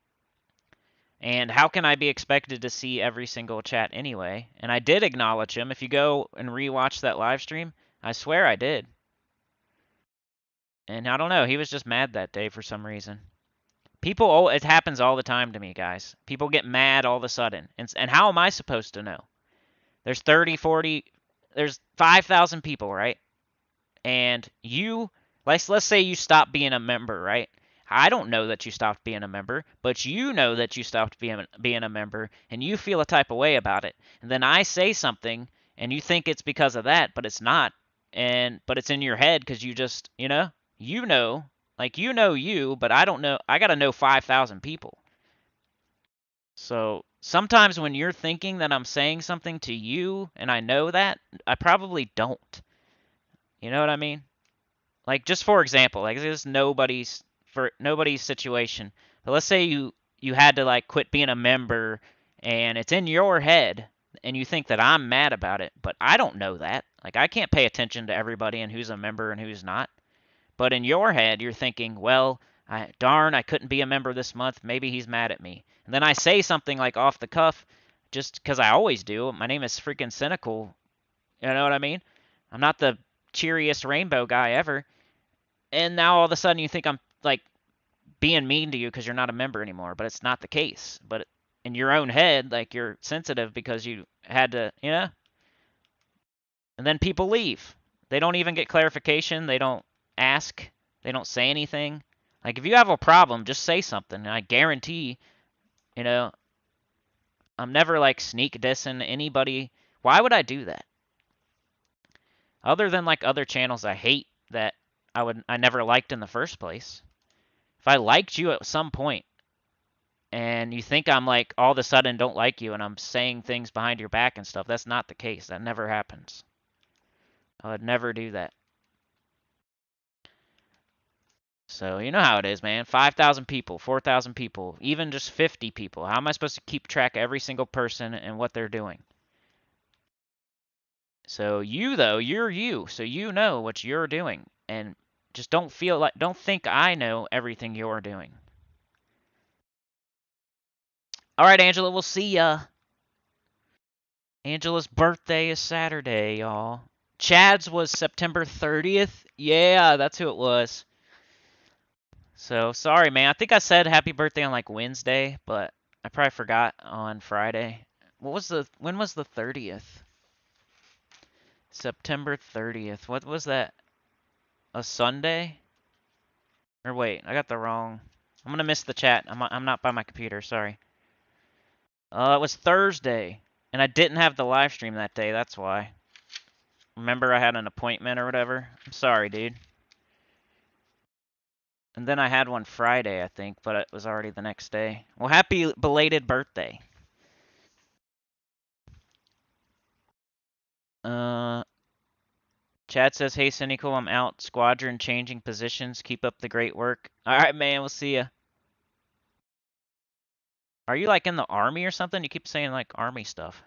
And how can I be expected to see every single chat anyway? And I did acknowledge him. If you go and rewatch that live stream, I swear I did. And I don't know, he was just mad that day for some reason. People, oh, it happens all the time to me, guys. People get mad all of a sudden. And how am I supposed to know? There's 30, 40, there's 5,000 people, right? And you, let's say you stop being a member, right? I don't know that you stopped being a member, but you know that you stopped being a member, and you feel a type of way about it. And then I say something, and you think it's because of that, but it's not. But it's in your head because you know, like you, but I don't know. I gotta know 5,000 people. So sometimes when you're thinking that I'm saying something to you, and I know that, I probably don't. You know what I mean? Like just for example, like this is nobody's situation. But let's say you had to like quit being a member and it's in your head and you think that I'm mad about it, but I don't know that. Like I can't pay attention to everybody and who's a member and who's not. But in your head you're thinking, well, darn, I couldn't be a member this month. Maybe he's mad at me. And then I say something like off the cuff just because I always do. My name is freaking Sinnycool. You know what I mean? I'm not the cheeriest rainbow guy ever, and now all of a sudden you think I'm like being mean to you because you're not a member anymore, but it's not the case. But in your own head, like you're sensitive because you had to. And then people leave. They don't even get clarification. They don't ask. They don't say anything. Like if you have a problem, just say something. And I guarantee, you know, I'm never like sneak dissing anybody. Why would I do that? Other than like other channels I hate that I never liked in the first place. If I liked you at some point and you think I'm like all of a sudden don't like you and I'm saying things behind your back and stuff, that's not the case. That never happens. I would never do that. So you know how it is, man. 5,000 people, 4,000 people, even just 50 people. How am I supposed to keep track of every single person and what they're doing? So you though, you're you. So you know what you're doing and just don't think I know everything you're doing. All right, Angela, we'll see ya. Angela's birthday is Saturday, y'all. Chad's was September 30th. Yeah, that's who it was. So, sorry, man. I think I said happy birthday on like Wednesday, but I probably forgot on Friday. When was the 30th? September 30th. What was that? A Sunday? Or wait, I got the wrong. I'm gonna miss the chat. I'm not by my computer, sorry. It was Thursday, and I didn't have the live stream that day, that's why. Remember I had an appointment or whatever? I'm sorry, dude. And then I had one Friday, I think, but it was already the next day. Well, happy belated birthday. Uh, Chad says, hey, Sinnycool, I'm out. Squadron changing positions. Keep up the great work. All right, man, we'll see ya. Are you, like, in the army or something? You keep saying, like, army stuff.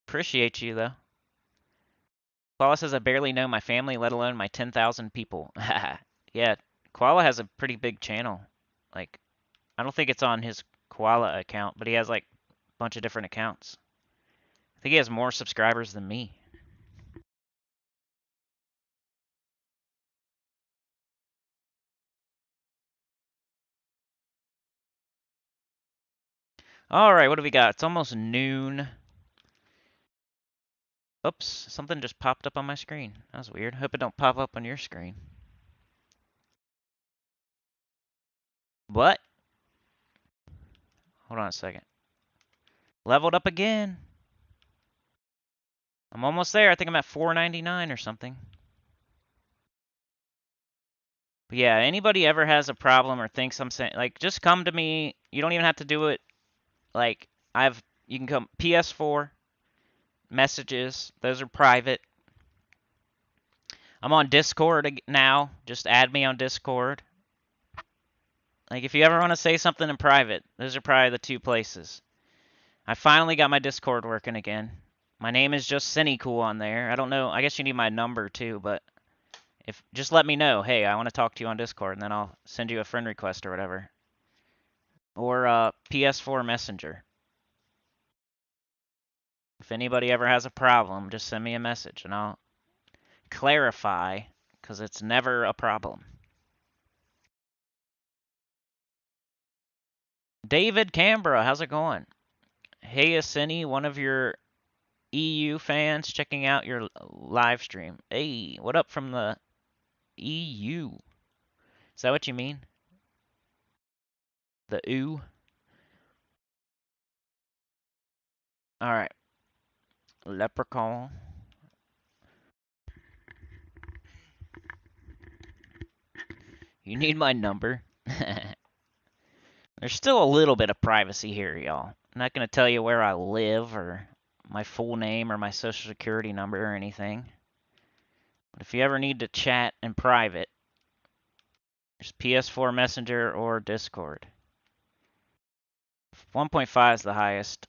Appreciate you, though. Koala says, I barely know my family, let alone my 10,000 people. Yeah, Koala has a pretty big channel. Like, I don't think it's on his Koala account, but he has, like, a bunch of different accounts. I think he has more subscribers than me. All right, what do we got? It's almost noon. Oops, something just popped up on my screen. That was weird. Hope it don't pop up on your screen. What? Hold on a second. Leveled up again. I'm almost there. I think I'm at 499 or something. But yeah, anybody ever has a problem or thinks I'm saying, like, just come to me. You don't even have to do it. Like, you can come PS4 messages. Those are private. I'm on Discord now. Just add me on Discord. Like, if you ever want to say something in private, those are probably the two places. I finally got my Discord working again. My name is just Sinnycool on there. I don't know. I guess you need my number too, but if just let me know. Hey, I want to talk to you on Discord, and then I'll send you a friend request or whatever. Or PS4 Messenger. If anybody ever has a problem, just send me a message, and I'll clarify, because it's never a problem. David Canberra, how's it going? Hey, Asini, one of your EU fans checking out your live stream. Hey, what up from the EU? Is that what you mean? The EU? Alright. Leprechaun. You need my number? There's still a little bit of privacy here, y'all. I'm not going to tell you where I live or my full name or my social security number or anything. But if you ever need to chat in private, there's PS4 Messenger or Discord. 1.5 is the highest.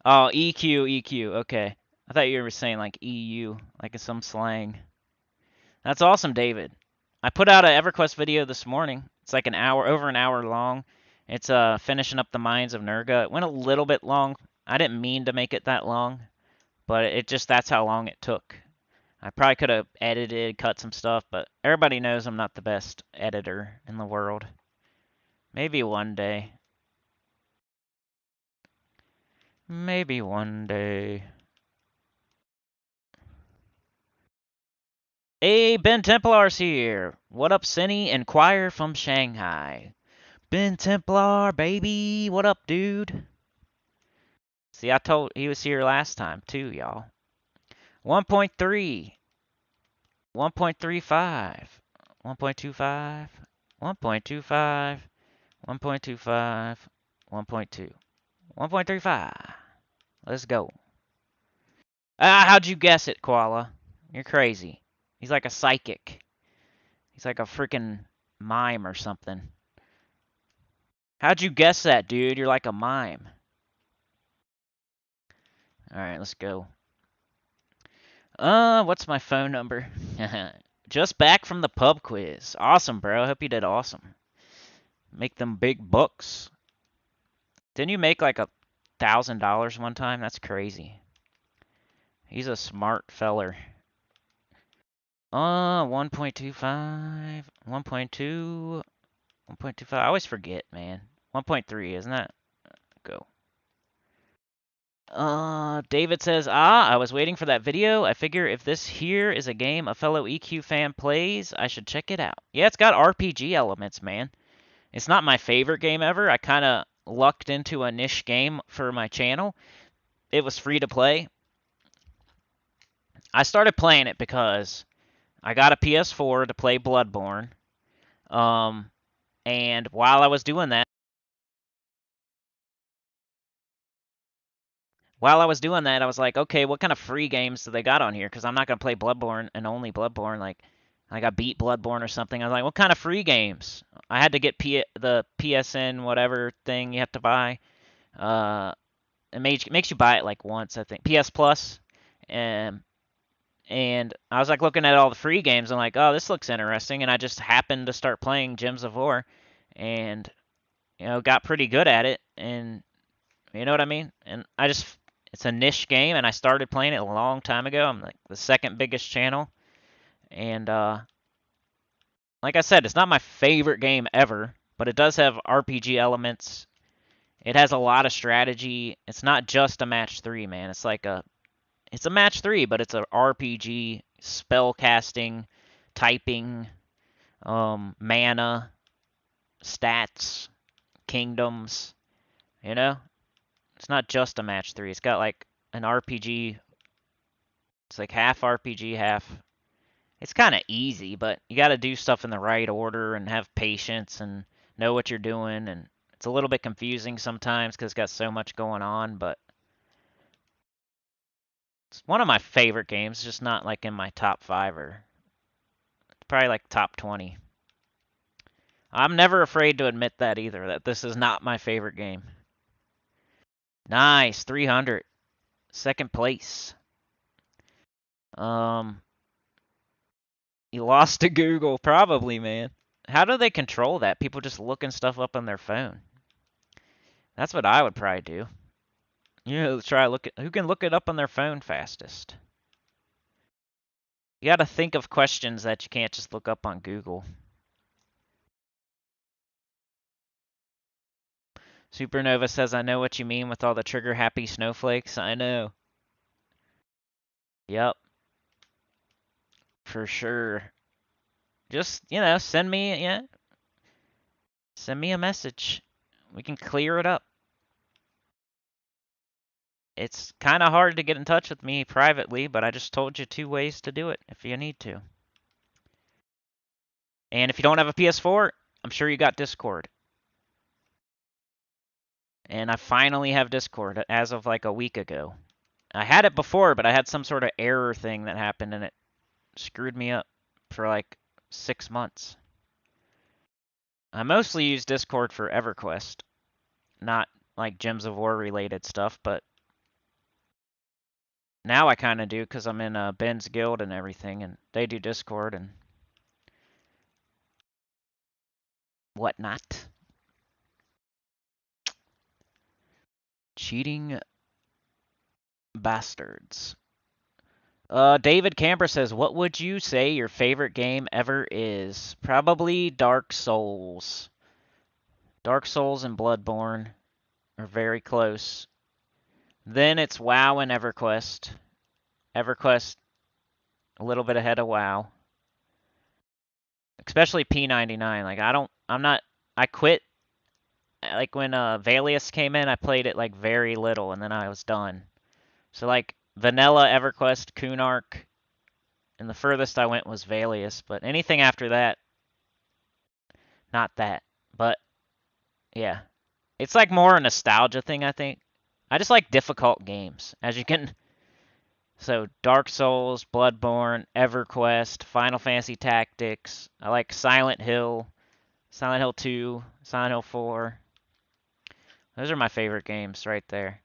Oh, EQ, EQ. Okay. I thought you were saying like EU, like in some slang. That's awesome, David. I put out an EverQuest video this morning. It's like an hour, over an hour long. It's finishing up the Mines of Nurga. It went a little bit long. I didn't mean to make it that long, but it just, that's how long it took. I probably could have edited, cut some stuff, but everybody knows I'm not the best editor in the world. Maybe one day. Maybe one day. Hey, Ben Templar's here. What up, Cinny? Inquire from Shanghai. Ben Templar, baby. What up, dude? See, I told he was here last time, too, y'all. 1.3. 1.35. 1.25. 1.25. 1.25. 1.2. 1.35. Let's go. Ah, how'd you guess it, Koala? You're crazy. He's like a psychic. He's like a freaking mime or something. How'd you guess that, dude? You're like a mime. Alright, let's go. What's my phone number? Just back from the pub quiz. Awesome, bro. Hope you did awesome. Make them big bucks. Didn't you make like $1,000 one time? That's crazy. He's a smart feller. 1.25, 1.2, 1.25. I always forget, man. 1.3, isn't that? Go. David says, I was waiting for that video. I figure if this here is a game a fellow EQ fan plays, I should check it out. Yeah, it's got RPG elements, man. It's not my favorite game ever. I kind of lucked into a niche game for my channel. It was free to play. I started playing it because I got a PS4 to play Bloodborne. And while I was doing that, I was like, okay, what kind of free games do they got on here? Because I'm not going to play Bloodborne and only Bloodborne. Like I beat Bloodborne or something. I was like, what kind of free games? I had to get the PSN whatever thing you have to buy. It makes you buy it like once, I think. PS Plus. And I was like looking at all the free games. I'm like, oh, this looks interesting. And I just happened to start playing Gems of War. And, got pretty good at it. And, you know what I mean? And it's a niche game. And I started playing it a long time ago. I'm like the second biggest channel. And, like I said, it's not my favorite game ever. But it does have RPG elements. It has a lot of strategy. It's not just a match 3, man. It's a match 3, but it's a RPG, spell casting, typing, mana, stats, kingdoms, It's not just a match 3. It's got like an RPG. It's like half RPG, half. It's kind of easy, but you got to do stuff in the right order and have patience and know what you're doing. And it's a little bit confusing sometimes because it's got so much going on, but it's one of my favorite games, just not like in my top 5 or probably like top 20. I'm never afraid to admit that either, that this is not my favorite game. Nice, 300. Second place. You lost to Google, probably, man. How do they control that? People just looking stuff up on their phone. That's what I would probably do. You know, try look at who can look it up on their phone fastest. You got to think of questions that you can't just look up on Google. Supernova says, I know what you mean with all the trigger-happy snowflakes. I know. Yep. For sure. Just, you know, send me a message. We can clear it up. It's kind of hard to get in touch with me privately, but I just told you 2 ways to do it if you need to. And if you don't have a PS4, I'm sure you got Discord. And I finally have Discord as of like a week ago. I had it before, but I had some sort of error thing that happened and it screwed me up for like 6 months. I mostly use Discord for EverQuest, not like Gems of War related stuff, but now I kind of do because I'm in Ben's guild and everything, and they do Discord and whatnot. Cheating bastards. David Camper says, what would you say your favorite game ever is? Probably Dark Souls. Dark Souls and Bloodborne are very close. Then it's WoW and EverQuest. EverQuest a little bit ahead of WoW. Especially P99. Like I quit like when Valius came in, I played it like very little and then I was done. So like vanilla EverQuest, Kunark, and the furthest I went was Valius, but anything after that, not that. But yeah. It's like more a nostalgia thing, I think. I just like difficult games. As you can So Dark Souls, Bloodborne, EverQuest, Final Fantasy Tactics. I like Silent Hill, Silent Hill 2, Silent Hill 4. Those are my favorite games right there.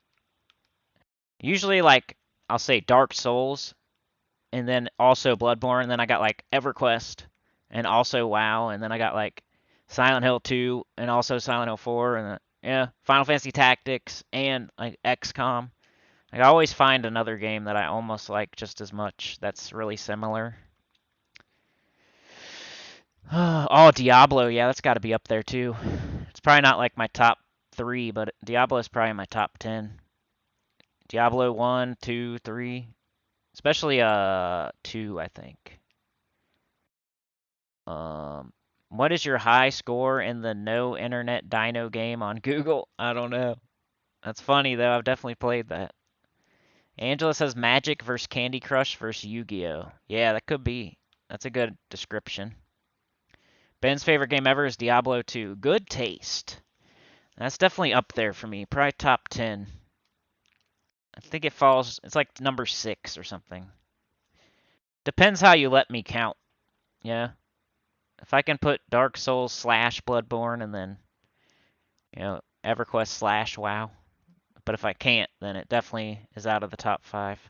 Usually like I'll say Dark Souls and then also Bloodborne, and then I got like EverQuest and also WoW, and then I got like Silent Hill 2 and also Silent Hill 4 and yeah, Final Fantasy Tactics and like XCOM. Like, I always find another game that I almost like just as much that's really similar. Oh, Diablo, yeah, that's got to be up there too. It's probably not like my top 3, but Diablo is probably my top 10. Diablo 1, 2, 3. Especially 2, I think. What is your high score in the no internet dino game on Google? I don't know. That's funny though. I've definitely played that. Angela says Magic versus Candy Crush versus Yu-Gi-Oh. Yeah, that could be. That's a good description. Ben's favorite game ever is Diablo 2. Good taste. That's definitely up there for me. Probably top 10. I think it falls, it's like number 6 or something. Depends how you let me count. Yeah. If I can put Dark Souls / Bloodborne and then, you know, EverQuest / WoW. But if I can't, then it definitely is out of the top 5.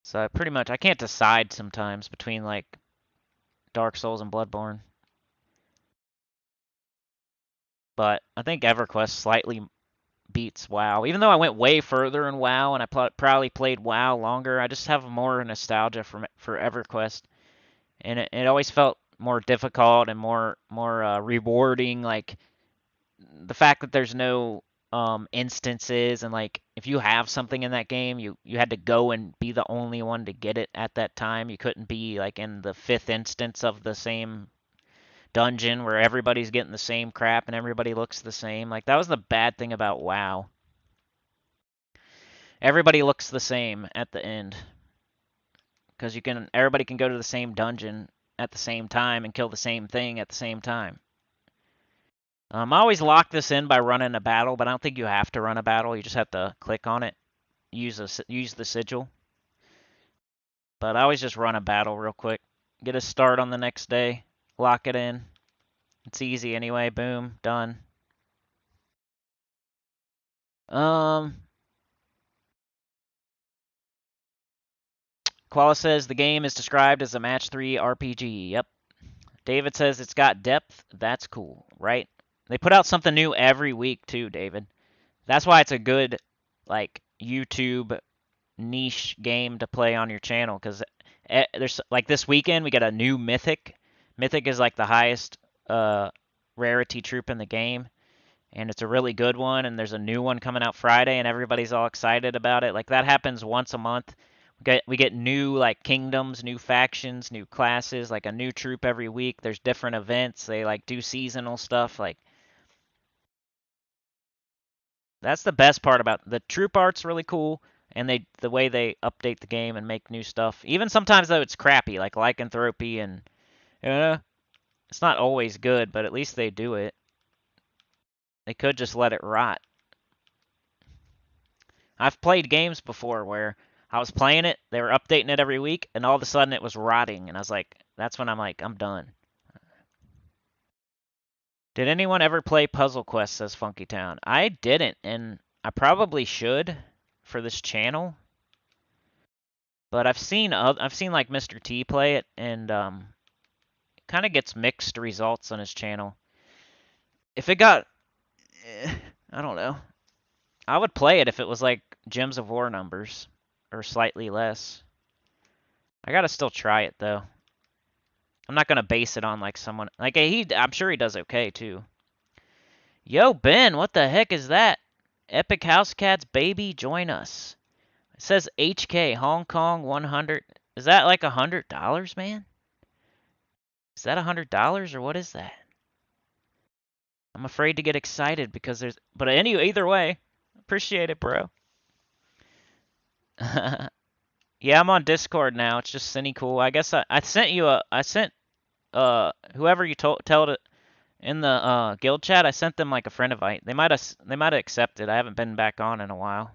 So I can't decide sometimes between like Dark Souls and Bloodborne. But I think EverQuest slightly beats WoW. Even though I went way further in WoW and I probably played WoW longer, I just have more nostalgia for EverQuest. And it always felt more difficult and more rewarding. Like the fact that there's no instances, and like if you have something in that game, you had to go and be the only one to get it at that time. You couldn't be like in the 5th instance of the same dungeon where everybody's getting the same crap and everybody looks the same. Like that was the bad thing about WoW. Everybody looks the same at the end because everybody can go to the same dungeon at the same time and kill the same thing at the same time. I always lock this in by running a battle, but I don't think you have to run a battle. You just have to click on it, use the sigil. But I always just run a battle real quick Get a start on the next day. Lock it in. It's easy anyway. Boom. Done. Koala says the game is described as a match 3 RPG. Yep. David says it's got depth. That's cool, right? They put out something new every week too, David. That's why it's a good like YouTube niche game to play on your channel because there's like this weekend we got a new mythic. Mythic is like the highest rarity troop in the game, and it's a really good one. And there's a new one coming out Friday, and everybody's all excited about it. Like that happens once a month. We get new like kingdoms, new factions, new classes, like a new troop every week. There's different events. They like do seasonal stuff. Like that's the best part about the troop art's really cool, and the way they update the game and make new stuff. Even sometimes though it's crappy, like lycanthropy, and it's not always good, but at least they do it. They could just let it rot. I've played games before where I was playing it, they were updating it every week, and all of a sudden it was rotting, and I was like, that's when I'm like, I'm done. Did anyone ever play Puzzle Quest, says Funky Town? I didn't, and I probably should for this channel. But I've seen like Mr. T play it, and kind of gets mixed results on his channel. If it got, I don't know. I would play it if it was like Gems of War numbers or slightly less. I gotta still try it though. I'm not gonna base it on like someone like I'm sure he does okay too. Yo Ben, what the heck is that? Epic House Cats baby, join us. It says HK Hong Kong 100. Is that like $100, man? Is that $100 or what is that? I'm afraid to get excited because there's. But anyway, either way, appreciate it, bro. Yeah, I'm on Discord now. It's just Sinnycool. I guess I sent you a. I sent whoever you tell it in the guild chat. I sent them like a friend invite. They might have accepted. I haven't been back on in a while.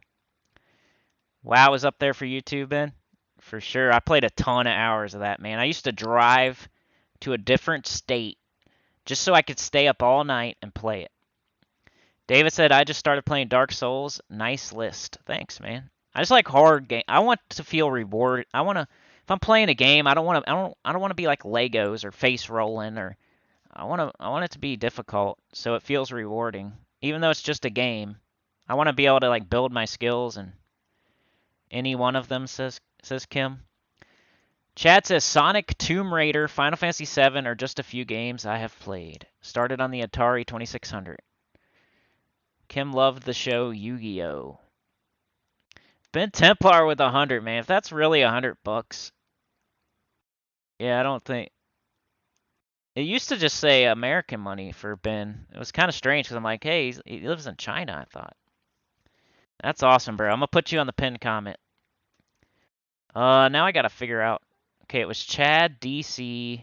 WoW is up there for you too, Ben. For sure. I played a ton of hours of that, man. I used to drive to a different state just so I could stay up all night and play it. David said, I just started playing Dark Souls. Nice list. Thanks, man. I just like hard game. I want to feel rewarded. I want to, if I'm playing a game, I don't want to be like Legos or face rolling or, I want it to be difficult so it feels rewarding. Even though it's just a game, I want to be able to like build my skills and any one of them, says Kim. Chad says Sonic, Tomb Raider, Final Fantasy VII are just a few games I have played. Started on the Atari 2600. Kim loved the show Yu-Gi-Oh! Ben Templar with 100, man. If that's really $100, yeah, I don't think. It used to just say American money for Ben. It was kind of strange because I'm like, hey, he lives in China, I thought. That's awesome, bro. I'm gonna put you on the pinned comment. Now I gotta figure out. Okay, it was Chad, DC,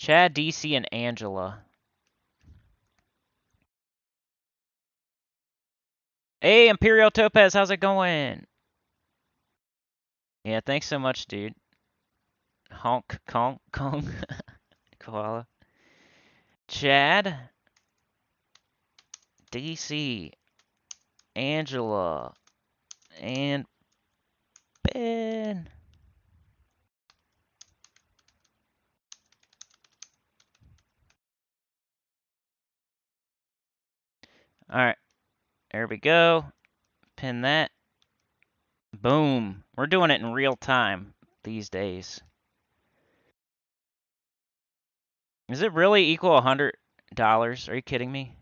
and Angela. Hey, Imperial Topaz, how's it going? Yeah, thanks so much, dude. Honk, conk, kong, koala. Chad, DC, Angela, and Ben. Alright, there we go. Pin that. Boom. We're doing it in real time these days. Is it really equal $100? Are you kidding me?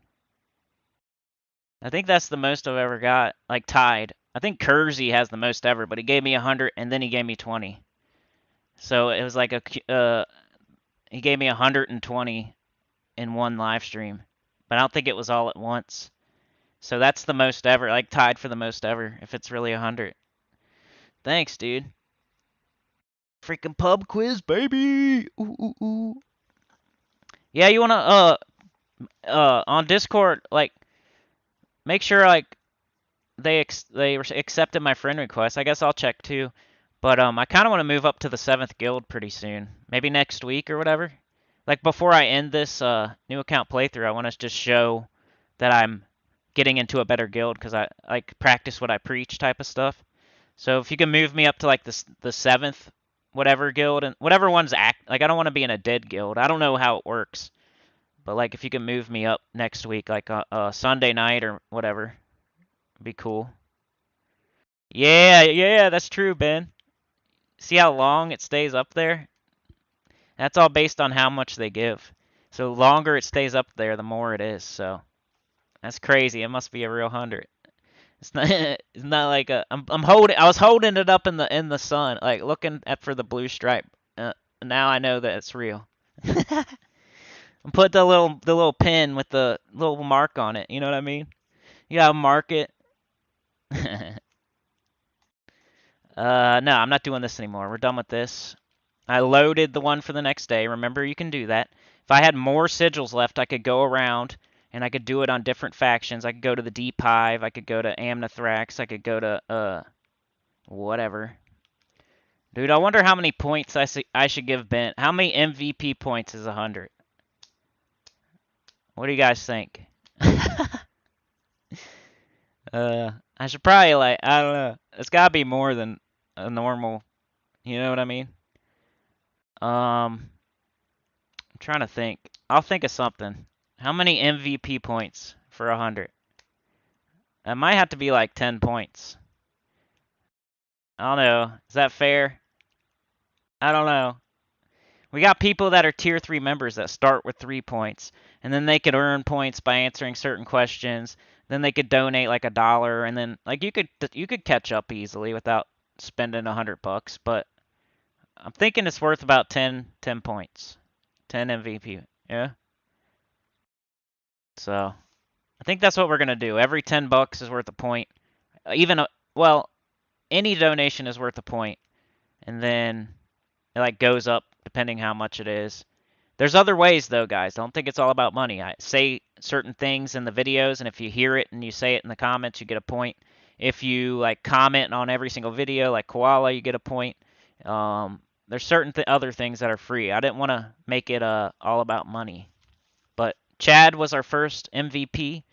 I think that's the most I've ever got, like tied. I think Kersey has the most ever, but he gave me 100 and then he gave me 20. So it was like he gave me 120 in one live stream, but I don't think it was all at once. So that's the most ever, like tied for the most ever, if it's really 100. Thanks, dude. Freaking pub quiz, baby. Ooh, ooh, ooh. Yeah, you wanna on Discord, like make sure like they accepted my friend request. I guess I'll check too. But I kind of want to move up to the 7th guild pretty soon. Maybe next week or whatever. Like before I end this new account playthrough, I want to just show that I'm getting into a better guild because I like practice what I preach type of stuff. So if you can move me up to like the 7th whatever guild and whatever one's like I don't want to be in a dead guild. I don't know how it works. But like if you can move me up next week like Sunday night or whatever, it'd be cool. Yeah, that's true, Ben. See how long it stays up there? That's all based on how much they give. So the longer it stays up there, the more it is. So that's crazy. It must be a real 100. It's not. It's not like a. I'm holding. I was holding it up in the sun, like looking at for the blue stripe. Now I know that it's real. And put the little pin with the little mark on it. You know what I mean? You gotta mark it. No, I'm not doing this anymore. We're done with this. I loaded the one for the next day. Remember, you can do that. If I had more sigils left, I could go around and I could do it on different factions. I could go to the Deep Hive. I could go to Amnithrax. I could go to, whatever. Dude, I wonder how many points I should give Ben. How many MVP points is 100? What do you guys think? I should probably, like, I don't know. It's gotta be more than a normal, you know what I mean? I'm trying to think. I'll think of something. How many MVP points for 100? It might have to be like 10 points. I don't know. Is that fair? I don't know. We got people that are tier 3 members that start with 3 points, and then they could earn points by answering certain questions. Then they could donate like $1, and then like you could catch up easily without spending $100. But I'm thinking it's worth about 10 points, 10 MVP. Yeah. So I think that's what we're gonna do. Every $10 is worth a point. Well, any donation is worth a point, and then it like goes up depending how much it is. There's other ways though, guys. Don't think it's all about money. I say certain things in the videos, and if you hear it and you say it in the comments, you get a point. If you like comment on every single video, like Koala, you get a point. There's certain other things that are free. I didn't want to make it all about money. But Chad was our first MVP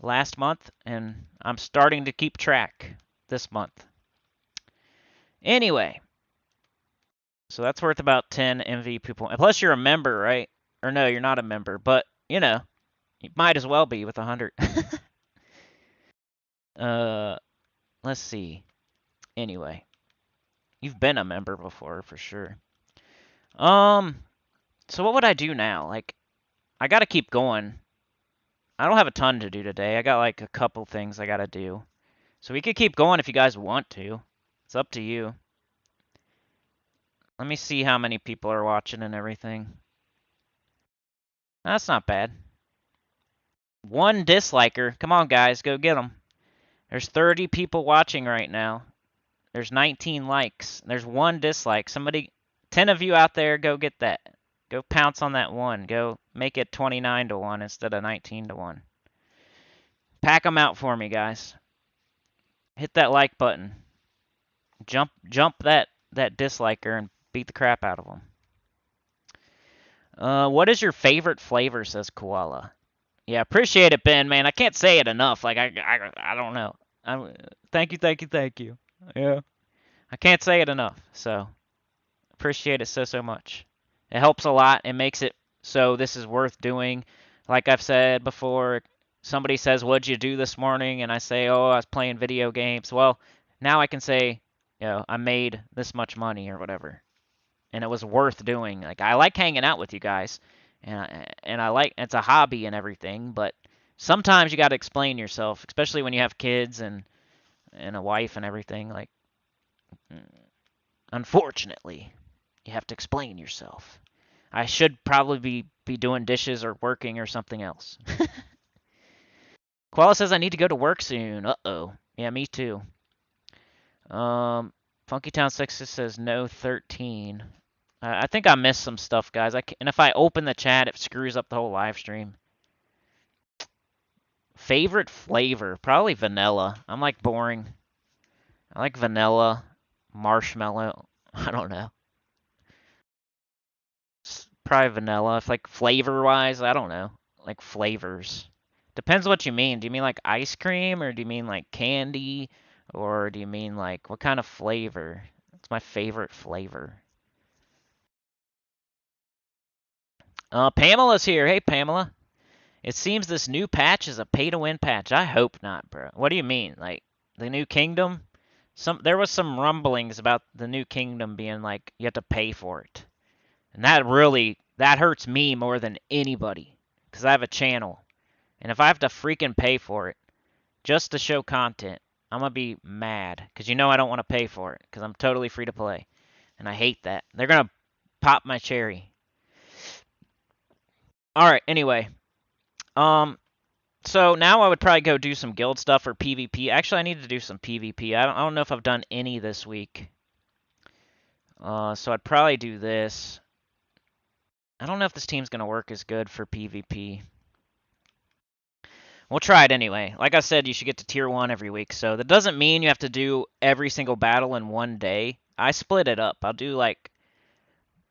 last month, and I'm starting to keep track this month. Anyway, so that's worth about 10 MVP points. Plus, you're a member, right? Or no, you're not a member, but you know, you might as well be with 100. Let's see. Anyway, you've been a member before for sure. So what would I do now? Like, I gotta keep going. I don't have a ton to do today. I got like a couple things I gotta do. So we could keep going if you guys want to. It's up to you. Let me see how many people are watching and everything. That's not bad. 1 disliker. Come on, guys. Go get them. There's 30 people watching right now. There's 19 likes. There's 1 dislike. 10 of you out there, go get that. Go pounce on that 1. Go make it 29 to 1 instead of 19 to 1. Pack them out for me, guys. Hit that like button. Jump that disliker and beat the crap out of them. What is your favorite flavor, says Koala. Yeah, appreciate it, Ben, man. I can't say it enough. Like, I don't know. Thank you. Yeah. I can't say it enough, so appreciate it so much. It helps a lot. It makes it so this is worth doing. Like I've said before, somebody says, what'd you do this morning? And I say, oh, I was playing video games. Well, now I can say, you know, I made this much money or whatever. And it was worth doing. Like, I like hanging out with you guys. And I like, it's a hobby and everything, but sometimes you got to explain yourself, especially when you have kids and a wife and everything. Like, unfortunately, you have to explain yourself. I should probably be doing dishes or working or something else. Koala says I need to go to work soon. Uh-oh. Yeah, me too. Funkytown Sexist says no 13. I think I missed some stuff, guys. And if I open the chat, it screws up the whole live stream. Favorite flavor? Probably vanilla. I'm like boring. I like vanilla. marshmallow. I don't know. Probably vanilla. If like flavor wise, I don't know. Like flavors. Depends what you mean. Do you mean like ice cream or do you mean like candy or do you mean like what kind of flavor? It's my favorite flavor. Pamela's here. Hey Pamela. It seems this new patch is a pay to win patch. I hope not, bro. What do you mean? Like the new kingdom? There was some rumblings about the new kingdom being like you have to pay for it. And that hurts me more than anybody cuz I have a channel. And if I have to freaking pay for it just to show content, I'm going to be mad cuz you know I don't want to pay for it cuz I'm totally free to play. And I hate that. They're going to pop my cherry. All right, anyway. So now I would probably go do some guild stuff or PvP. Actually, I need to do some PvP. I don't know if I've done any this week. So I'd probably do this. I don't know if this team's going to work as good for PvP. We'll try it anyway. Like I said, you should get to tier 1 every week. So that doesn't mean you have to do every single battle in one day. I split it up. I'll do like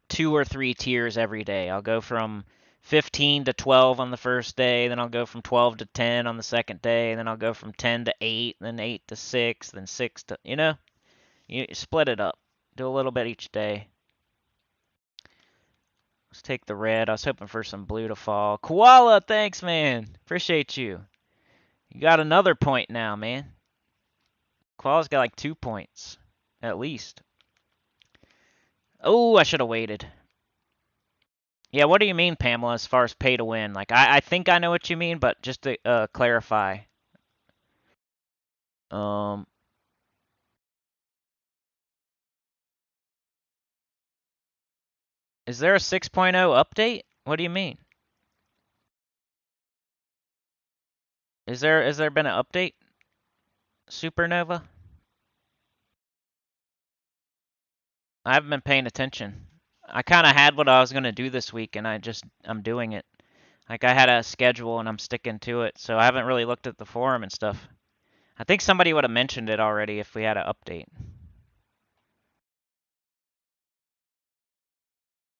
2 or 3 tiers every day. I'll go from 15 to 12 on the first day, then I'll go from 12 to 10 on the second day, then I'll go from 10 to 8, then 8 to 6, then 6 to, you split it up. Do a little bit each day. Let's take the red. I was hoping for some blue to fall. Koala, thanks, man. Appreciate you. You got another point now, man. Koala's got like 2 points, at least. Oh, I should have waited. Yeah, what do you mean, Pamela, as far as pay to win? Like, I think I know what you mean, but just to clarify. Um, is there a 6.0 update? What do you mean? Has there been an update? Supernova? I haven't been paying attention. I kind of had what I was going to do this week, and I'm doing it. Like, I had a schedule, and I'm sticking to it, so I haven't really looked at the forum and stuff. I think somebody would have mentioned it already if we had an update.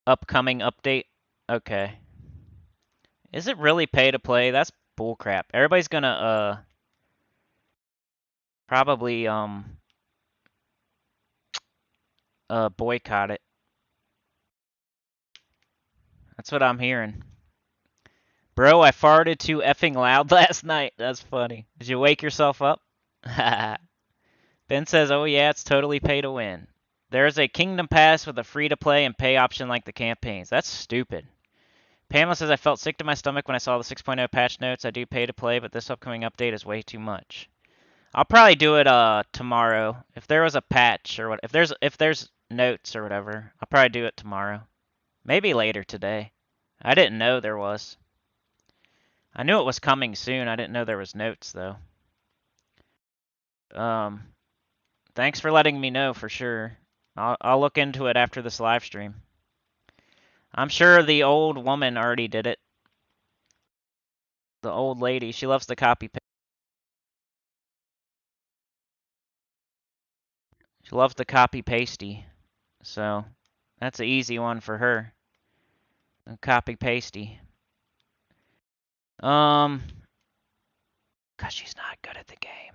Upcoming update? Okay. Is it really pay to play? That's bullcrap. Everybody's gonna, probably, boycott it. That's what I'm hearing. Bro, I farted too effing loud last night. That's funny. Did you wake yourself up? Ben says, oh yeah, it's totally pay to win. There's a Kingdom Pass with a free-to-play and pay option like the campaigns. That's stupid. Pamela says, I felt sick to my stomach when I saw the 6.0 patch notes. I do pay to play, but this upcoming update is way too much. I'll probably do it tomorrow. If there was a patch or what, if there's notes or whatever, I'll probably do it tomorrow. Maybe later today. I didn't know there was. I knew it was coming soon. I didn't know there was notes though. Thanks for letting me know for sure. I'll look into it after this live stream. I'm sure the old woman already did it. The old lady, she loves to copy paste. She loves to copy pasty. So that's an easy one for her. Copy pasty. Cause she's not good at the game.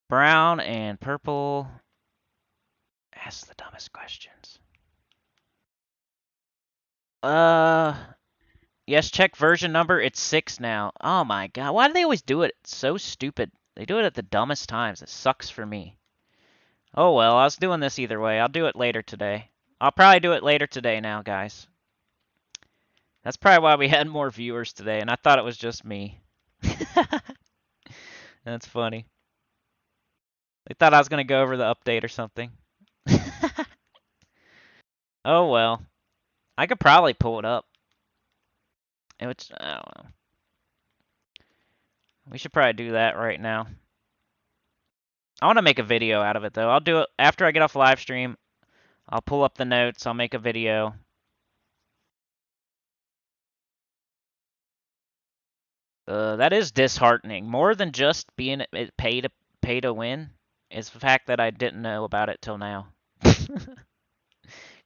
Brown and purple. Ask the dumbest questions. Yes, check version number. It's 6 now. Oh my god. Why do they always do it? It's so stupid. They do it at the dumbest times. It sucks for me. Oh well, I was doing this either way. I'll do it later today. I'll probably do it later today now, guys. That's probably why we had more viewers today, and I thought it was just me. That's funny. They thought I was going to go over the update or something. Oh well. I could probably pull it up. Which, I don't know. We should probably do that right now. I want to make a video out of it, though. I'll do it after I get off live stream. I'll pull up the notes. I'll make a video. That is disheartening. More than just being pay to win. is the fact that I didn't know about it till now.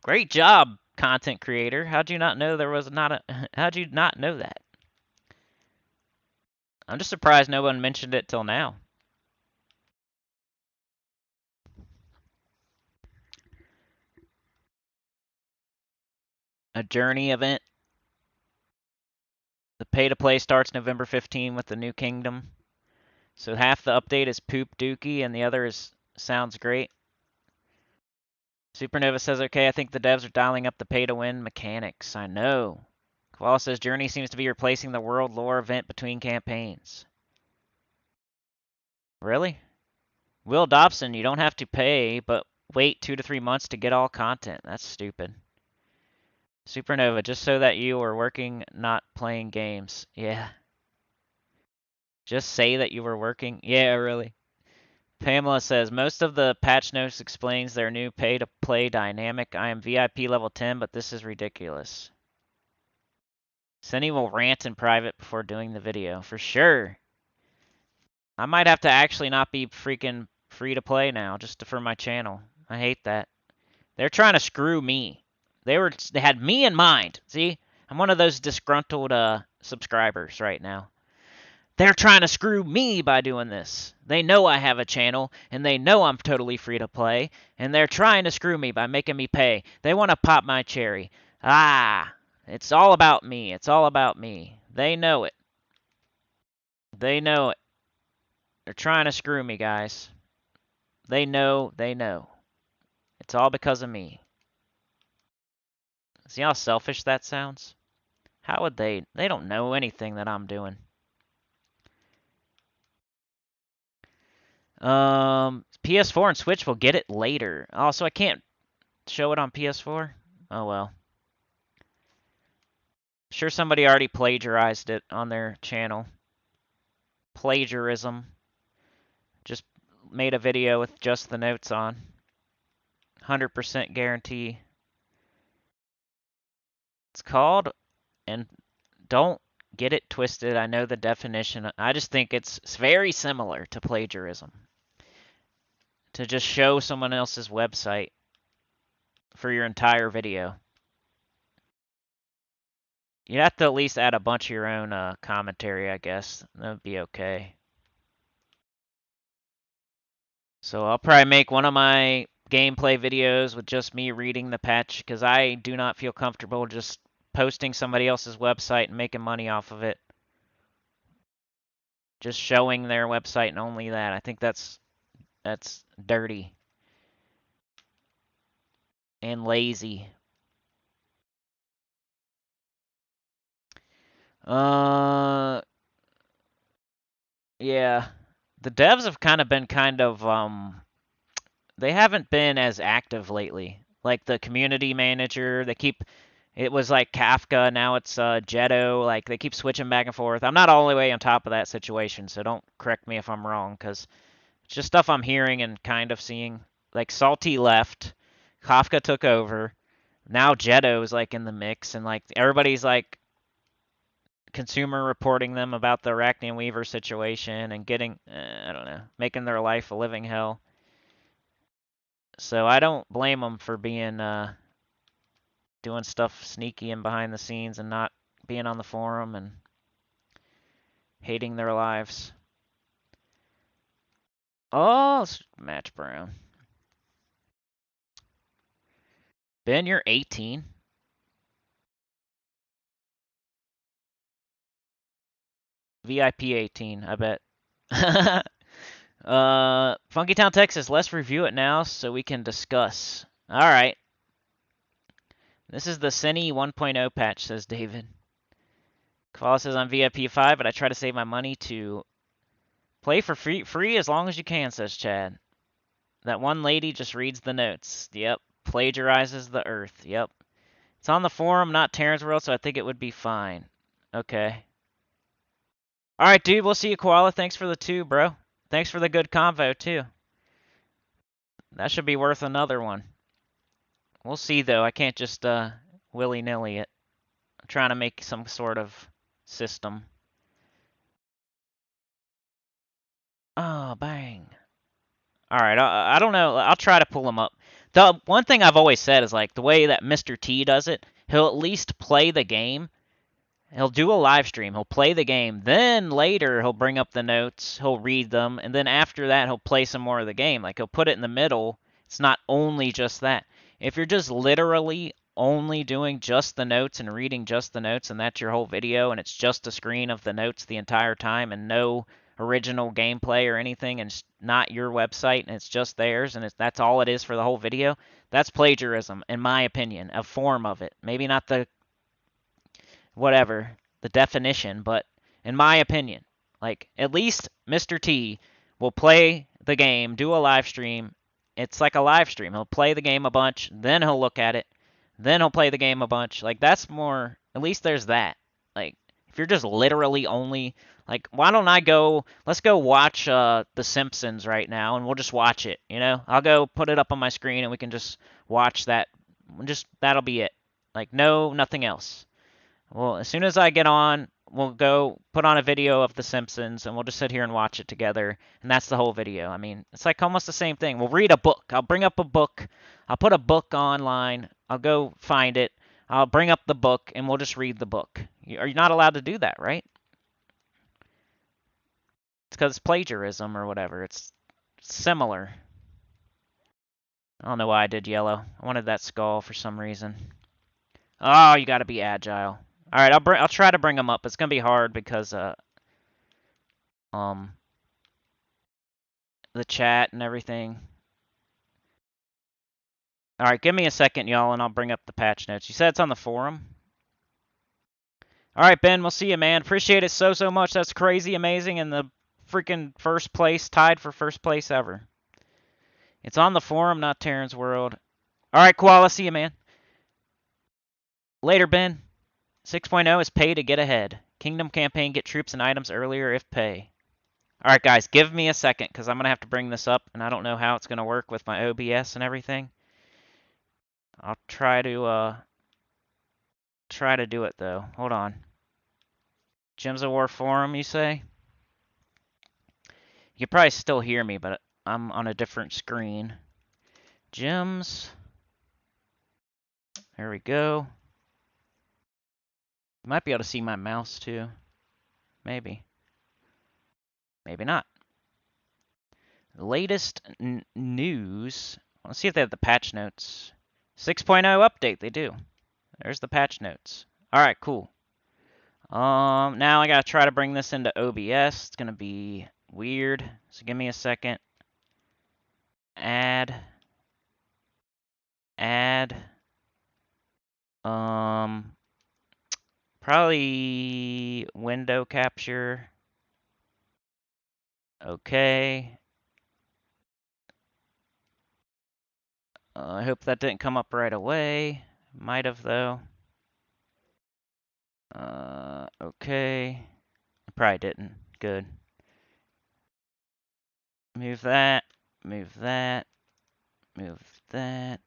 Great job, content creator. How'd you not know there was not a... How'd you not know that? I'm just surprised no one mentioned it till now. A journey event. The pay-to-play starts November 15 with the new kingdom. So half the update is poop dookie and the other is sounds great. Supernova says, okay, I think the devs are dialing up the pay-to-win mechanics. I know. Koala says, Journey seems to be replacing the world lore event between campaigns. Really? Will Dobson, you don't have to pay, but wait 2 to 3 months to get all content. That's stupid. Supernova, just so that you are working, not playing games. Yeah. Just say that you were working. Yeah, really. Pamela says, most of the patch notes explains their new pay-to-play dynamic. I am VIP level 10, but this is ridiculous. Cindy will rant in private before doing the video, for sure. I might have to actually not be freaking free to play now, just for my channel. I hate that. They're trying to screw me. They had me in mind. See? I'm one of those disgruntled subscribers right now. They're trying to screw me by doing this. They know I have a channel, and they know I'm totally free to play, and they're trying to screw me by making me pay. They want to pop my cherry. Ah, it's all about me. It's all about me. They know it. They know it. They're trying to screw me, guys. They know, they know. It's all because of me. See how selfish that sounds? How would they? They don't know anything that I'm doing. PS4 and Switch will get it later. Oh, so I can't show it on PS4? Oh, well. Sure somebody already plagiarized it on their channel. Plagiarism. Just made a video with just the notes on. 100% guarantee. It's called, and don't get it twisted. I know the definition. I just think it's very similar to plagiarism. To just show someone else's website for your entire video. You have to at least add a bunch of your own commentary, I guess. That would be okay. So I'll probably make one of my gameplay videos with just me reading the patch, because I do not feel comfortable just posting somebody else's website and making money off of it. Just showing their website and only that. I think that's dirty. And lazy. Yeah. The devs have kind of been they haven't been as active lately. Like the community manager, it was like Kafka, now it's Jetto, like they keep switching back and forth. I'm not all the way on top of that situation, so don't correct me if I'm wrong, because it's just stuff I'm hearing and kind of seeing. Like Salty left, Kafka took over, now Jetto's like in the mix, and like everybody's like consumer reporting them about the Arachnian Weaver situation and getting, I don't know, making their life a living hell. So I don't blame them for being doing stuff sneaky and behind the scenes and not being on the forum and hating their lives. Oh, let's match Brown. Ben, you're 18. VIP 18, I bet. Funkytown, Texas. Let's review it now so we can discuss. All right. This is the Sinny 1.0 patch, says David. Koala says I'm VIP 5, but I try to save my money to play for free as long as you can, says Chad. That one lady just reads the notes. Yep. Plagiarizes the earth. Yep. It's on the forum, not Terran's World, so I think it would be fine. Okay. Alright, dude. We'll see you, Koala. Thanks for the 2, bro. Thanks for the good convo, too. That should be worth another one. We'll see, though. I can't just willy-nilly it. I'm trying to make some sort of system. Oh, bang. All right, I don't know. I'll try to pull them up. The one thing I've always said is like the way that Mr. T does it, he'll at least play the game. He'll do a live stream. He'll play the game. Then later he'll bring up the notes. He'll read them, and then after that he'll play some more of the game. Like he'll put it in the middle. It's not only just that. If you're just literally only doing just the notes and reading just the notes, and that's your whole video, and it's just a screen of the notes the entire time, and no original gameplay or anything, and it's not your website, and it's just theirs, and that's all it is for the whole video, that's plagiarism, in my opinion, a form of it. Maybe not the whatever the definition, but in my opinion, like at least Mr. T will play the game, do a live stream. It's like a live stream. He'll play the game a bunch, then he'll look at it, then he'll play the game a bunch. Like that's more. At least there's that. Like if you're just literally only like, why don't I go? Let's go watch The Simpsons right now, and we'll just watch it. You know, I'll go put it up on my screen, and we can just watch that. Just that'll be it. Like no, nothing else. Well, as soon as I get on, we'll go put on a video of The Simpsons, and we'll just sit here and watch it together, and that's the whole video. I mean, it's like almost the same thing. We'll read a book. I'll bring up a book. I'll put a book online. I'll go find it. I'll bring up the book, and we'll just read the book. Are you not allowed to do that, right? It's because it's plagiarism or whatever. It's similar. I don't know why I did yellow. I wanted that skull for some reason. Oh, you got to be agile. All right, I'll try to bring them up. It's gonna be hard because um the chat and everything. All right, give me a second, y'all, and I'll bring up the patch notes. You said it's on the forum. All right, Ben, we'll see you, man. Appreciate it so much. That's crazy, amazing, and the freaking first place, tied for first place ever. It's on the forum, not Terran's World. All right, Koala, see you, man. Later, Ben. 6.0 is pay to get ahead. Kingdom campaign, get troops and items earlier if pay. All right, guys, give me a second because I'm going to have to bring this up, and I don't know how it's going to work with my OBS and everything. I'll try to do it, though. Hold on. Gems of War forum, you say? You can probably still hear me, but I'm on a different screen. Gems. There we go. You might be able to see my mouse, too. Maybe. Maybe not. Latest news. Let's see if they have the patch notes. 6.0 update. They do. There's the patch notes. All right, cool. Now I gotta try to bring this into OBS. It's gonna be weird. So give me a second. Add. Probably window capture. Okay. I hope that didn't come up right away. Might have, though. Okay. Probably didn't. Good. Move that. Move that. Move that.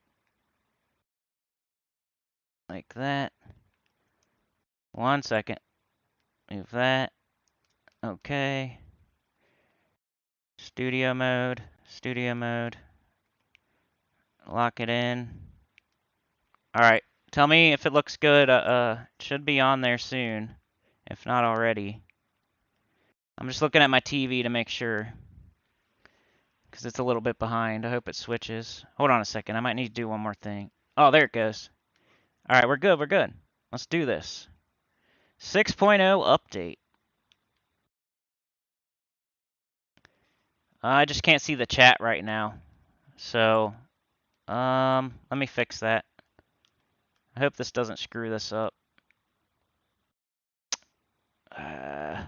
Like that. 1 second. Move that. Okay. Studio mode. Studio mode. Lock it in. Alright. Tell me if it looks good. It should be on there soon. If not already. I'm just looking at my TV to make sure. Because it's a little bit behind. I hope it switches. Hold on a second. I might need to do one more thing. Oh, there it goes. Alright, we're good. We're good. Let's do this. 6.0 update. I just can't see the chat right now. So, let me fix that. I hope this doesn't screw this up. Let's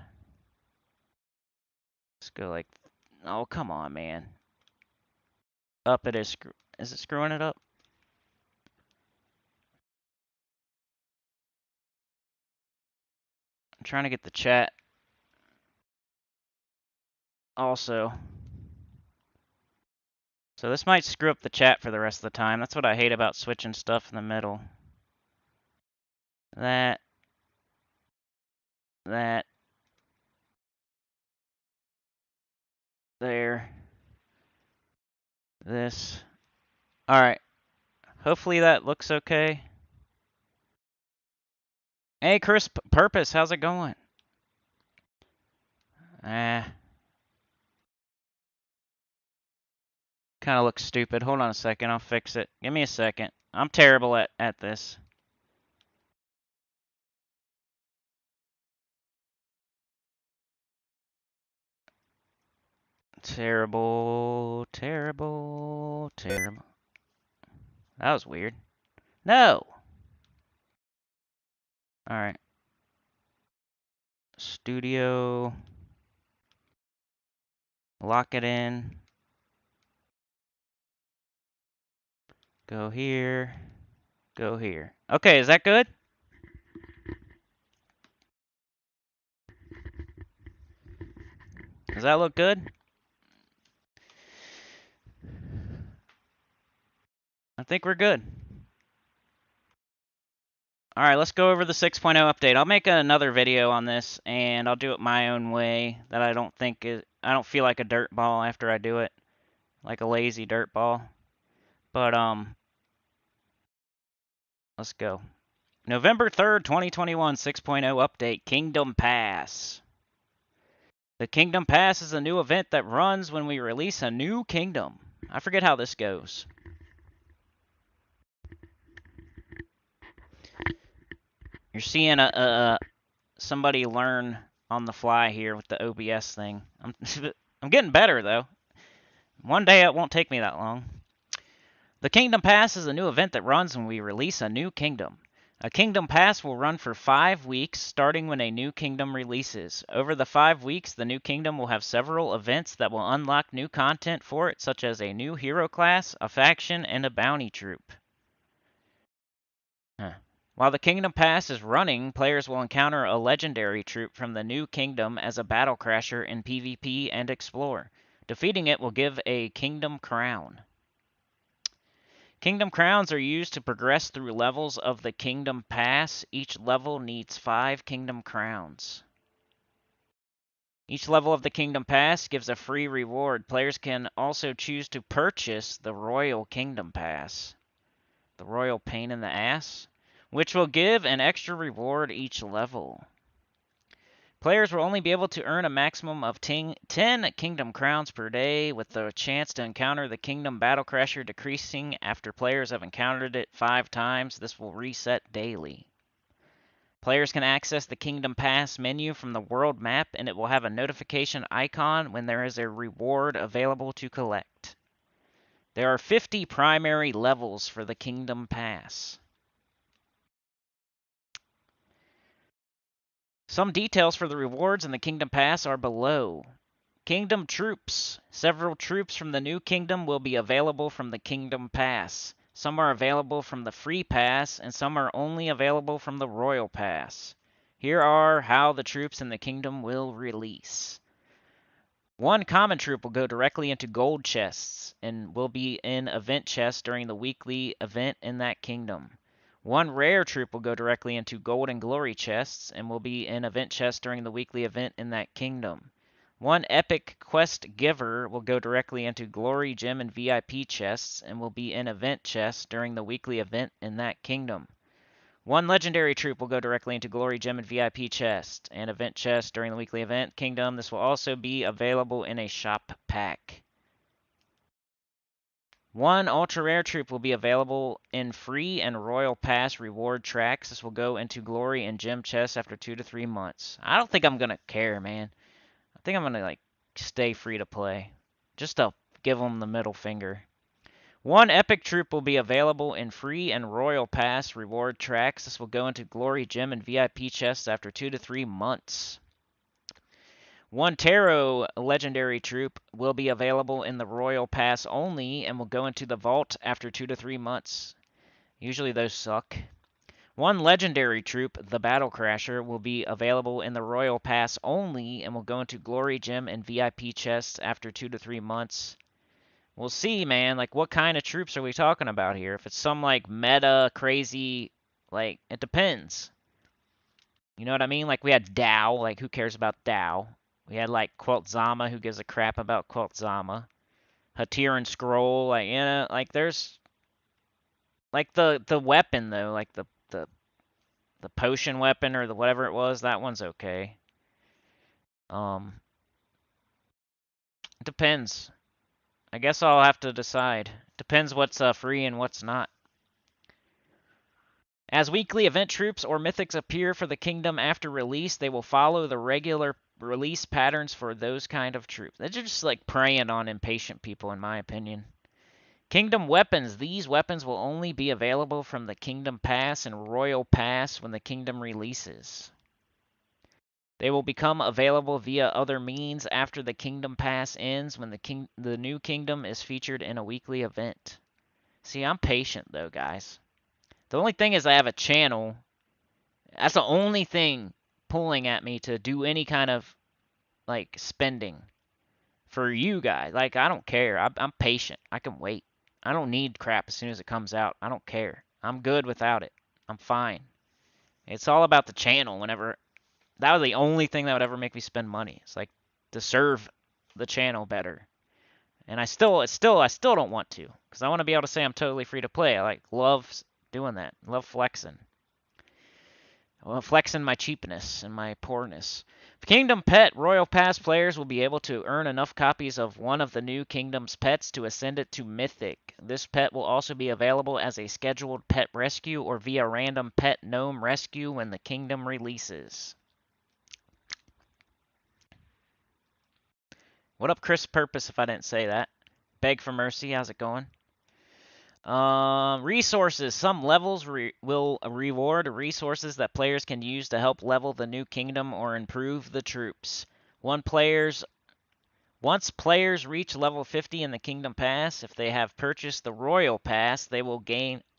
go like, oh, come on, man. Up it is. Is it screwing it up? I'm trying to get the chat also. So this might screw up the chat for the rest of the time. That's what I hate about switching stuff in the middle. That. There. this. Alright. Hopefully that looks okay. Hey, Chris Purpose, how's it going? Kind of looks stupid. Hold on a second, I'll fix it. Give me a second. I'm terrible at this. Terrible, terrible, terrible. That was weird. No! Alright. Studio. Lock it in. Go here. Go here. Okay, is that good? Does that look good? I think we're good. Alright, let's go over the 6.0 update. I'll make another video on this, and I'll do it my own way. That I don't feel like a dirt ball after I do it. Like a lazy dirt ball. But, let's go. November 3rd, 2021, 6.0 update, Kingdom Pass. The Kingdom Pass is a new event that runs when we release a new kingdom. I forget how this goes. You're seeing somebody learn on the fly here with the OBS thing. I'm getting better though. One day it won't take me that long. The Kingdom Pass is a new event that runs when we release a new kingdom. A Kingdom Pass will run for 5 weeks, starting when a new kingdom releases. Over the 5 weeks, the new kingdom will have several events that will unlock new content for it, such as a new hero class, a faction, and a bounty troop. While the Kingdom Pass is running, players will encounter a legendary troop from the new kingdom as a battle crasher in PvP and Explore. Defeating it will give a Kingdom Crown. Kingdom Crowns are used to progress through levels of the Kingdom Pass. Each level needs 5 Kingdom Crowns. Each level of the Kingdom Pass gives a free reward. Players can also choose to purchase the Royal Kingdom Pass. The Royal Pain in the Ass, which will give an extra reward each level. Players will only be able to earn a maximum of 10 Kingdom Crowns per day, with the chance to encounter the Kingdom Battle Crasher decreasing after players have encountered it 5 times. This will reset daily. Players can access the Kingdom Pass menu from the world map, and it will have a notification icon when there is a reward available to collect. There are 50 primary levels for the Kingdom Pass. Some details for the rewards in the Kingdom Pass are below. Kingdom Troops. Several troops from the new kingdom will be available from the Kingdom Pass. Some are available from the Free Pass, and some are only available from the Royal Pass. Here are how the troops in the kingdom will release. 1 common troop will go directly into gold chests and will be in event chests during the weekly event in that kingdom. 1 rare troop will go directly into gold and glory chests and will be in event chests during the weekly event in that kingdom. 1 epic quest giver will go directly into glory, gem, and VIP chests and will be in event chests during the weekly event in that kingdom. 1 legendary troop will go directly into glory, gem, and VIP chest and event chest during the weekly event kingdom. This will also be available in a shop pack. 1 ultra rare troop will be available in free and royal pass reward tracks. This will go into glory and gem chests after 2 to 3 months. I don't think I'm gonna care, man. I think I'm gonna stay free to play, just to give them the middle finger. 1 epic troop will be available in free and royal pass reward tracks. This will go into glory, gem, and VIP chests after 2 to 3 months. 1 Tarot legendary troop will be available in the Royal Pass only and will go into the vault after 2 to 3 months. Usually those suck. 1 legendary troop, the Battle Crasher, will be available in the Royal Pass only and will go into Glory, Gem, and VIP chests after 2 to 3 months. We'll see, man. What kind of troops are we talking about here? If it's some, meta, crazy, it depends. You know what I mean? We had Dow. Who cares about Dow? We had, Queltzama, who gives a crap about Queltzama. Hatiran scroll, like you know, like there's like the weapon though, like the potion weapon or the whatever it was, that one's okay. Um, it depends. I guess I'll have to decide. Depends what's free and what's not. As weekly event troops or mythics appear for the kingdom after release, they will follow the regular release patterns for those kind of troops. They're just like preying on impatient people, in my opinion. Kingdom weapons. These weapons will only be available from the Kingdom Pass and Royal Pass when the kingdom releases. They will become available via other means after the Kingdom Pass ends when the new kingdom is featured in a weekly event. See, I'm patient though, guys. The only thing is I have a channel. That's the only thing pulling at me to do any kind of like spending for you guys. Like I don't care. I'm patient. I can wait. I don't need crap as soon as it comes out. I don't care. I'm good without it. I'm fine. It's all about the channel. Whenever that was the only thing that would ever make me spend money. It's like to serve the channel better. And I still don't want to, because I want to be able to say I'm totally free to play. I love doing that. Love flexing. Well, flexing my cheapness and my poorness. Kingdom Pet Royal Pass players will be able to earn enough copies of one of the new Kingdom's pets to ascend it to Mythic. This pet will also be available as a scheduled pet rescue or via random pet gnome rescue when the Kingdom releases. What up, Chris Purpose, if I didn't say that? Beg for mercy, how's it going? Resources. Some levels will reward resources that players can use to help level the new kingdom or improve the troops. Once players reach level 50 in the Kingdom Pass, if they have purchased the Royal Pass, they will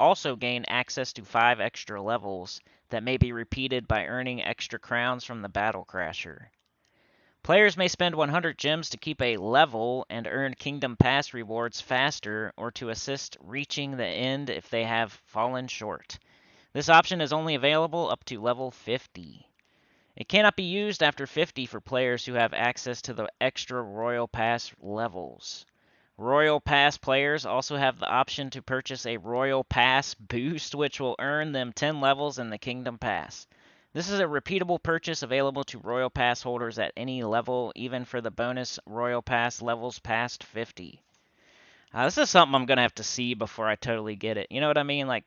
also gain access to 5 extra levels that may be repeated by earning extra crowns from the Battle Crasher. Players may spend 100 gems to keep a level and earn Kingdom Pass rewards faster, or to assist reaching the end if they have fallen short. This option is only available up to level 50. It cannot be used after 50 for players who have access to the extra Royal Pass levels. Royal Pass players also have the option to purchase a Royal Pass boost, which will earn them 10 levels in the Kingdom Pass. This is a repeatable purchase available to Royal Pass holders at any level, even for the bonus Royal Pass levels past 50. This is something I'm going to have to see before I totally get it. You know what I mean? Like,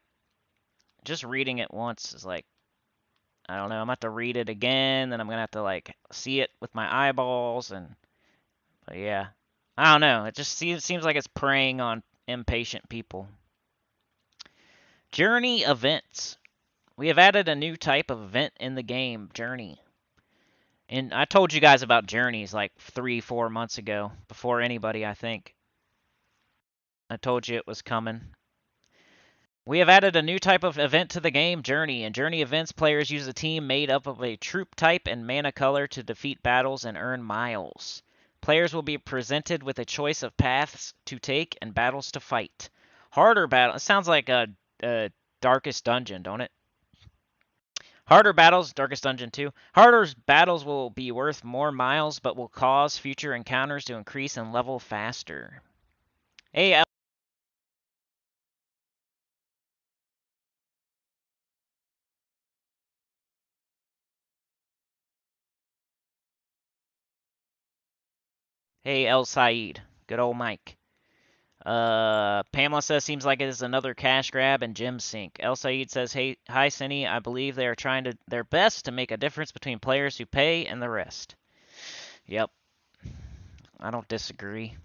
just reading it once is like, I don't know, I'm going to have to read it again, then I'm going to have to, like, see it with my eyeballs, but yeah. I don't know, it seems like it's preying on impatient people. Journey events. We have added a new type of event in the game, Journey. And I told you guys about Journeys like 3-4 months ago, before anybody, I think. I told you it was coming. We have added a new type of event to the game, Journey. In Journey events, players use a team made up of a troop type and mana color to defeat battles and earn miles. Players will be presented with a choice of paths to take and battles to fight. Harder battle. It sounds like a Darkest Dungeon, don't it? Harder battles, Darkest Dungeon 2. Harder battles will be worth more miles, but will cause future encounters to increase and level faster. Hey, El Said. Good old Mike. Pamela says, seems like it is another cash grab and gem sink. El Said says, hey, hi, Cinny. I believe they are trying their best to make a difference between players who pay and the rest. Yep. I don't disagree.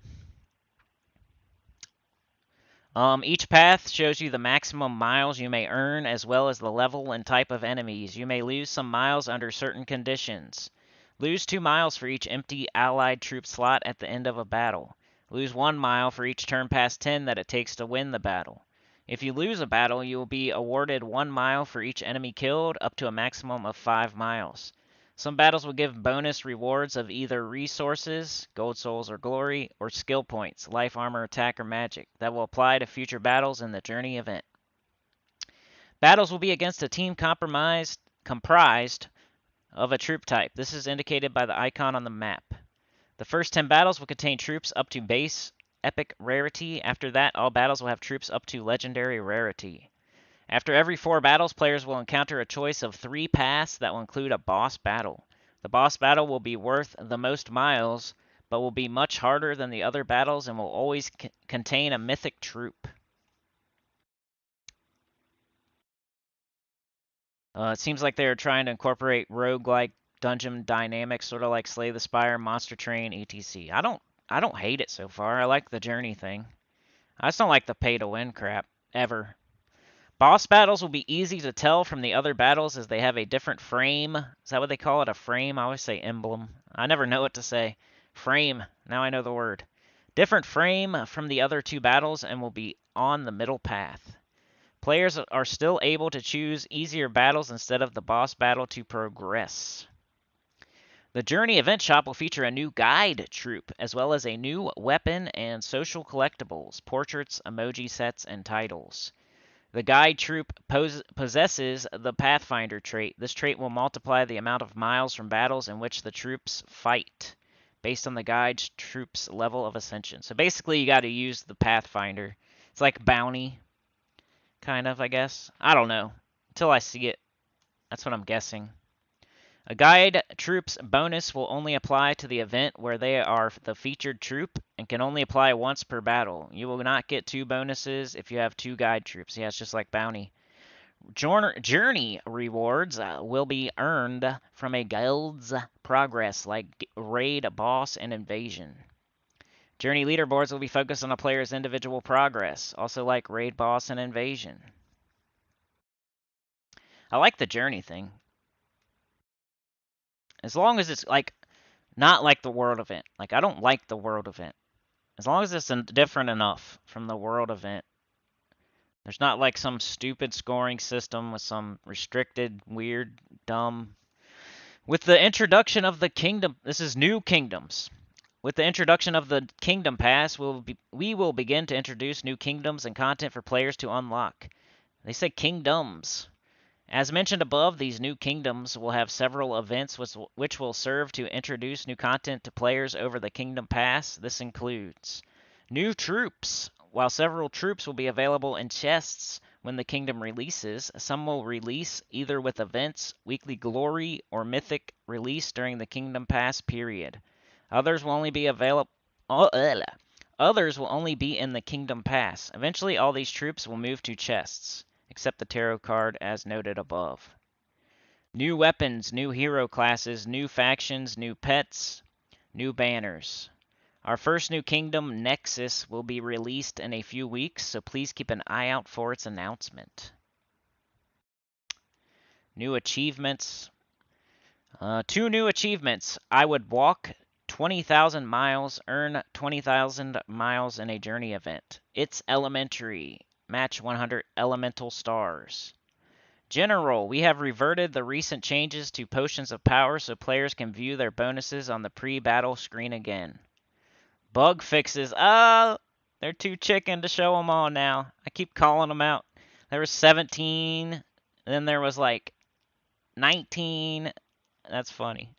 Each path shows you the maximum miles you may earn, as well as the level and type of enemies. You may lose some miles under certain conditions. Lose 2 miles for each empty allied troop slot at the end of a battle. Lose 1 mile for each turn past 10 that it takes to win the battle. If you lose a battle, you will be awarded 1 mile for each enemy killed, up to a maximum of 5 miles. Some battles will give bonus rewards of either resources, gold souls or glory, or skill points, life, armor, attack, or magic, that will apply to future battles in the Journey event. Battles will be against a team comprised of a troop type. This is indicated by the icon on the map. The first 10 battles will contain troops up to base epic rarity. After that, all battles will have troops up to legendary rarity. After every 4 battles, players will encounter a choice of 3 paths that will include a boss battle. The boss battle will be worth the most miles, but will be much harder than the other battles and will always contain a mythic troop. It seems like they're trying to incorporate roguelike dungeon dynamics, sort of like Slay the Spire, Monster Train, etc. I don't hate it so far. I like the journey thing. I just don't like the pay to win crap ever. Boss battles will be easy to tell from the other battles as they have a different frame. Is that what they call it? A frame? I always say emblem. I never know what to say. Frame. Now I know the word. Different frame from the other 2 battles and will be on the middle path. Players are still able to choose easier battles instead of the boss battle to progress. The Journey event shop will feature a new guide troop, as well as a new weapon and social collectibles, portraits, emoji sets, and titles. The guide troop possesses the Pathfinder trait. This trait will multiply the amount of miles from battles in which the troops fight, based on the guide troop's level of ascension. So basically, you got to use the Pathfinder. It's like bounty. Kind of, I guess. I don't know. Until I see it. That's what I'm guessing. A guide troop's bonus will only apply to the event where they are the featured troop and can only apply once per battle. You will not get 2 bonuses if you have 2 guide troops. Yeah, it's just like bounty. Journey rewards will be earned from a guild's progress, like raid, boss, and invasion. Journey leaderboards will be focused on a player's individual progress, also like raid, boss, and invasion. I like the journey thing. As long as it's like not like the world event. Like I don't like the world event. As long as it's different enough from the world event. There's not like some stupid scoring system with some restricted, weird, dumb. With the introduction of the kingdom, this is new kingdoms. With the introduction of the Kingdom Pass, we will begin to introduce new kingdoms and content for players to unlock. They say kingdoms. As mentioned above, these new kingdoms will have several events which will serve to introduce new content to players over the Kingdom Pass. This includes new troops. While several troops will be available in chests when the kingdom releases, some will release either with events, weekly glory, or mythic release during the Kingdom Pass period. Others will only be Others will only be in the Kingdom Pass. Eventually, all these troops will move to chests, except the tarot card as noted above. New weapons, new hero classes, new factions, new pets, new banners. Our first new kingdom, Nexus, will be released in a few weeks, so please keep an eye out for its announcement. New achievements. 2 new achievements. I would walk 20,000 miles, earn 20,000 miles in a journey event. It's elementary. Match 100 elemental stars. General, we have reverted the recent changes to potions of power so players can view their bonuses on the pre-battle screen again. Bug fixes. They're too chicken to show them all now. I keep calling them out. There was 17, then there was like 19. That's funny.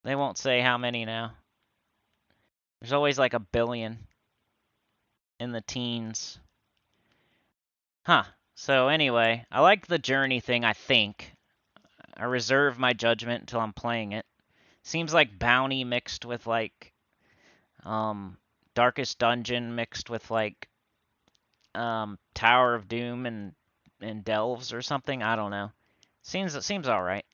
They won't say how many now. There's always like a billion in the teens. Huh. So anyway, I like the journey thing, I think. I reserve my judgment until I'm playing it. Seems like bounty mixed with like Darkest Dungeon mixed with like Tower of Doom and Delves or something. I don't know. Seems alright.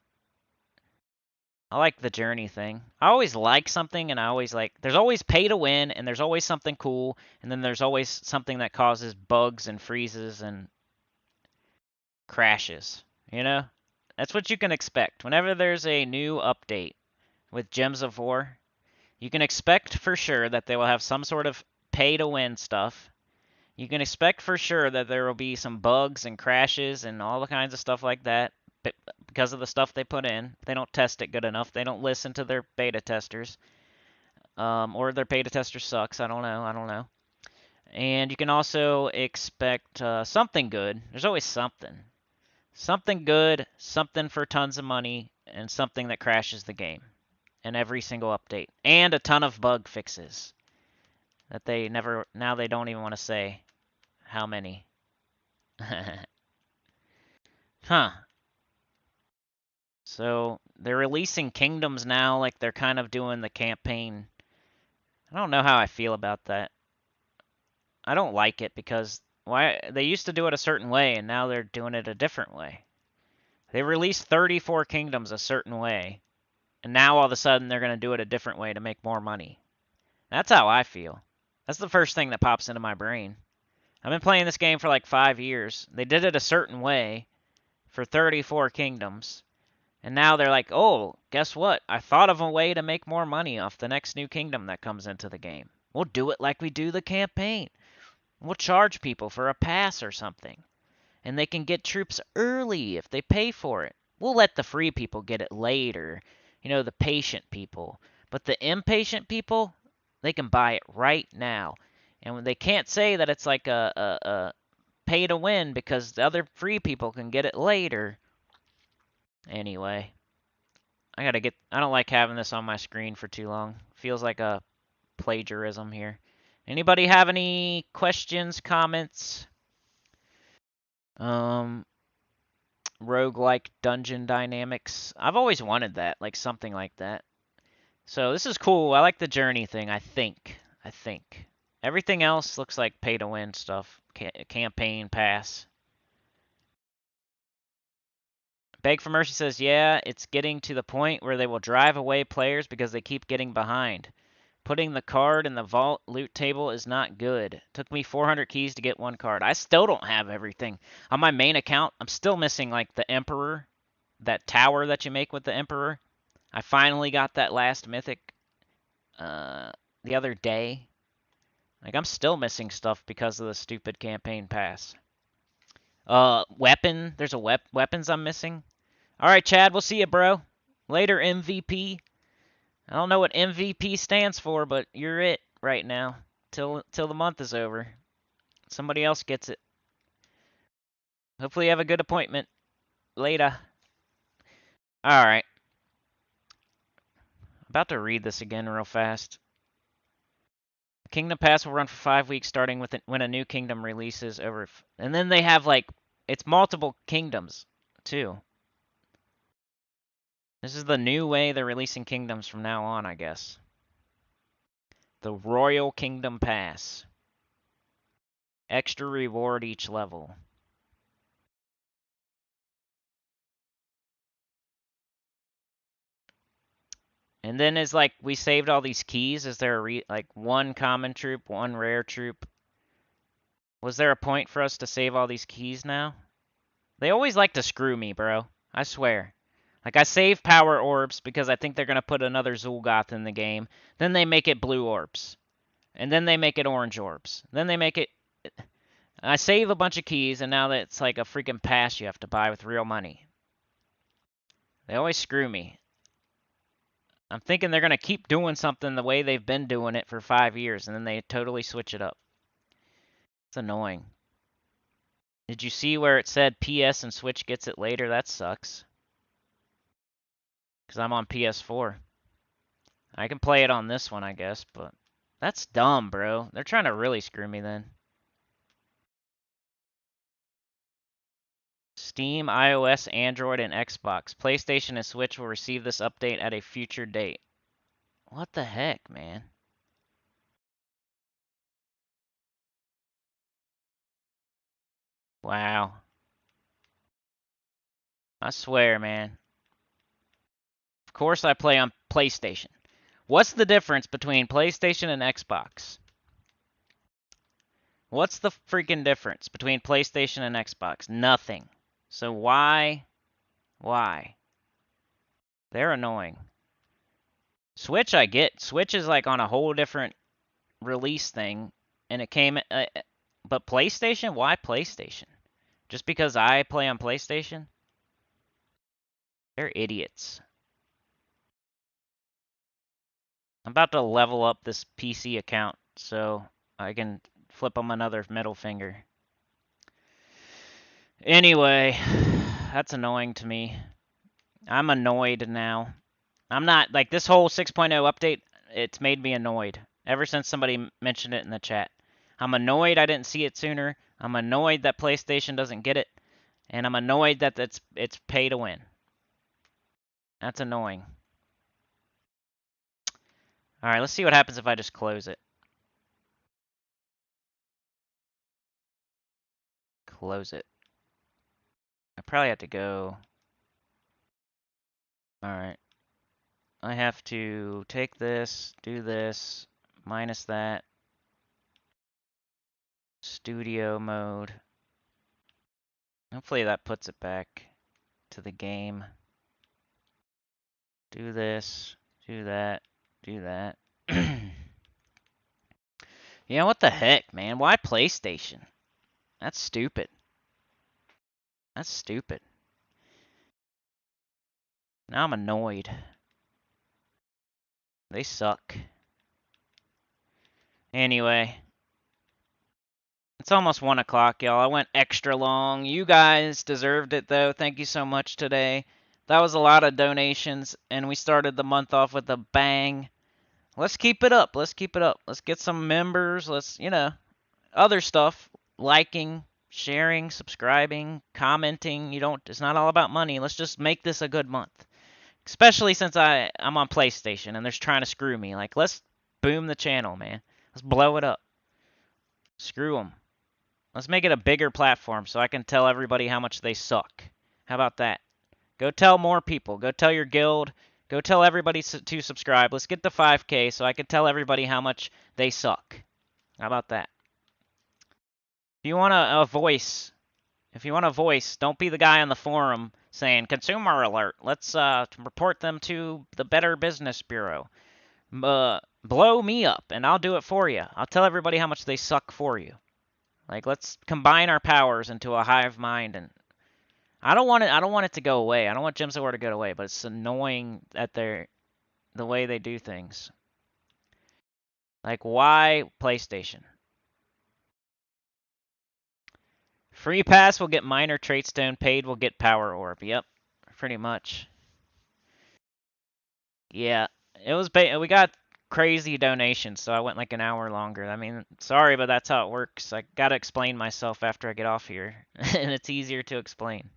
I like the journey thing. I always like something, and I always like... There's always pay to win, and there's always something cool, and then there's always something that causes bugs and freezes and crashes. You know? That's what you can expect. Whenever there's a new update with Gems of War, you can expect for sure that they will have some sort of pay-to-win stuff. You can expect for sure that there will be some bugs and crashes and all the kinds of stuff like that. Because of the stuff they put in. They don't test it good enough. They don't listen to their beta testers. Or their beta tester sucks. I don't know. And you can also expect something good. There's always something. Something good, something for tons of money, and something that crashes the game in every single update. And a ton of bug fixes. that they never, now they don't even want to say how many. Huh. So they're releasing kingdoms now, like they're kind of doing the campaign. I don't know how I feel about that. I don't like it because why they used to do it a certain way and now they're doing it a different way. They released 34 kingdoms a certain way, and now all of a sudden they're going to do it a different way to make more money. That's how I feel. That's the first thing that pops into my brain. I've been playing this game for like 5 years. They did it a certain way for 34 kingdoms. And now they're like, oh, guess what? I thought of a way to make more money off the next new kingdom that comes into the game. We'll do it like we do the campaign. We'll charge people for a pass or something. And they can get troops early if they pay for it. We'll let the free people get it later. You know, the patient people. But the impatient people, they can buy it right now. And they can't say that it's like a pay to win because the other free people can get it later. Anyway, I don't like having this on my screen for too long. Feels like a plagiarism here. Anybody have any questions, comments? Roguelike dungeon dynamics. I've always wanted that, like something like that. So this is cool. I like the journey thing, I think. Everything else looks like pay to win stuff. Campaign pass. Beg for Mercy says, yeah, it's getting to the point where they will drive away players because they keep getting behind. Putting the card in the vault loot table is not good. Took me 400 keys to get one card. I still don't have everything. On my main account, I'm still missing like the Emperor, that tower that you make with the Emperor. I finally got that last mythic the other day. Like I'm still missing stuff because of the stupid campaign pass. Weapon, there's a weapons I'm missing. All right, Chad, we'll see you, bro. Later, MVP. I don't know what MVP stands for, but you're it right now. Till the month is over. Somebody else gets it. Hopefully you have a good appointment. Later. Alright. About to read this again real fast. The Kingdom Pass will run for 5 weeks starting with when a new kingdom releases over... And then they have, like... It's multiple kingdoms, too. This is the new way they're releasing kingdoms from now on, I guess. The Royal Kingdom Pass. Extra reward each level. And then is like, we saved all these keys. Is there like one common troop, one rare troop? Was there a point for us to save all these keys now? They always like to screw me, bro. I swear. Like, I save power orbs because I think they're going to put another Zul'Goth in the game. Then they make it blue orbs. And then they make it orange orbs. Then they make it... I save a bunch of keys, and now that it's like a freaking pass you have to buy with real money. They always screw me. I'm thinking they're going to keep doing something the way they've been doing it for 5 years, and then they totally switch it up. It's annoying. Did you see where it said PS and Switch gets it later? That sucks. Because I'm on PS4. I can play it on this one, I guess, but... That's dumb, bro. They're trying to really screw me then. Steam, iOS, Android, and Xbox. PlayStation and Switch will receive this update at a future date. What the heck, man? Wow. I swear, man. Of course I play on PlayStation. What's the difference between PlayStation and Xbox? What's the freaking difference between PlayStation and Xbox? Nothing. So why? Why? They're annoying. Switch I get. Switch is like on a whole different release thing. And it came... but PlayStation? Why PlayStation? Just because I play on PlayStation? They're idiots. I'm about to level up this PC account so I can flip them another middle finger. Anyway, that's annoying to me. I'm annoyed now. I'm not, like, this whole 6.0 update, it's made me annoyed. Ever since somebody mentioned it in the chat. I'm annoyed I didn't see it sooner. I'm annoyed that PlayStation doesn't get it. And I'm annoyed that it's pay to win. That's annoying. Alright, let's see what happens if I just close it. Close it. I probably have to go. Alright. I have to take this, do this, minus that. Studio mode. Hopefully that puts it back to the game. Do this, do that, do that. Yeah, what the heck, man? Why PlayStation? That's stupid. That's stupid. Now I'm annoyed. They suck. Anyway. It's almost 1 o'clock, y'all. I went extra long. You guys deserved it, though. Thank you so much today. That was a lot of donations, and we started the month off with a bang. Let's keep it up. Let's keep it up. Let's get some members. Let's, other stuff. Liking, sharing, subscribing, commenting. It's not all about money. Let's just make this a good month. Especially since I'm on PlayStation, and they're trying to screw me. Like, let's boom the channel, man. Let's blow it up. Screw them. Let's make it a bigger platform so I can tell everybody how much they suck. How about that? Go tell more people. Go tell your guild. Go tell everybody to subscribe. Let's get to 5K so I can tell everybody how much they suck. How about that? If you want a voice, don't be the guy on the forum saying, consumer alert. Let's report them to the Better Business Bureau. Blow me up, and I'll do it for you. I'll tell everybody how much they suck for you. Like, let's combine our powers into a hive mind, and I don't want it to go away. I don't want Gems of War to go away, but it's annoying that the way they do things. Like, why PlayStation? Free pass will get minor trait stone, paid will get power orb. Yep, pretty much. Yeah, we got crazy donations, so I went like an hour longer. I mean, sorry, but that's how it works. I gotta explain myself after I get off here, and it's easier to explain.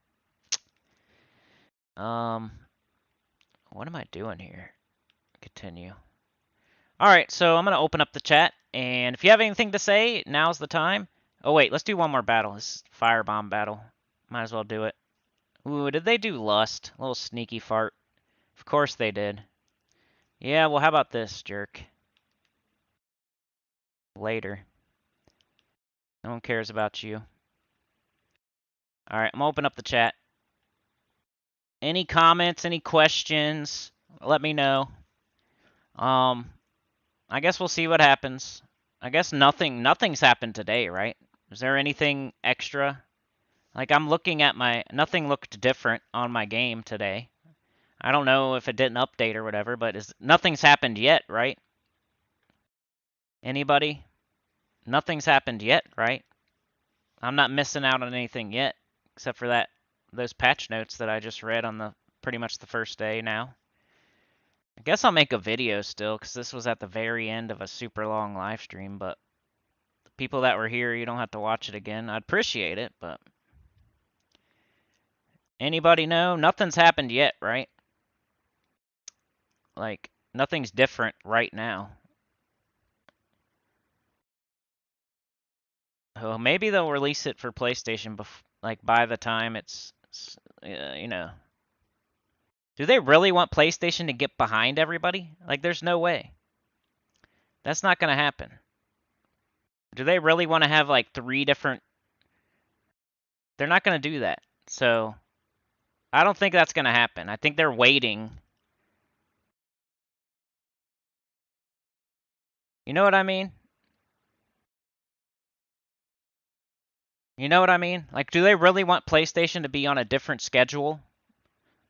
What am I doing here? Continue. Alright, so I'm gonna open up the chat, and if you have anything to say, now's the time. Oh wait, let's do one more battle. This is firebomb battle. Might as well do it. Ooh, did they do lust? A little sneaky fart. Of course they did. Yeah, well, how about this, jerk? Later. No one cares about you. Alright, I'm gonna open up the chat. Any comments, any questions, let me know. I guess we'll see what happens. I guess nothing's happened today, right? Is there anything extra? Like, I'm looking at nothing looked different on my game today. I don't know if it didn't update or whatever, but nothing's happened yet, right? Anybody? Nothing's happened yet, right? I'm not missing out on anything yet, except for those patch notes that I just read on pretty much the first day now. I guess I'll make a video still, because this was at the very end of a super long live stream, but the people that were here, you don't have to watch it again. I'd appreciate it, but... Anybody know? Nothing's happened yet, right? Like, nothing's different right now. Oh, maybe they'll release it for PlayStation, by the time it's, Do they really want PlayStation to get behind everybody? Like, there's no way. That's not going to happen. Do they really want to have, like, 3 different... They're not going to do that. So, I don't think that's going to happen. I think they're waiting. You know what I mean? You know what I mean? Like, do they really want PlayStation to be on a different schedule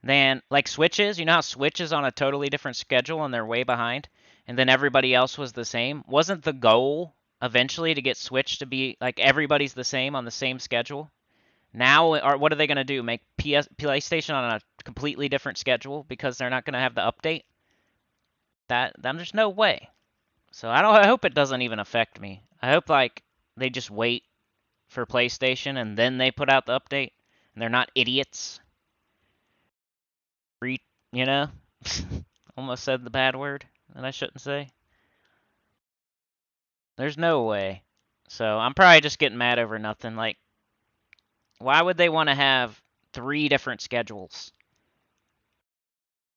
than, like, Switch is? You know how Switch is on a totally different schedule and they're way behind? And then everybody else was the same? Wasn't the goal eventually to get Switch to be, like, everybody's the same on the same schedule? Now, what are they going to do? Make PlayStation on a completely different schedule because they're not going to have the update? There's no way. So I hope it doesn't even affect me. I hope like they just wait for PlayStation and then they put out the update and they're not idiots. Re you know? Almost said the bad word that I shouldn't say. There's no way. So I'm probably just getting mad over nothing. Like, why would they want to have 3 different schedules?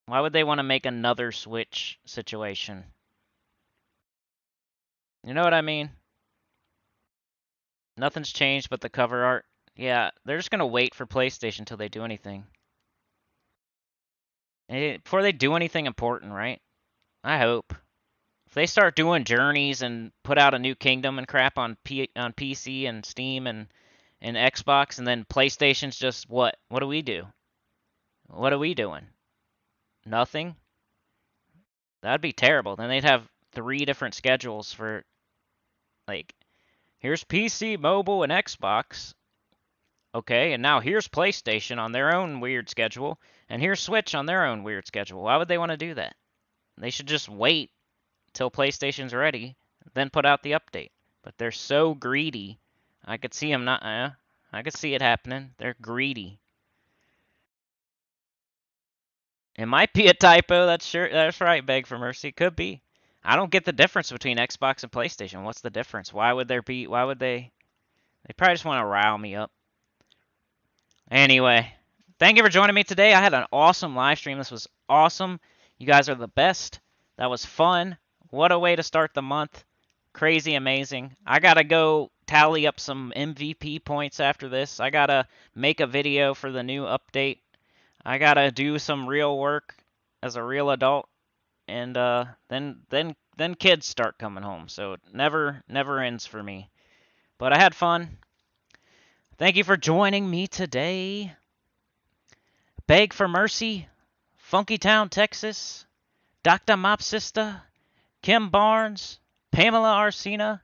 Why would they want to make another Switch situation? You know what I mean? Nothing's changed but the cover art. Yeah, they're just gonna wait for PlayStation until they do anything. Before they do anything important, right? I hope. If they start doing journeys and put out a new kingdom and crap on PC and Steam and Xbox, and then PlayStation's just what? What do we do? What are we doing? Nothing? That'd be terrible. Then they'd have 3 different schedules for, like, here's PC, mobile, and Xbox. Okay, and now here's PlayStation on their own weird schedule, and here's Switch on their own weird schedule. Why would they want to do that? They should just wait till PlayStation's ready, then put out the update. But they're so greedy. I could see them not. I could see it happening. They're greedy. It might be a typo. That's sure. That's right. Beg for mercy. Could be. I don't get the difference between Xbox and PlayStation. What's the difference? Why would there be? Why would they? They probably just want to rile me up. Anyway, thank you for joining me today. I had an awesome live stream. This was awesome. You guys are the best. That was fun. What a way to start the month. Crazy amazing. I gotta go tally up some MVP points after this. I gotta make a video for the new update. I gotta do some real work as a real adult, and then kids start coming home. So it never ends for me. But I had fun. Thank you for joining me today. Beg for Mercy, Funky Town, Texas, Dr. Mop Sister, Kim Barnes, Pamela Arcina,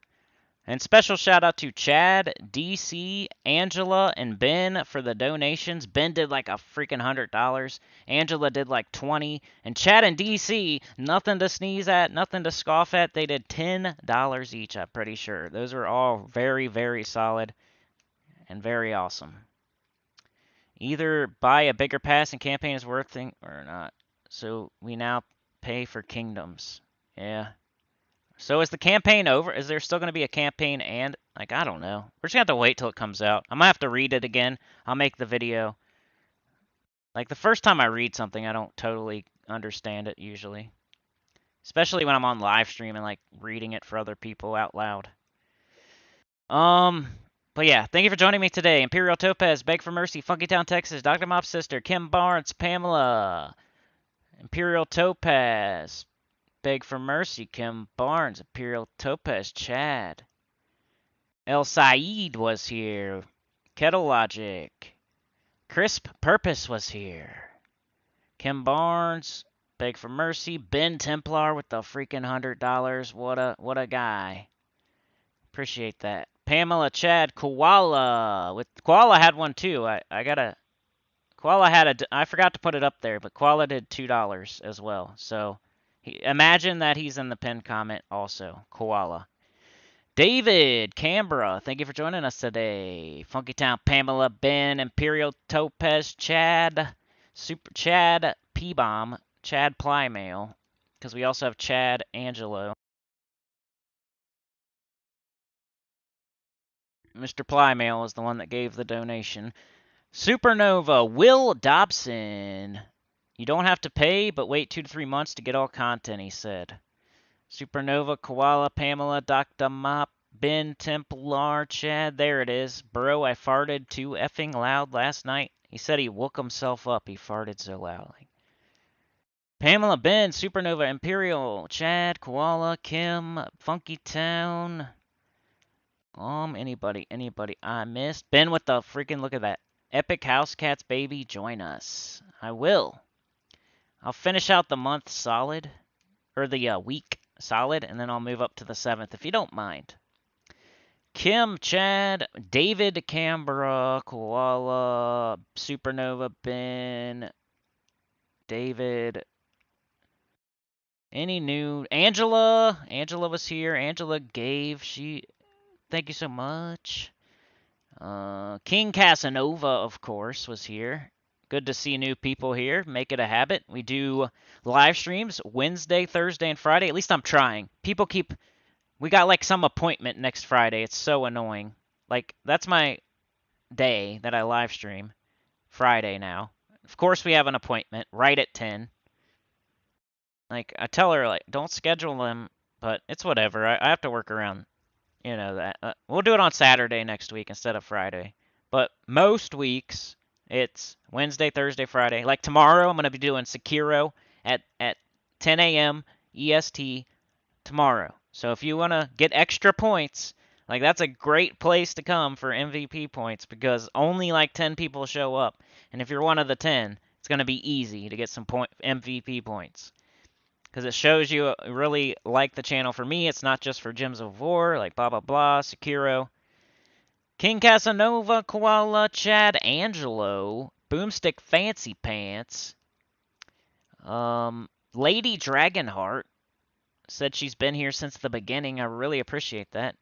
and special shout out to Chad, DC, Angela, and Ben for the donations. Ben did like a freaking $100. Angela did like 20. And Chad and DC, nothing to sneeze at, nothing to scoff at. They did $10 each, I'm pretty sure. Those are all very, very solid and very awesome. Either buy a bigger pass and campaign is worth it or not. So we now pay for kingdoms. Yeah. So is the campaign over? Is there still going to be a campaign and, like, I don't know. We're just going to have to wait till it comes out. I might have to read it again. I'll make the video. Like, the first time I read something, I don't totally understand it usually. Especially when I'm on live stream and, like, reading it for other people out loud. But yeah, thank you for joining me today. Imperial Topaz, Beg for Mercy, Funky Town, Texas, Dr. Mop's sister, Kim Barnes, Pamela. Imperial Topaz, Beg for Mercy, Kim Barnes, Imperial Topaz, Chad. El Said was here. Kettle Logic. Crisp Purpose was here. Kim Barnes, Beg for Mercy, Ben Templar with the freaking $100. What a guy. Appreciate that. Pamela, Chad, Koala. Koala had one too. Koala had I forgot to put it up there, but Koala did $2 as well. So imagine that he's in the pinned comment also. Koala. David, Canberra, thank you for joining us today. Funky Town, Pamela, Ben, Imperial Topaz, Chad, Super Chad, P-Bomb, Chad Plymail, because we also have Chad Angelo. Mr. Plymail is the one that gave the donation. Supernova, Will Dobson. You don't have to pay, but wait 2 to 3 months to get all content, he said. Supernova, Koala, Pamela, Dr. Mop, Ben, Templar, Chad. There it is. Bro, I farted too effing loud last night. He said he woke himself up. He farted so loudly. Pamela, Ben, Supernova, Imperial, Chad, Koala, Kim, Funky Town. Anybody I missed? Ben with the freaking, look at that. Epic House Cats, baby, join us. I will. I'll finish out the month solid, or the week solid, and then I'll move up to the 7th, if you don't mind. Kim, Chad, David, Canberra, Koala, Supernova, Ben, David, Any new Angela? Angela was here. Angela gave. Thank you so much. King Casanova, of course, was here. Good to see new people here. Make it a habit. We do live streams Wednesday, Thursday, and Friday. At least I'm trying. People keep. We got like some appointment next Friday. It's so annoying. Like, that's my day that I live stream. Friday now. Of course, we have an appointment right at 10. Like, I tell her, like, don't schedule them, but it's whatever. I have to work around, that. We'll do it on Saturday next week instead of Friday. But most weeks, it's Wednesday, Thursday, Friday. Like tomorrow, I'm going to be doing Sekiro at 10 a.m. EST tomorrow. So if you want to get extra points, like that's a great place to come for MVP points because only like 10 people show up. And if you're one of the 10, it's going to be easy to get some MVP points. Because it shows you really like the channel. For me, it's not just for Gems of War, like blah, blah, blah, Sekiro. King Casanova, Koala, Chad, Angelo, Boomstick Fancy Pants, Lady Dragonheart said she's been here since the beginning. I really appreciate that.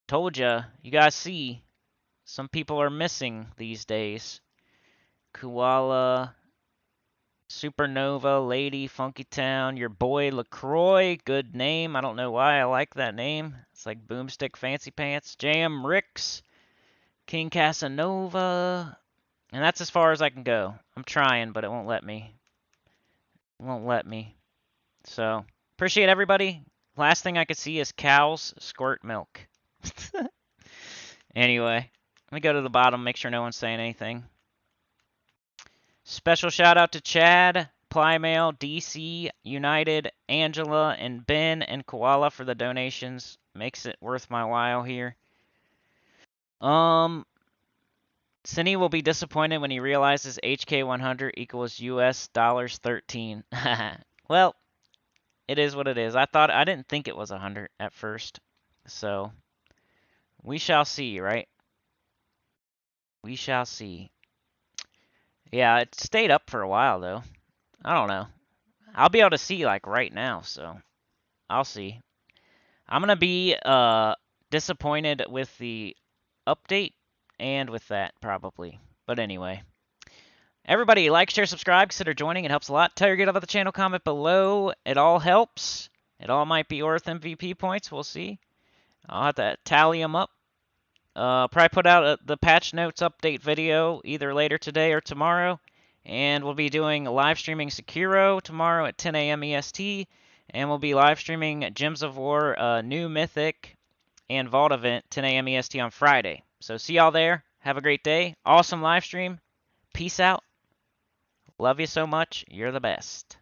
Told ya, you guys see, some people are missing these days. Koala, Supernova, Lady, Funky Town, your boy LaCroix, good name. I don't know why I like that name. It's like Boomstick Fancy Pants. Jam Ricks, King Casanova. And that's as far as I can go. I'm trying, but it won't let me. It won't let me. So, appreciate everybody. Last thing I could see is cows squirt milk. Anyway, let me go to the bottom, make sure no one's saying anything. Special shout out to Chad, Plymail, DC, United, Angela, and Ben and Koala for the donations. Makes it worth my while here. Cinny will be disappointed when he realizes HK100 equals US dollars 13. Well, it is what it is. I didn't think it was 100 at first. So, we shall see, right? We shall see. Yeah, it stayed up for a while, though. I don't know. I'll be able to see, like, right now, so I'll see. I'm going to be disappointed with the update and with that, probably. But anyway. Everybody, like, share, subscribe, consider joining. It helps a lot. Tell your good about the channel, comment below. It all helps. It all might be worth MVP points. We'll see. I'll have to tally them up. Probably put out the patch notes update video either later today or tomorrow. And we'll be doing live streaming Sekiro tomorrow at 10 a.m. EST. And we'll be live streaming Gems of War, new Mythic, and Vault event 10 a.m. EST on Friday. So see y'all there. Have a great day. Awesome live stream. Peace out. Love you so much. You're the best.